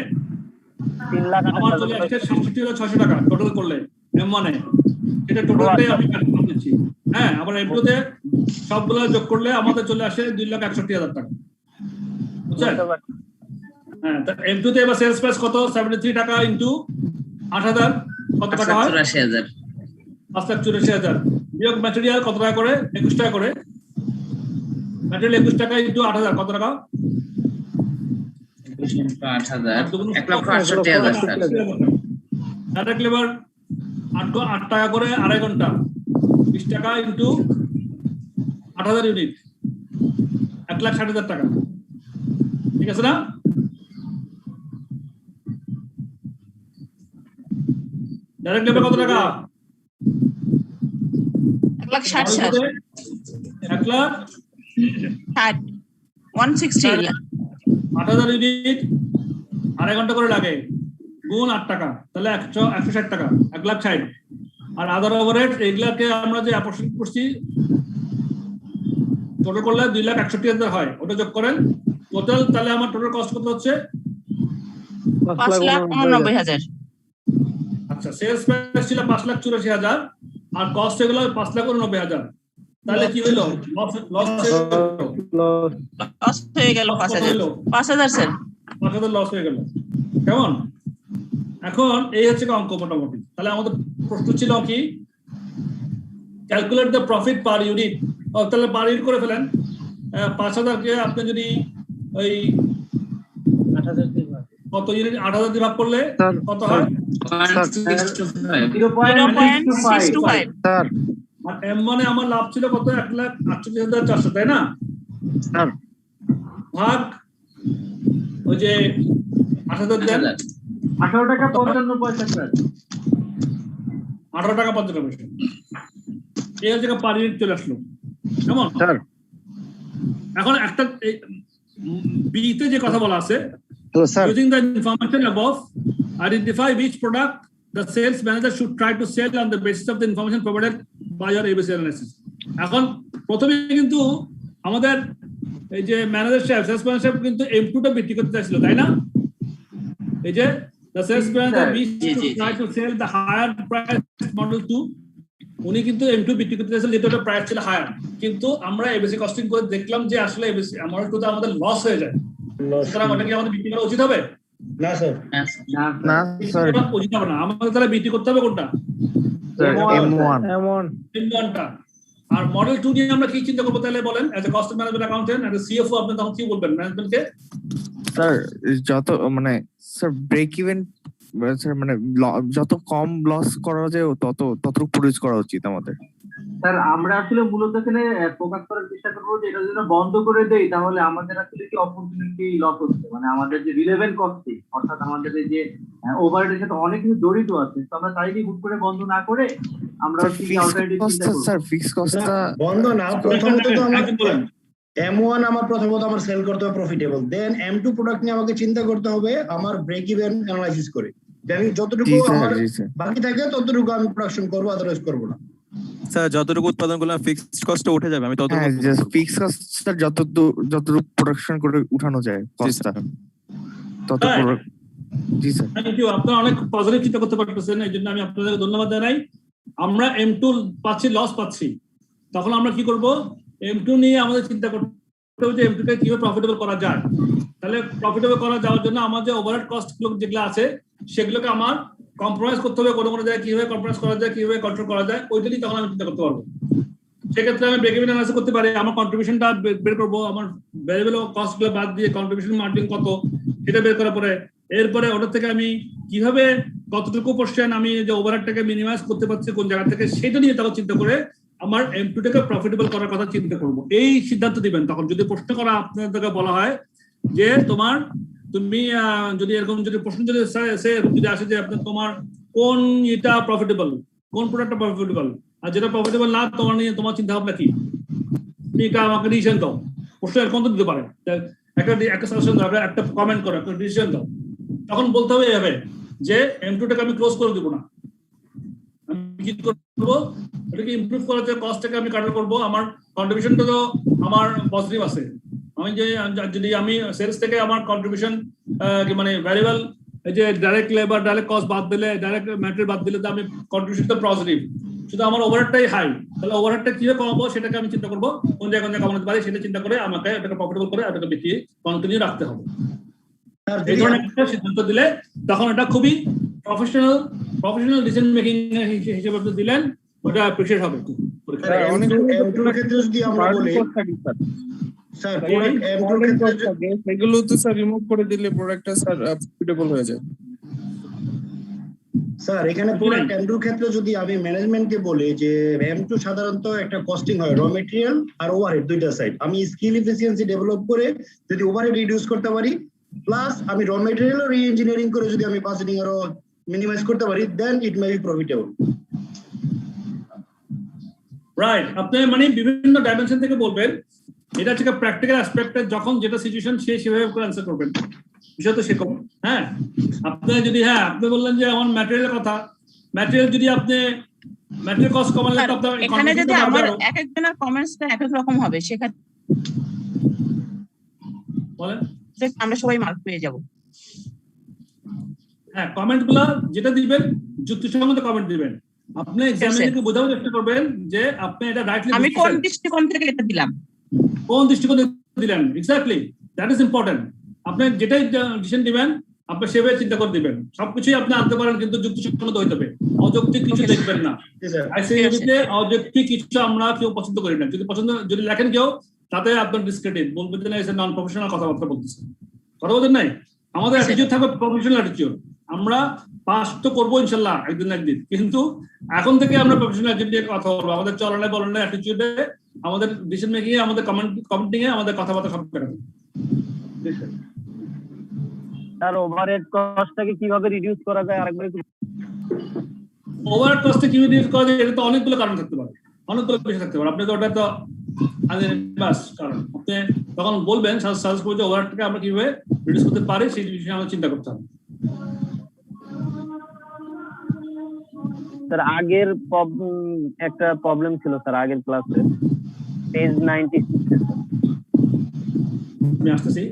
3 লাখ আমার চলে আসছে 67,600 টাকা টোটাল করলে M1 এ এটা টোটালটাই আমি ক্যালকুলেট করছি হ্যাঁ আবার M2 তে সবগুলো যোগ করলে আমাদের চলে আসে 2,61,000 টাকা বুঝছেন হ্যাঁ তা M2 তে এবার সেলস প্রাইস কত 73 টাকা ইনটু 8,000 কত টাকা হয় 84,000 5,84,000 বিয়োগ ম্যাটেরিয়াল কত টাকা করে 21 টাকা করে ম্যাটেরিয়াল 21 টাকা ইনটু 8,000 কত টাকা 1,68,000 স্যার ডাইরেক্ট লেবার 8 টাকা করে আড়াই ঘন্টা 20 টাকা ইনটু 8,000 ইউনিট 1,60,000 টাকা ঠিক আছে না ডাইরেক্ট লেবার কত টাকা 1,60,000 160 8,000 ইউনিট আড়াই ঘন্টা করে লাগে গুণ 8 টাকা তাহলে 160 টাকা 1,60,000 আর আদার ওভারহেড এইগুলাকে আমরা যে অ্যাপোর্শন করছি টোটাল করলে 2,61,000 হয় ওটা যোগ করেন টোটাল তাহলে আমার টোটাল কস্ট কত হচ্ছে 5,89,000 আচ্ছা সেলস প্রাইস ছিল 5,84,000 আর কস্ট হয়ে গেল 5,89,000 তাহলে কি হলো লস হয়ে গেল 5,000 স্যার 5,000 লস হয়ে গেল কেমন এখন এই হচ্ছে অঙ্ক মোটামুটি তাহলে আমাদের প্রশ্ন ছিল কি calculate the profit per unit তাহলে পার ইউনিট করে ফেলেন 5,000 কে আপনি যদি ওই 8,000 দিয়ে কত ইউনিট 8,000 দিয়ে ভাগ করলে কত হয় 0.625 স্যার আর M1 এ আমার লাভ ছিল কত 1,48,400 তাই না স্যার ভাগ ওই যে 8,000 দেন 18 টাকা 55 পয়সা স্যার 18 টাকা 55 পয়সা এই হচ্ছে পার ইউনিট চলে আসলো কেমন স্যার এখন একটা বি তে যে কথা বলা আছে hello sir using the information above identify which product the sales manager should try to sell on the basis of the information provided by your ABC analysis এখন প্রথমে কিন্তু আমাদের এই যে ম্যানেজার সাহেব সেলস ম্যানেজার কিন্তু M2 টা বিক্রি করতে চাইছিল তাই না এই যে the sales manager wished to try to sell the higher price model 2 উনি কিন্তু M2 বিক্রি করতে চাইছিল যেটা প্রাইস ছিল হায়ার কিন্তু আমরা ABC কস্টিং করে দেখলাম যে আসলে ABC মডেল 2 তে আমাদের লস হয়ে যায় সুতরাং ওটা কি আমাদের বিক্রি করা উচিত হবে না স্যার না স্যার উচিত হবে না আমাদের তাহলে বিক্রি করতে হবে কোনটা M1 টা আর মডেল 2 নিয়ে আমরা কি চিন্তা করব তাহলে বলেন as a cost management accountant as a CFO আপনি তখন কি বলবেন ম্যানেজমেন্টকে স্যার যত মানে স্যার ব্রেক ইভেন স্যার মানে যত কম লস করা যায় ততটুকু প্রডিউস করা উচিত আমাদের স্যার আমরা আসলে মূলত এখানে ফোকাস করার চেষ্টা করবো যে এটা যদি বন্ধ করে দেই তাহলে আমাদের আসলে কি অপরচুনিটি লস হচ্ছে, মানে আমাদের যে রিলেভেন্ট কস্টিং অর্থাৎ আমাদের এই যে ওভারহেডের সাথে অনেক কিছু জড়িত আছে, তো আমরা চাইলে হুট করে বন্ধ না করে আমরা অল্টারনেটিভ চিন্তা করব। স্যার ফিক্স কস্টটা বন্ধ না, প্রথমত তো আমার M1 আমার প্রথমত আমার সেল করতে হবে প্রফিটেবল, দেন M2 প্রোডাক্ট নিয়ে আমাকে চিন্তা করতে হবে আমার ব্রেক ইভেন অ্যানালাইসিস করে, আমি যতটুকু আমার বাকি থাকে ততটুকু আমি প্রোডাকশন করব, আদারওয়াইজ করব না। স্যার যতটুকু উৎপাদন করলে ফিক্সড কস্টটা উঠে যাবে, আমি ততটুকু জাস্ট ফিক্স কস্ট স্যার যতটুকু প্রোডাকশন করে উঠানো যায় কস্টটা তত জি স্যার। থ্যাংক ইউ, আপনারা অনেক পজিটিভ চিন্তা করতে পারতেছেন, এই জন্য আমি আপনাদের ধন্যবাদ জানাই। আমরা M2 পাচ্ছি, লস পাচ্ছি, তখন আমরা কি করব? M2 নিয়ে আমাদের চিন্তা করতে হবে যে M2 কে কিভাবে প্রফিটেবল করা যায়। তাহলে প্রফিটেবল করা যাওয়ার জন্য আমার যে ওভারহেড কস্ট যেগুলো আছে সেগুলোকে আমার কম্প্রোমাইজ করতে হবে, কোনো জায়গায় কিভাবে কম্প্রোমাইজ করা যায়, কিভাবে কন্ট্রোল করা যায়, ওইটাই তখন আমি চিন্তা করতে পারবো। সেক্ষেত্রে আমি ব্রেক ইভেন অ্যানালাইসিস করতে পারি, আমার কন্ট্রিবিউশনটা বের করবো, আমার ভ্যারিয়েবল কস্টগুলো বাদ দিয়ে কন্ট্রিবিউশন মার্জিন কত সেটা বের করার পরে এরপরে ওটা থেকে আমি কিভাবে কতটুকু পোর্শন আমি যে ওভারহেডটাকে মিনিমাইজ করতে পারছি কোন জায়গা থেকে, সেটা নিয়ে তখন চিন্তা করে আমার M2 টাকে প্রফিটেবল করার কথা চিন্তা করবো। এই সিদ্ধান্ত দিবেন তখন যদি প্রশ্ন করা আপনাদেরকে বলা হয় যে তুমি যদি এরকম যদি প্রশ্ন যদি এরকম যদি আসে যে আপনার তোমার কোন এটা প্রফিটেবল, কোন প্রোডাক্টটা প্রফিটেবল, আর যেটা প্রফিটেবল না তোমার নিয়ে তোমার চিন্তা ভাবনা কি, তুমি আমাকে ডিসিশন দাও। প্রশ্ন এরকম তো দিতে পারে, একটা সাজেশন দাও, একটা কমেন্ট করো, একটা ডিসিশন দাও। তখন বলতে হবে এভাবে যে M2 টাকে আমি ক্লোজ করে দিব না, আমি কি করবো এটাকে ইমপ্রুভ করার যে কস্টটাকে আমি কাটার করবো, আমার কন্ট্রিবিউশনটা তো আমার পজিটিভ আছে। আমি যদি আমি সেলস থেকে আমার কন্ট্রিবিউশন মানে ভ্যারিয়েবল এই যে ডাইরেক্ট লেবার ডাইরেক্ট কস্ট বাদ দিলে, ডাইরেক্ট ম্যাটেরিয়াল বাদ দিলে তো আমি কন্ট্রিবিউশনটা পজিটিভ, শুধু আমার ওভারহেডটাই হাই, তাহলে ওভারহেডটা কিভাবে কমাবো সেটাকে আমি চিন্তা করবো, কোন জায়গায় কমাতে পারি সেটা চিন্তা করে আমাকে এটাকে প্রফিটেবল করে এটাকে বেশি কন্টিনিউ রাখতে হবে। এই ধরনের একটা সিদ্ধান্ত দিলে তখন এটা খুবই প্রফেশনাল ডিসিশন মেকিং হিসেবে আপনি দিলেন, ওটা অ্যাপ্রিশিয়েট হবে। এগুলো তো স্যার রিমুভ করে দিলে প্রোডাক্টটা স্যার প্রফিটেবল হয়ে যায়। স্যার এখানে প্রোডাক্ট M2 ক্ষেত্রে যদি আমি ম্যানেজমেন্টকে বলি যে M2 সাধারণত একটা কস্টিং হয় র মেটেরিয়াল আর ওভারহেড দুইটা সাইড, আমি স্কিল এফিসিয়েন্সি ডেভেলপ করে যদি ওভারহেড রিডিউস করতে পারি প্লাস আমি র মেটেরিয়াল ও রি-ইঞ্জিনিয়ারিং করে যদি আমি বাজেটিং আরো মিনিমাইজ করতে পারি, দেন ইট মে বি প্রফিটেবল। রাইট, আপনি মানে বিভিন্ন ডাইমেনশন থেকে বলবেন, এটা হচ্ছে প্র্যাকটিক্যাল অ্যাসপেক্টে যখন যেটা সিচুয়েশন সেভাবে করে অ্যান্সার করবেন, বিষয় তো সেরকম। হ্যাঁ, আপনি যদি আপনি বললেন যে আমার ম্যাটেরিয়ালের কথা, ম্যাটেরিয়াল যদি আপনি ম্যাটেরিয়াল কস্ট কমালে তো আপনার এখানে যদি আমার এক একজনের কমেন্টসটা এক এক রকম হবে, সেক্ষেত্রে বলেন যে আমরা সবাই মার্ক পেয়ে যাব। হ্যাঁ, কমেন্টগুলো যেটা দিবেন যুক্তিসঙ্গত কমেন্ট দিবেন। আপনি এক্সামিনারকে বোঝানোর চেষ্টা করবেন যে আপনি এটা রাইটলি আমি কোন দৃষ্টিকোণ থেকে এটা দিলাম, কোন দৃষ্টিকোণ দিলেন, এক্স্যাক্টলি দ্যাট ইজ ইম্পর্টেন্ট। আপনি যেটাই ডিসিশন দিবেন আপনি সেভাবে চিন্তা করে দিবেন, সবকিছুই আপনি আনতে পারেন কিন্তু যুক্তিসঙ্গত হইতে হবে, অযৌক্তিক কিছু দেখবেন না। আইসিএবিতে অযৌক্তিক কিছু আমরা কেউ পছন্দ করি না, যদি লেখেন কেউ তাতে আপনার ডিসক্রেডিট বলবেন যে না এসে নন প্রফেশনাল কথাবার্তা বলতেছে, কথা বলতেন নাই। আমাদের অ্যাটিটিউড থাকবে প্রফেশনাল অ্যাটিটিউড, আমরা পাস তো করবো ইনশাল্লাহ একদিন না একদিন, কিন্তু এখন থেকে আমরা প্রফেশনাল অ্যাটিটিউডে কথা বলবো, আমাদের চলনে বলনে অ্যাটিটিউডে, আমাদের ডিসিশন মেকিং এ, আমাদের কমেন্টিং এ, আমাদের কথাবার্তা সব দেখাবে। স্যার ওভারহেড কস্টটাকে কিভাবে রিডিউস করা যায় আরেকবার একটু। ওভারহেড কস্টে কিভাবে রিডিউস করা যায়, এটা তো অনেকগুলো কারণ থাকতে পারে, অনেকগুলো বিষয় থাকতে পারে। আপনি তো ওটা তো বাস কারণ আপনি তখন বলবেন সাজেস্ট করবেন যে ওভারহেডটাকে আমরা কিভাবে রিডিউস করতে পারি সেই বিষয়ে আমাদের চিন্তা করতে হবে। স্যার আগের একটা প্রবলেম ছিল স্যার আগের ক্লাসে পেজ 96 আমি আসতেছি।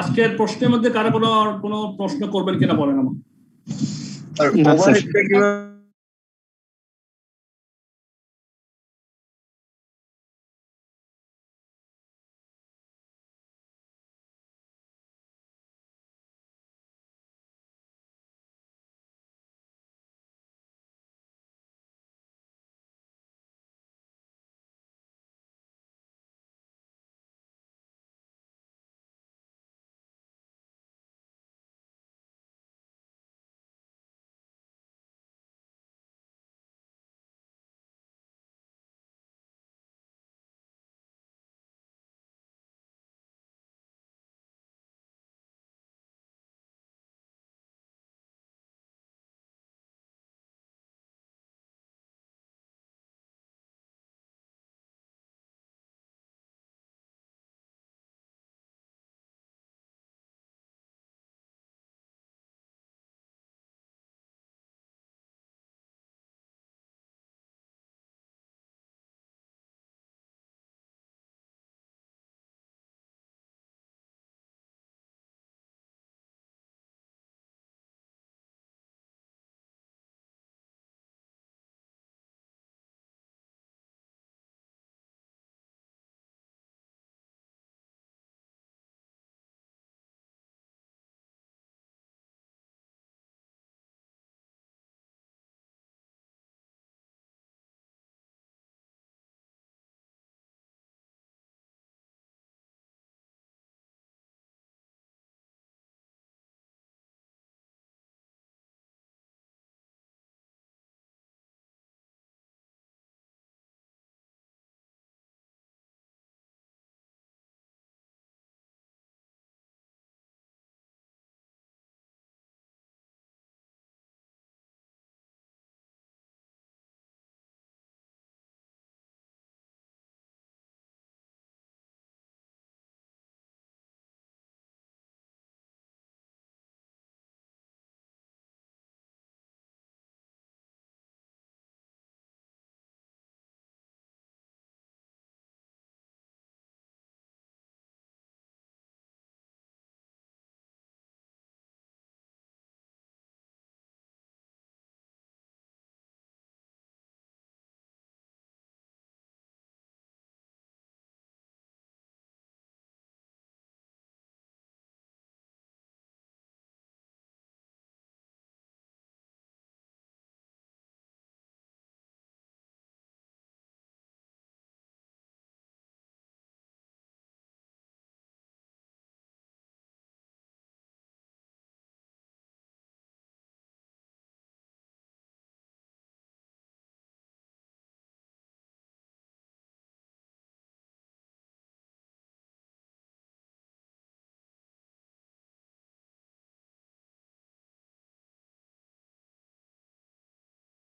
আজকের প্রশ্নের মধ্যে কারো কোনো প্রশ্ন করবেন কিনা বলেন আমাকে।